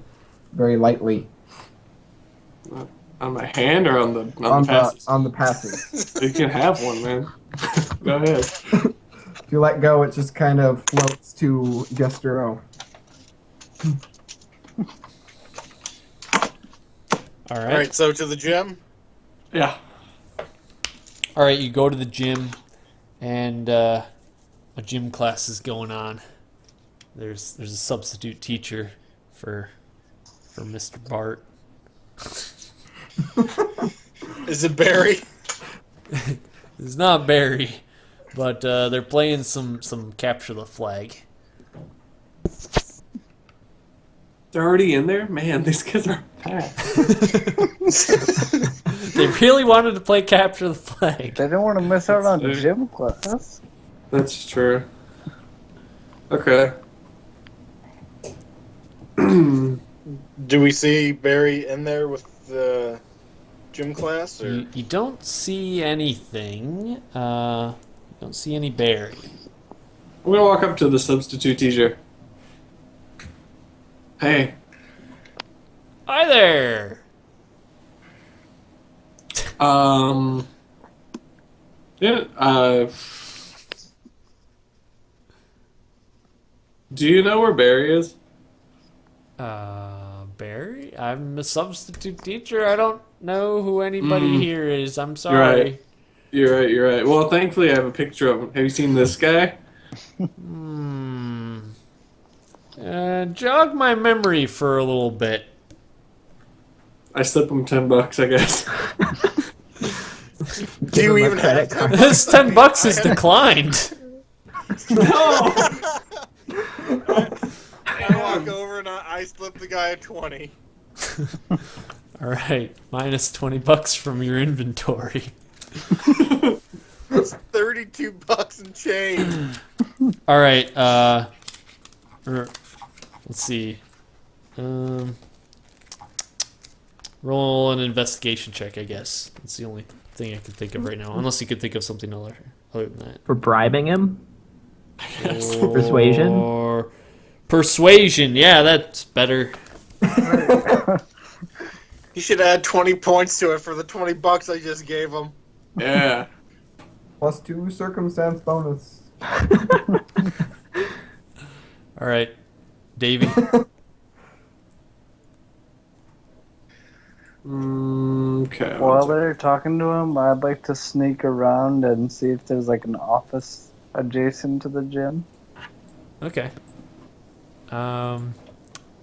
Speaker 2: very lightly.
Speaker 7: On my hand or on the passes?
Speaker 2: On the passes.
Speaker 7: You can have one, man. Go ahead.
Speaker 2: If you let go, it just kind of floats to Jestero.
Speaker 1: All
Speaker 6: All
Speaker 1: right.
Speaker 6: right, so to the gym.
Speaker 7: Yeah.
Speaker 1: All right, you go to the gym, and a gym class is going on. There's a substitute teacher for Mr. Bart.
Speaker 6: Is it Barry?
Speaker 1: It's not Barry, but they're playing some capture the flag.
Speaker 7: They're already in there? Man, these kids are packed.
Speaker 1: They really wanted to play capture the flag.
Speaker 3: They didn't want to miss out on
Speaker 7: That's-
Speaker 3: gym class.
Speaker 7: That's true. Okay.
Speaker 6: Do we see Barry in there with the gym class? Or?
Speaker 1: You don't see anything. You don't see any Barry.
Speaker 7: I'm gonna walk up to the substitute teacher. Hey.
Speaker 1: Hi there.
Speaker 7: Yeah, do you know where Barry is?
Speaker 1: Barry? I'm a substitute teacher. I don't know who anybody here is. I'm
Speaker 7: You're
Speaker 1: sorry.
Speaker 7: right. You're right. Well, thankfully I have a picture of him. Have you seen this guy?
Speaker 1: Jog my memory for a little bit.
Speaker 7: I slip him $10, I guess.
Speaker 6: Do you even have
Speaker 2: card?
Speaker 1: This $10 is declined.
Speaker 7: No!
Speaker 6: I walk over and I slip the guy a 20.
Speaker 1: All right, minus $20 from your inventory.
Speaker 6: That's $32 and change.
Speaker 1: All right. Let's see. Roll an investigation check, I guess. That's the only thing I can think of right now. Unless you could think of something other than that.
Speaker 5: For bribing him? Persuasion?
Speaker 1: Or persuasion. Yeah, that's better.
Speaker 6: You should add 20 points to it for the $20 I just gave him.
Speaker 7: Yeah.
Speaker 2: +2 circumstance bonus.
Speaker 1: All right, Davey.
Speaker 7: Okay.
Speaker 3: While they're talking to him, I'd like to sneak around and see if there's like an office adjacent to the gym.
Speaker 1: Okay.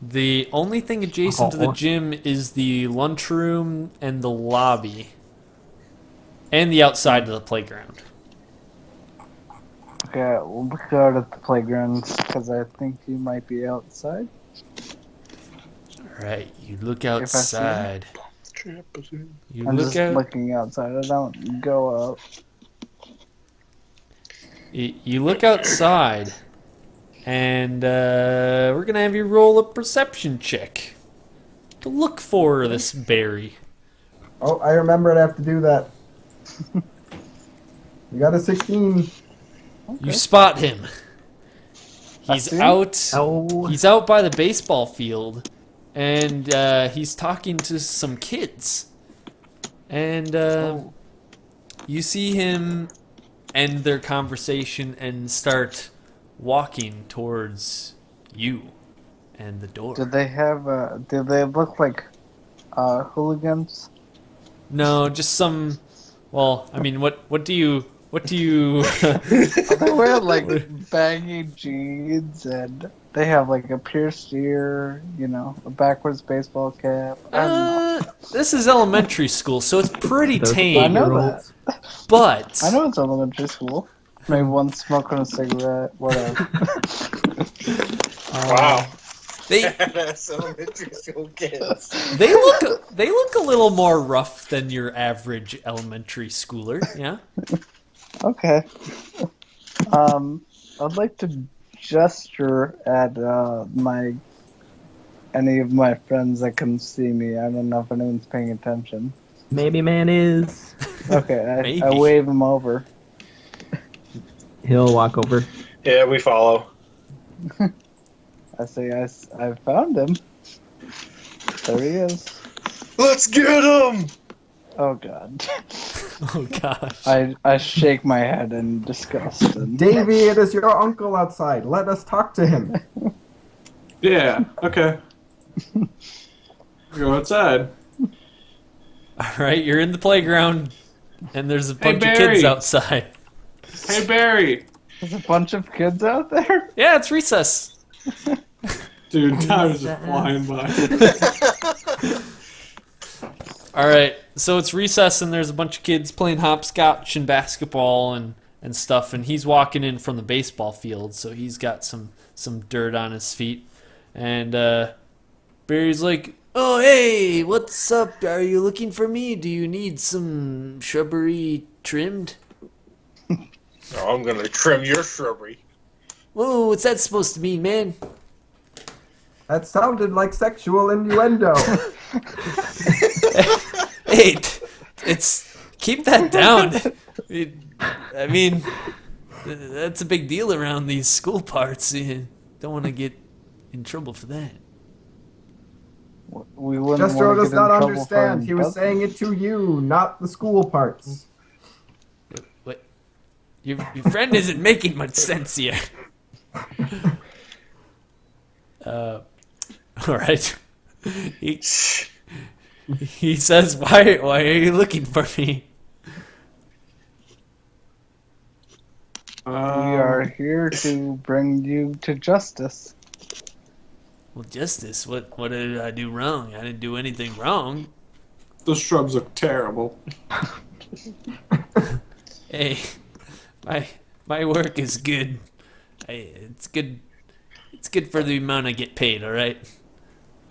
Speaker 1: The only thing adjacent to the gym is the lunchroom and the lobby. And the outside of the playground.
Speaker 3: Okay, we'll look out at the playground because I think he might be outside.
Speaker 1: Alright, you look
Speaker 3: I see him.
Speaker 1: outside. You
Speaker 3: I'm
Speaker 1: look
Speaker 3: just
Speaker 1: out.
Speaker 3: looking outside. I don't go out.
Speaker 1: You look outside. And we're going to have you roll a perception check to look for this Barry.
Speaker 2: Oh, I remembered I have to do that. You got a 16.
Speaker 1: You spot him.
Speaker 3: I
Speaker 1: He's
Speaker 3: see him?
Speaker 1: out.
Speaker 5: Oh.
Speaker 1: He's out by the baseball field, and he's talking to some kids. And you see him end their conversation and start walking towards you and the door.
Speaker 3: Did they look like hooligans?
Speaker 1: No, just some. Well, I mean, what do you?
Speaker 3: They wear like baggy jeans and they have like a pierced ear, a backwards baseball cap. I don't know.
Speaker 1: This is elementary school, so it's pretty
Speaker 5: Those
Speaker 1: tame.
Speaker 3: I know
Speaker 5: eight-year-olds.
Speaker 1: But
Speaker 3: I know it's elementary school. Maybe one smoking a cigarette, whatever.
Speaker 6: Wow.
Speaker 1: they
Speaker 6: Badass elementary school kids.
Speaker 1: they look a little more rough than your average elementary schooler. Yeah.
Speaker 3: Okay. I'd like to gesture at any of my friends that can see me. I don't know if anyone's paying attention.
Speaker 5: Maybe man is.
Speaker 3: Okay, I
Speaker 1: Maybe.
Speaker 3: wave him over.
Speaker 5: He'll walk over.
Speaker 6: Yeah, we follow.
Speaker 3: I say, I found him. There he is.
Speaker 6: Let's get him!
Speaker 3: Oh god.
Speaker 1: Oh gosh.
Speaker 3: I shake my head in disgust. And
Speaker 2: Davy, it is your uncle outside. Let us talk to him.
Speaker 7: Yeah, okay. Go outside.
Speaker 1: All right, you're in the playground, and there's a bunch of
Speaker 7: Barry.
Speaker 1: kids outside.
Speaker 7: Hey, Barry.
Speaker 3: there's a bunch of kids out there.
Speaker 1: Yeah, it's recess.
Speaker 7: Dude, time's just flying by.
Speaker 1: All right, so it's recess, and there's a bunch of kids playing hopscotch and basketball and stuff, and he's walking in from the baseball field, so he's got some dirt on his feet, and Barry's like, "Oh, hey, what's up? Are you looking for me? Do you need some shrubbery trimmed?"
Speaker 6: Oh, I'm gonna trim your shrubbery.
Speaker 1: Whoa, what's that supposed to mean, man?
Speaker 2: That sounded like sexual innuendo.
Speaker 1: Hey, it's keep that down. I mean, that's a big deal around these school parts. You don't want to get in trouble for that.
Speaker 3: We wouldn't
Speaker 2: Jester
Speaker 3: want to
Speaker 2: does
Speaker 3: get in
Speaker 2: not
Speaker 3: trouble
Speaker 2: understand.
Speaker 3: for
Speaker 2: He was
Speaker 3: buzzing.
Speaker 2: saying it to you, not the school parts.
Speaker 1: What? Your friend isn't making much sense here. All right. He says, "Why are you looking for me?"
Speaker 3: We are here to bring you to justice.
Speaker 1: Well, Justice, what did I do wrong? I didn't do anything wrong.
Speaker 7: The shrubs look terrible.
Speaker 1: Hey, my work is good. It's good. It's good for the amount I get paid. All right.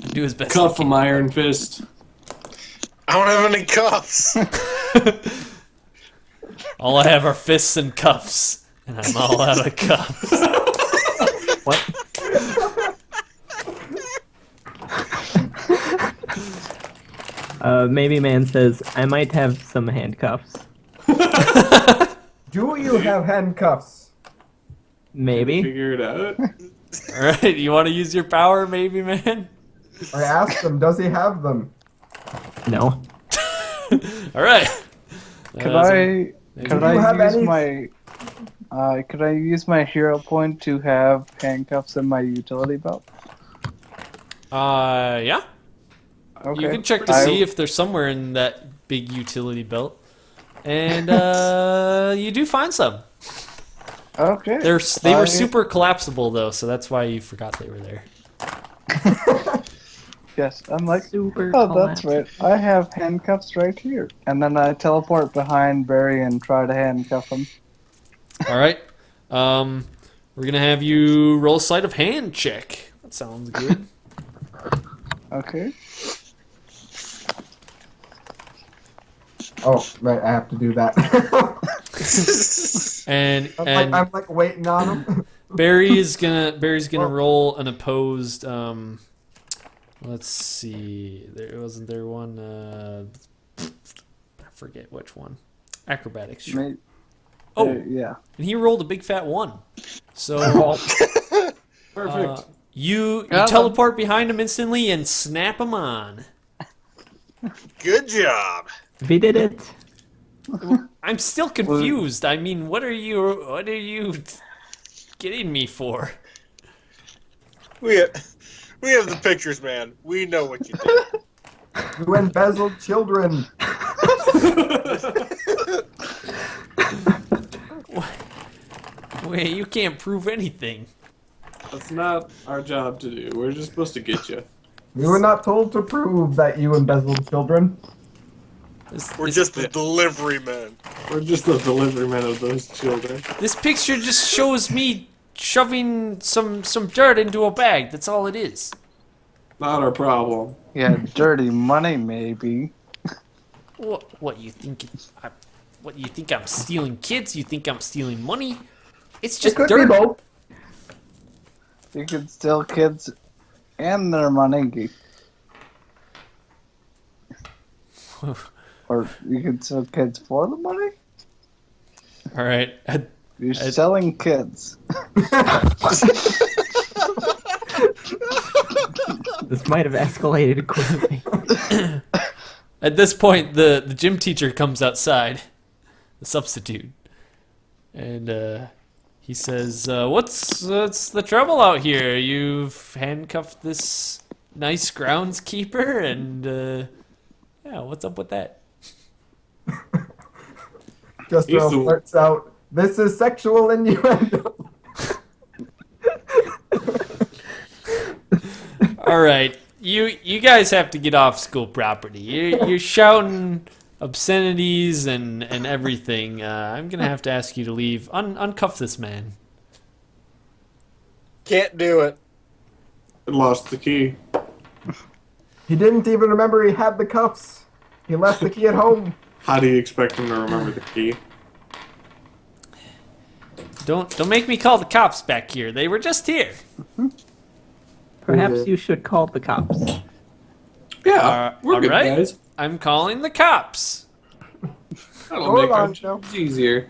Speaker 1: I do as best.
Speaker 7: Cuff
Speaker 1: I
Speaker 7: him,
Speaker 1: can.
Speaker 7: Iron Fist.
Speaker 6: I don't have any cuffs.
Speaker 1: All I have are fists and cuffs, and I'm all out of cuffs.
Speaker 5: What? Maybe man says, I might have some handcuffs.
Speaker 2: Do you have handcuffs?
Speaker 5: Maybe.
Speaker 7: Figure it out.
Speaker 1: All right. You want to use your power, maybe, man?
Speaker 2: I asked him, does he have them?
Speaker 5: No.
Speaker 1: All right.
Speaker 3: Could
Speaker 1: Uh, so-
Speaker 3: I
Speaker 2: Do you have
Speaker 3: could I use my hero point to have handcuffs in my utility belt?
Speaker 1: Yeah.
Speaker 3: Okay.
Speaker 1: You can check to see if there's somewhere in that big utility belt, and you do find some.
Speaker 3: Okay.
Speaker 1: They were super collapsible though, so that's why you forgot they were there.
Speaker 3: Yes, I'm like,
Speaker 5: Super
Speaker 3: oh, that's
Speaker 5: collapse.
Speaker 3: right. I have handcuffs right here. And then I teleport behind Barry and try to handcuff him.
Speaker 1: All right. We're gonna have you roll sleight of hand check. That sounds good.
Speaker 3: Okay.
Speaker 2: Oh, right, I have to do that.
Speaker 1: And
Speaker 2: I'm like waiting on him.
Speaker 1: Barry's gonna roll an opposed. Let's see. Wasn't there one? I forget which one. Acrobatics. Sure.
Speaker 3: May-
Speaker 1: Oh,
Speaker 3: yeah.
Speaker 1: and he rolled a big fat 1. So
Speaker 7: Perfect.
Speaker 1: you
Speaker 3: Got him.
Speaker 1: teleport behind him instantly and snap him on.
Speaker 6: Good job.
Speaker 5: We did it.
Speaker 1: I'm still confused. I mean, what are you getting me for?
Speaker 6: We have the pictures, man. We know what you did.
Speaker 2: You embezzled children.
Speaker 1: Wait, you can't prove anything.
Speaker 7: That's not our job to do. We're just supposed to get you.
Speaker 2: We were not told to prove that you embezzled children.
Speaker 6: We're just the delivery men.
Speaker 7: We're just the delivery men of those children.
Speaker 1: This picture just shows me shoving some dirt into a bag. That's all it is.
Speaker 7: Not our problem.
Speaker 3: Yeah, dirty money, maybe.
Speaker 1: What you think? What you think I'm stealing kids? You think I'm stealing money? It's
Speaker 2: It
Speaker 1: just
Speaker 2: could
Speaker 1: dirt.
Speaker 2: be both.
Speaker 3: You could steal kids and their money. Or you could sell kids for the money?
Speaker 1: All right.
Speaker 3: You're selling kids.
Speaker 5: This might have escalated quickly.
Speaker 1: At this point, the gym teacher comes outside, the substitute, and he says, "What's the trouble out here? You've handcuffed this nice groundskeeper, and yeah, what's up with that?"
Speaker 2: Just
Speaker 7: He's the-
Speaker 2: blurts out, "This is sexual innuendo."
Speaker 1: All right, you guys have to get off school property. You're shouting obscenities and everything. I'm gonna have to ask you to leave. Uncuff this man.
Speaker 6: Can't do it.
Speaker 7: Lost the key.
Speaker 2: He didn't even remember he had the cuffs. He left the key at home.
Speaker 7: How do you expect him to remember the key?
Speaker 1: Don't make me call the cops back here. They were just here.
Speaker 5: Perhaps you should call the cops.
Speaker 7: Yeah, we're good
Speaker 1: alright.
Speaker 7: guys.
Speaker 1: I'm calling the cops.
Speaker 7: That'll
Speaker 2: Hold
Speaker 7: make our
Speaker 2: on, Joe.
Speaker 7: jobs easier.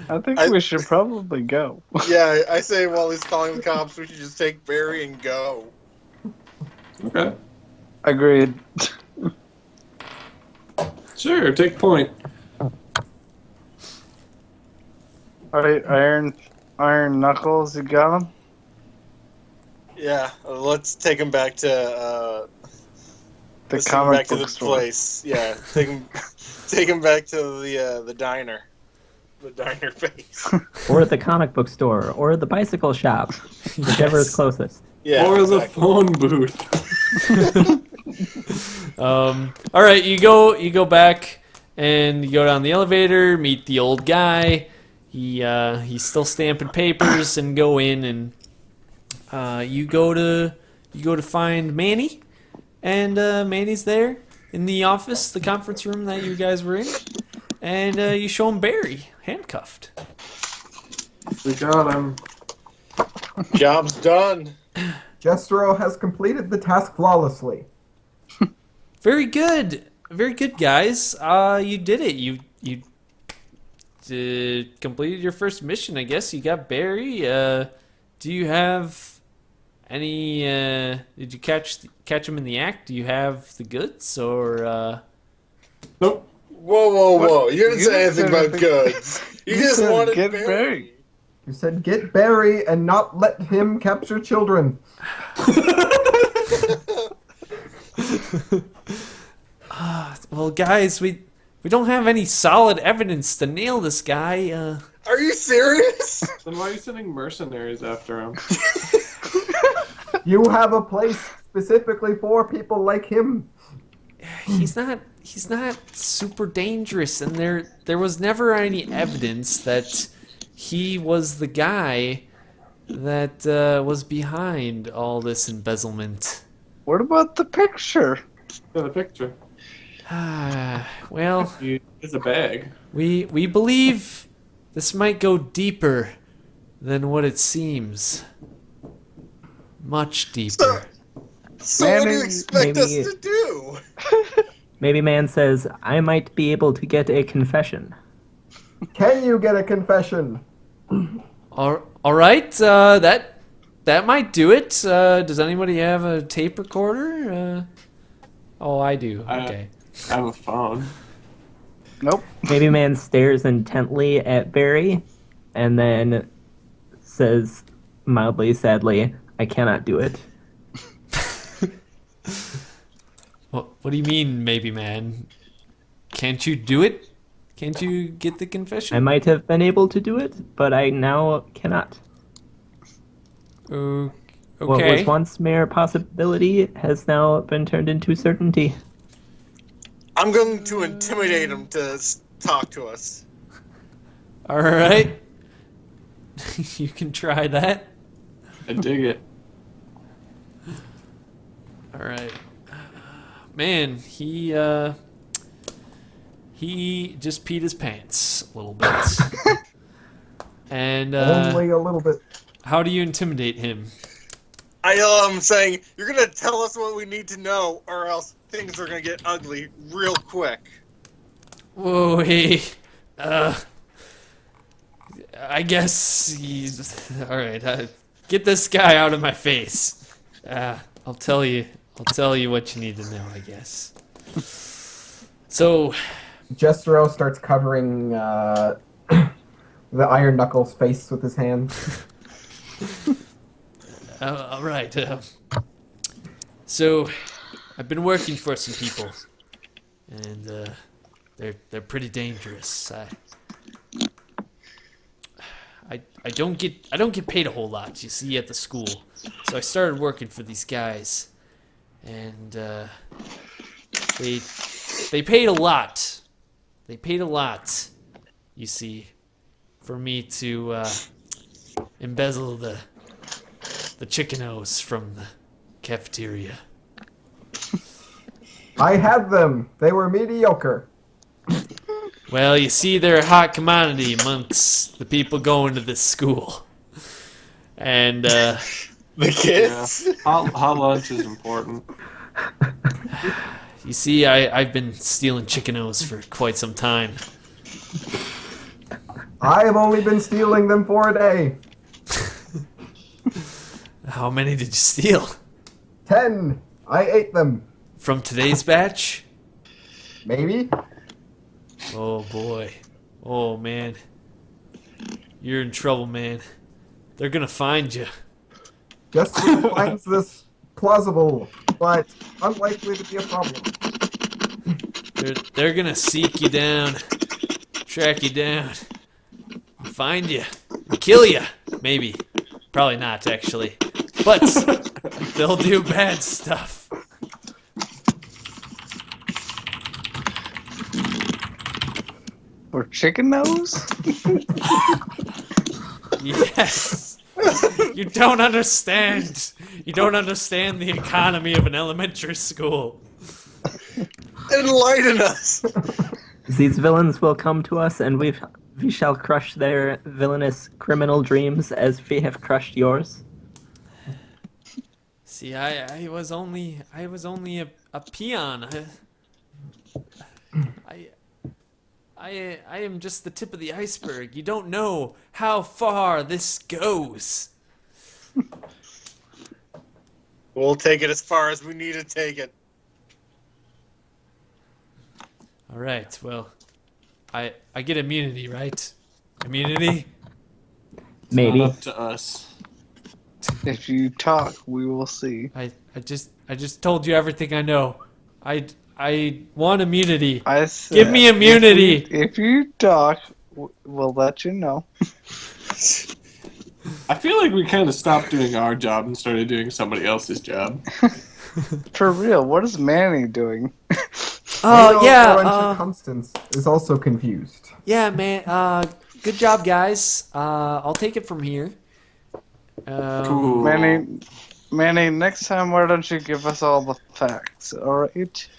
Speaker 3: I think
Speaker 6: I-
Speaker 3: we should probably go.
Speaker 6: Yeah, I say while he's calling the cops, we should just take Barry and go.
Speaker 7: Okay.
Speaker 3: Agreed.
Speaker 7: Sure, take point.
Speaker 3: Alright, Iron Knuckles, you got him?
Speaker 6: Yeah, let's take him back to
Speaker 3: The
Speaker 6: let's take him
Speaker 3: comic
Speaker 6: back to
Speaker 3: book
Speaker 6: the
Speaker 3: store.
Speaker 6: place. Yeah, take him back to the diner, the diner face.
Speaker 5: Or the comic book store. Or the bicycle shop. Whichever is closest.
Speaker 6: Yeah,
Speaker 7: or the
Speaker 6: exactly.
Speaker 7: phone booth.
Speaker 1: All right, you go back and you go down the elevator, meet the old guy. He's still stamping papers, and go in, and you go to find Manny, and Manny's there in the office, the conference room that you guys were in, and you show him Barry handcuffed.
Speaker 7: We got him.
Speaker 6: Job's done.
Speaker 2: Jestro has completed the task flawlessly.
Speaker 1: Very good, guys. You did it. You completed your first mission. I guess you got Barry. Do you have any? Did you catch him in the act? Do you have the goods or?
Speaker 7: Nope.
Speaker 6: Whoa! You didn't
Speaker 3: You
Speaker 6: say anything
Speaker 3: said
Speaker 6: about
Speaker 3: anything-
Speaker 6: goods. You
Speaker 3: you
Speaker 6: just
Speaker 3: said
Speaker 6: wanted
Speaker 3: get
Speaker 6: Barry.
Speaker 3: Barry.
Speaker 2: You said get Barry and not let him capture children.
Speaker 1: Well, guys, we don't have any solid evidence to nail this guy.
Speaker 6: Are you serious?
Speaker 7: Then why are you sending mercenaries after him?
Speaker 2: You have a place specifically for people like him.
Speaker 1: He's not super dangerous, and there was never any evidence that he was the guy that was behind all this embezzlement.
Speaker 3: What about the picture?
Speaker 7: Yeah, the picture.
Speaker 1: Well,
Speaker 7: It's a bag.
Speaker 1: we believe this might go deeper than what it seems. Much deeper.
Speaker 6: So what do you
Speaker 3: Manny,
Speaker 6: expect us
Speaker 5: maybe-
Speaker 6: to do?
Speaker 5: Maybe Man says, I might be able to get a confession.
Speaker 2: Can you get a confession?
Speaker 1: All right, that might do it. Does anybody have a tape recorder? Oh, I do. Okay.
Speaker 7: I have a phone.
Speaker 3: Nope.
Speaker 5: Maybe Man stares intently at Barry and then says mildly, sadly, I cannot do it.
Speaker 1: What do you mean, maybe, man? Can't you do it? Can't you get the confession?
Speaker 5: I might have been able to do it, but I now cannot.
Speaker 1: Okay.
Speaker 5: What was once mere possibility has now been turned into certainty.
Speaker 6: I'm going to intimidate him to talk to us.
Speaker 1: All right. You can try that.
Speaker 7: I dig it.
Speaker 1: All right. Man, he just peed his pants a little bit. And
Speaker 2: Only a little bit.
Speaker 1: how do you intimidate him?
Speaker 6: I yell at him saying, "You're gonna tell us what we need to know, or else things are gonna get ugly real quick."
Speaker 1: Whoa, hey, I guess he's all right. Get this guy out of my face. I'll tell you what you need to know, I guess. So,
Speaker 2: Jestero starts covering the Iron Knuckles face with his hand.
Speaker 1: all right. So, I've been working for some people, and they're pretty dangerous. I don't get paid a whole lot, you see, at the school. So I started working for these guys, and they paid a lot. They paid a lot, you see, for me to embezzle the chicken-os from the cafeteria.
Speaker 2: I had them. They were mediocre.
Speaker 1: Well, you see, they're a hot commodity amongst the people going to this school. And,
Speaker 6: The kids.
Speaker 7: Yeah. Hot lunch is important.
Speaker 1: you see, I've been stealing chicken-os for quite some time.
Speaker 2: I have only been stealing them for a day.
Speaker 1: How many did you steal?
Speaker 2: 10. I ate them.
Speaker 1: From today's batch?
Speaker 2: Maybe.
Speaker 1: Oh, boy. Oh, man. You're in trouble, man. They're gonna find you.
Speaker 2: Jestero finds this plausible, but unlikely to be a problem.
Speaker 1: They're gonna seek you down, track you down, find you, and kill you. Maybe. Probably not, actually. But they'll do bad stuff.
Speaker 3: For chicken nose?
Speaker 1: Yes. You don't understand. You don't understand the economy of an elementary school.
Speaker 6: Enlighten us.
Speaker 5: These villains will come to us, and we shall crush their villainous criminal dreams as we have crushed yours.
Speaker 1: See, I was only a peon. I am just the tip of the iceberg. You don't know how far this goes.
Speaker 6: We'll take it as far as we need to take it.
Speaker 1: All right. Well, I get immunity, right? Immunity.
Speaker 5: Maybe.
Speaker 7: Not up to us.
Speaker 3: If you talk, we will see.
Speaker 1: I just told you everything I know. I want immunity.
Speaker 3: I said,
Speaker 1: Give me immunity.
Speaker 3: If you talk, we'll let you know.
Speaker 7: I feel like we kind of stopped doing our job and started doing somebody else's job.
Speaker 3: For real, what is Manny doing?
Speaker 1: Oh yeah.
Speaker 2: Constance is also confused.
Speaker 1: Yeah, man. Good job, guys. I'll take it from here.
Speaker 7: Cool.
Speaker 3: Manny, next time, why don't you give us all the facts, alright?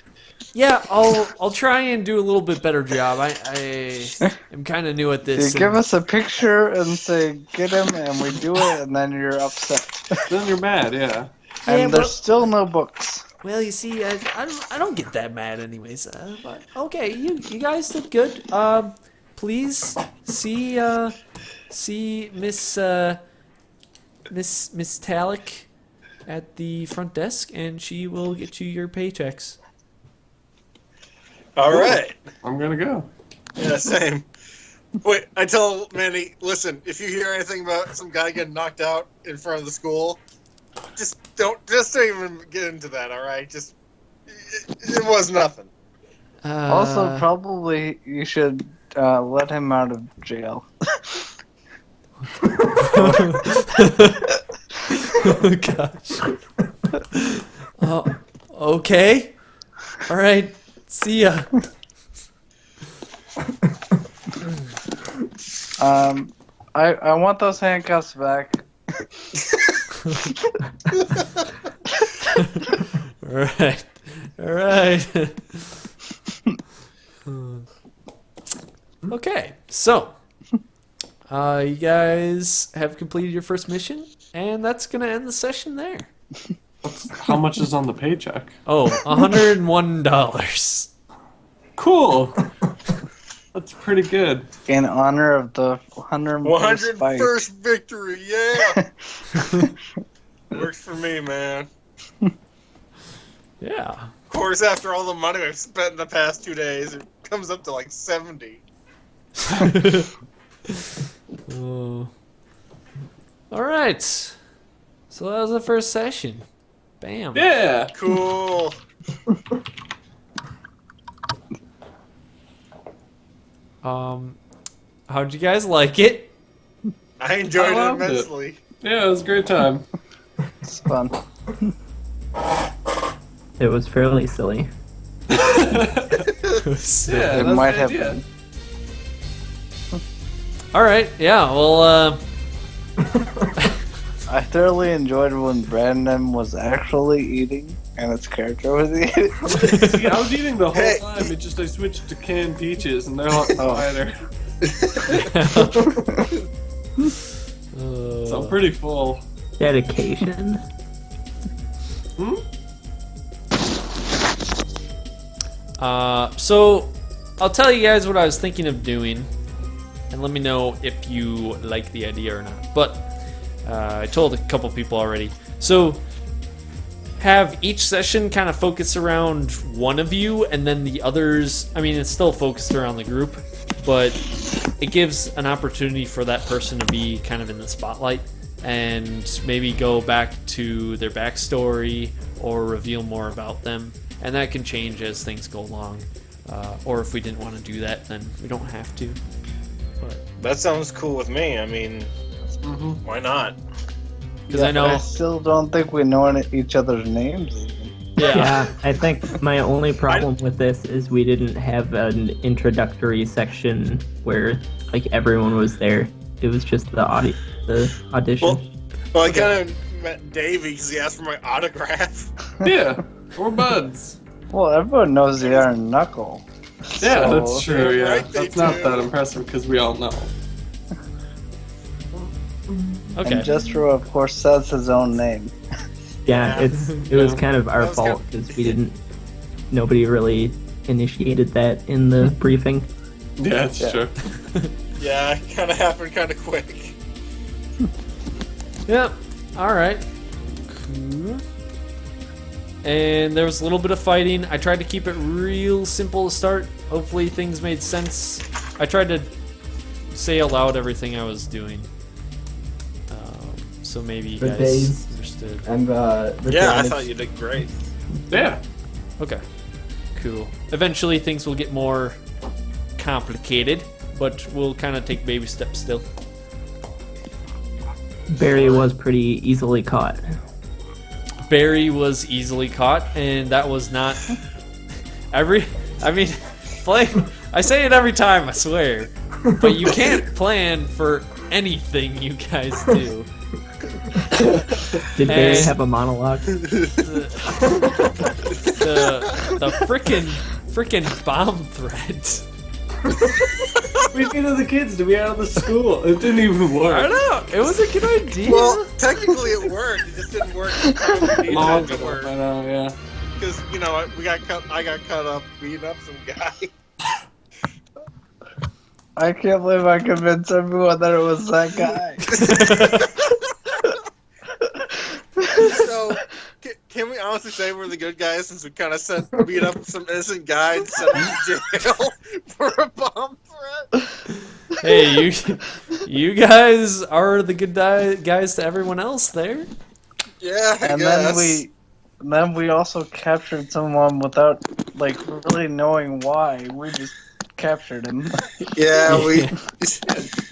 Speaker 1: Yeah, I'll try and do a little bit better job. I am kind of new at this.
Speaker 3: You give us a picture and say, get him, and we do it, and then you're upset.
Speaker 7: Then you're mad, yeah.
Speaker 3: And
Speaker 1: Yeah,
Speaker 3: there's still no books.
Speaker 1: Well, you see, I don't get that mad anyways. But okay, you guys did good. Please see Miss Talic at the front desk, and she will get you your paychecks.
Speaker 6: All right.
Speaker 4: I'm gonna go.
Speaker 6: Yeah, same. Wait, I tell Manny, listen, if you hear anything about some guy getting knocked out in front of the school, just don't even get into that, all right? Just, it was nothing.
Speaker 3: Also, probably you should let him out of jail.
Speaker 1: Oh gosh. Oh, okay. All right. See ya.
Speaker 3: I want those handcuffs back.
Speaker 1: All right. All right. Okay. So, you guys have completed your first mission, and that's gonna end the session there.
Speaker 4: How much is on the paycheck?
Speaker 1: Oh, $101.
Speaker 4: Cool. That's pretty good.
Speaker 3: In honor of the 101st fight.
Speaker 6: 101st victory, yeah! Works for me, man.
Speaker 1: Yeah.
Speaker 6: Of course, after all the money I've spent in the past 2 days, it comes up to like 70.
Speaker 1: Oh. All right. So that was the first session. Bam.
Speaker 4: Yeah.
Speaker 6: Cool.
Speaker 1: How'd you guys like it?
Speaker 6: I enjoyed
Speaker 4: I
Speaker 6: it
Speaker 4: loved it.
Speaker 6: immensely.
Speaker 4: Yeah, it was a great time.
Speaker 3: It's fun.
Speaker 5: It was fairly silly.
Speaker 4: Yeah,
Speaker 3: It
Speaker 4: that's
Speaker 3: might
Speaker 4: the
Speaker 3: have
Speaker 4: idea.
Speaker 3: been.
Speaker 1: All right. Yeah. Well.
Speaker 3: I thoroughly enjoyed when Brandon was actually eating and its character was eating.
Speaker 4: See, I was eating the whole
Speaker 6: Hey.
Speaker 4: time. It just I switched to canned peaches, and they're a lot quieter. So I'm pretty full.
Speaker 5: Dedication.
Speaker 4: Hmm?
Speaker 1: So I'll tell you guys what I was thinking of doing, and let me know if you like the idea or not. But I told a couple people already. So have each session kind of focus around one of you, and then the others, I mean, it's still focused around the group, but it gives an opportunity for that person to be kind of in the spotlight and maybe go back to their backstory or reveal more about them. And that can change as things go along. Or if we didn't want to do that, then we don't have to. But
Speaker 6: That sounds cool with me. I mean, why not?
Speaker 1: because I know,
Speaker 3: I still don't think we know each other's names.
Speaker 5: Yeah, I think my only problem with this is we didn't have an introductory section where like everyone was there. It was just the audition.
Speaker 6: Well, I kind of met Davey because he asked for my autograph.
Speaker 4: Yeah, we're buds.
Speaker 3: Well, everyone knows the Iron Knuckle.
Speaker 4: Yeah,
Speaker 3: So-
Speaker 4: that's true. Yeah,
Speaker 6: Right, they
Speaker 4: that's not
Speaker 6: do.
Speaker 4: that impressive because we all know.
Speaker 1: okay.
Speaker 3: And Jestro, of course, says his own name.
Speaker 5: Yeah,
Speaker 6: Yeah.
Speaker 5: it was kind of our
Speaker 6: That was
Speaker 5: fault because nobody really initiated that in the briefing.
Speaker 4: Yeah, it's
Speaker 3: Yeah.
Speaker 4: true.
Speaker 6: Yeah, it kind of happened kind of quick.
Speaker 1: Yep. All right. Cool. And there was a little bit of fighting. I tried to keep it real simple to start. Hopefully things made sense. I tried to say aloud everything I was doing. So maybe you
Speaker 2: The
Speaker 1: guys
Speaker 2: days.
Speaker 1: understood.
Speaker 2: And the
Speaker 6: Yeah, I
Speaker 2: damage.
Speaker 6: thought you did great.
Speaker 4: Yeah.
Speaker 1: Okay. Cool. Eventually things will get more complicated, but we'll kind of take baby steps still.
Speaker 5: Barry was pretty easily caught.
Speaker 1: Barry was easily caught, and that was not I say it every time, I swear. But you can't plan for anything you guys do.
Speaker 5: Did Barry
Speaker 1: And-
Speaker 5: have a monologue?
Speaker 1: The frickin' bomb threat.
Speaker 4: We get to the kids to be out of the school. It didn't even
Speaker 1: I
Speaker 4: work.
Speaker 1: don't know. It was a good idea.
Speaker 6: Well, technically it worked. It just didn't work.
Speaker 4: Long
Speaker 6: It
Speaker 4: enough,
Speaker 6: worked.
Speaker 4: I know, yeah.
Speaker 6: because I got cut up beating up some guy.
Speaker 3: I can't believe I convinced everyone that it was that guy.
Speaker 6: So, can we honestly say we're the good guys since we kind of beat up some innocent guy and sent him to jail for a bomb threat?
Speaker 1: Hey, you guys are the good guys to everyone else there.
Speaker 6: Yeah, I
Speaker 3: And
Speaker 6: guess.
Speaker 3: then we also captured someone without really knowing why. We just captured him.
Speaker 6: Yeah, we.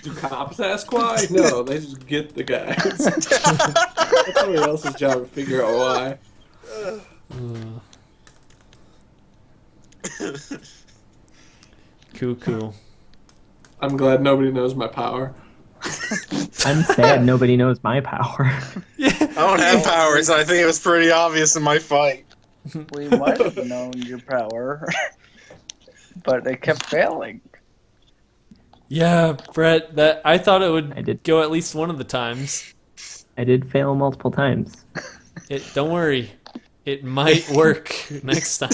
Speaker 7: Do cops ask why? No, they just get the guys. That's somebody else's job to figure out why.
Speaker 1: Cool.
Speaker 7: I'm glad nobody knows my power.
Speaker 5: I'm sad nobody knows my power.
Speaker 1: Yeah.
Speaker 6: I don't have powers. I think it was pretty obvious in my fight.
Speaker 3: We might have known your power, but it kept failing.
Speaker 1: Yeah, Brett. That I thought it
Speaker 5: I
Speaker 1: would
Speaker 5: did.
Speaker 1: go at least one of the times.
Speaker 5: I did fail multiple times.
Speaker 1: Don't worry, it might work next time.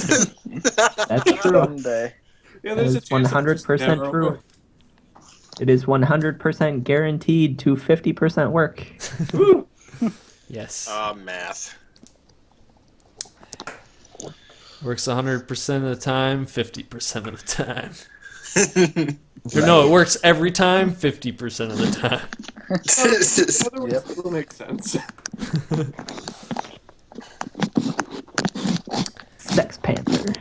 Speaker 5: That's true.
Speaker 3: Someday.
Speaker 7: Yeah,
Speaker 5: That
Speaker 7: there's a
Speaker 5: is
Speaker 7: chance it'll just
Speaker 5: 100%
Speaker 7: never
Speaker 5: true.
Speaker 7: work.
Speaker 5: It is 100% guaranteed to 50% work.
Speaker 7: Woo.
Speaker 1: Yes,
Speaker 6: Math.
Speaker 1: works 100% of the time, 50% of the time. Or no, it works every time, 50% of the time.
Speaker 7: Other ones still make sense.
Speaker 5: Sex Panther.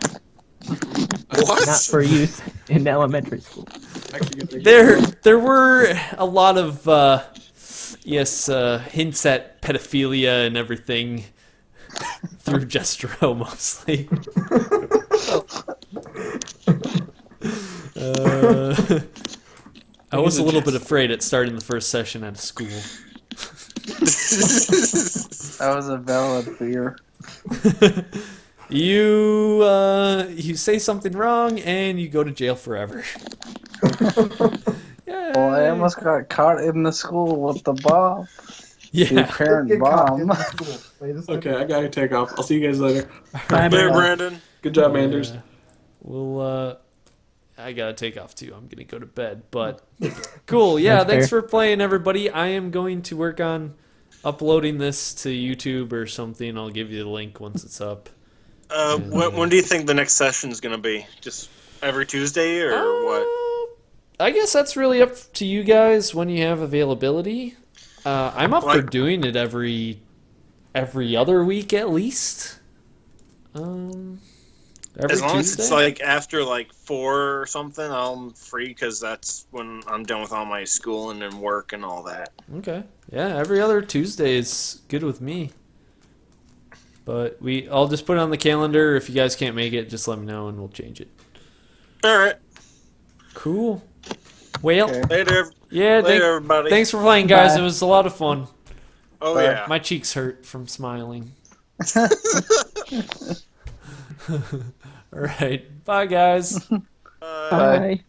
Speaker 6: What?
Speaker 5: Not for use in elementary school.
Speaker 7: Actually, good.
Speaker 1: There were a lot of hints at pedophilia and everything through Jestro mostly. I was a little bit afraid at starting the first session at a school.
Speaker 3: That was a valid fear.
Speaker 1: You say something wrong and you go to jail forever. Yeah.
Speaker 3: Well, I almost got caught in the school with the bomb. The
Speaker 1: Yeah.
Speaker 3: apparent
Speaker 2: Get caught in
Speaker 3: bomb.
Speaker 2: the school. Wait a second.
Speaker 7: Okay, I gotta take off. I'll see you guys later.
Speaker 5: Bye,
Speaker 6: There,
Speaker 5: bye.
Speaker 6: Brandon.
Speaker 7: Good job, Anders.
Speaker 1: Yeah. Well, I gotta take off too. I'm gonna go to bed. But cool. Yeah.
Speaker 5: That's
Speaker 1: Thanks
Speaker 5: fair.
Speaker 1: for playing, everybody. I am going to work on uploading this to YouTube or something. I'll give you the link once it's up.
Speaker 6: When do you think the next session is going to be? Just every Tuesday or what?
Speaker 1: I guess that's really up to you guys when you have availability. I'm up for doing it every other week at least. Every
Speaker 6: As long as
Speaker 1: Tuesday?
Speaker 6: it's like after 4 or something, I'm free because that's when I'm done with all my schooling and work and all that.
Speaker 1: Okay. Yeah, every other Tuesday is good with me. But I'll just put it on the calendar. If you guys can't make it, just let me know and we'll change it.
Speaker 6: All right.
Speaker 1: Cool. Well,
Speaker 3: Okay.
Speaker 6: Later.
Speaker 1: yeah,
Speaker 6: Later, everybody.
Speaker 1: thanks for playing, guys.
Speaker 3: Bye.
Speaker 1: It was a lot of fun.
Speaker 6: Oh,
Speaker 3: Bye.
Speaker 6: yeah.
Speaker 1: My cheeks hurt from smiling. All right. Bye, guys.
Speaker 3: Bye.
Speaker 5: Bye.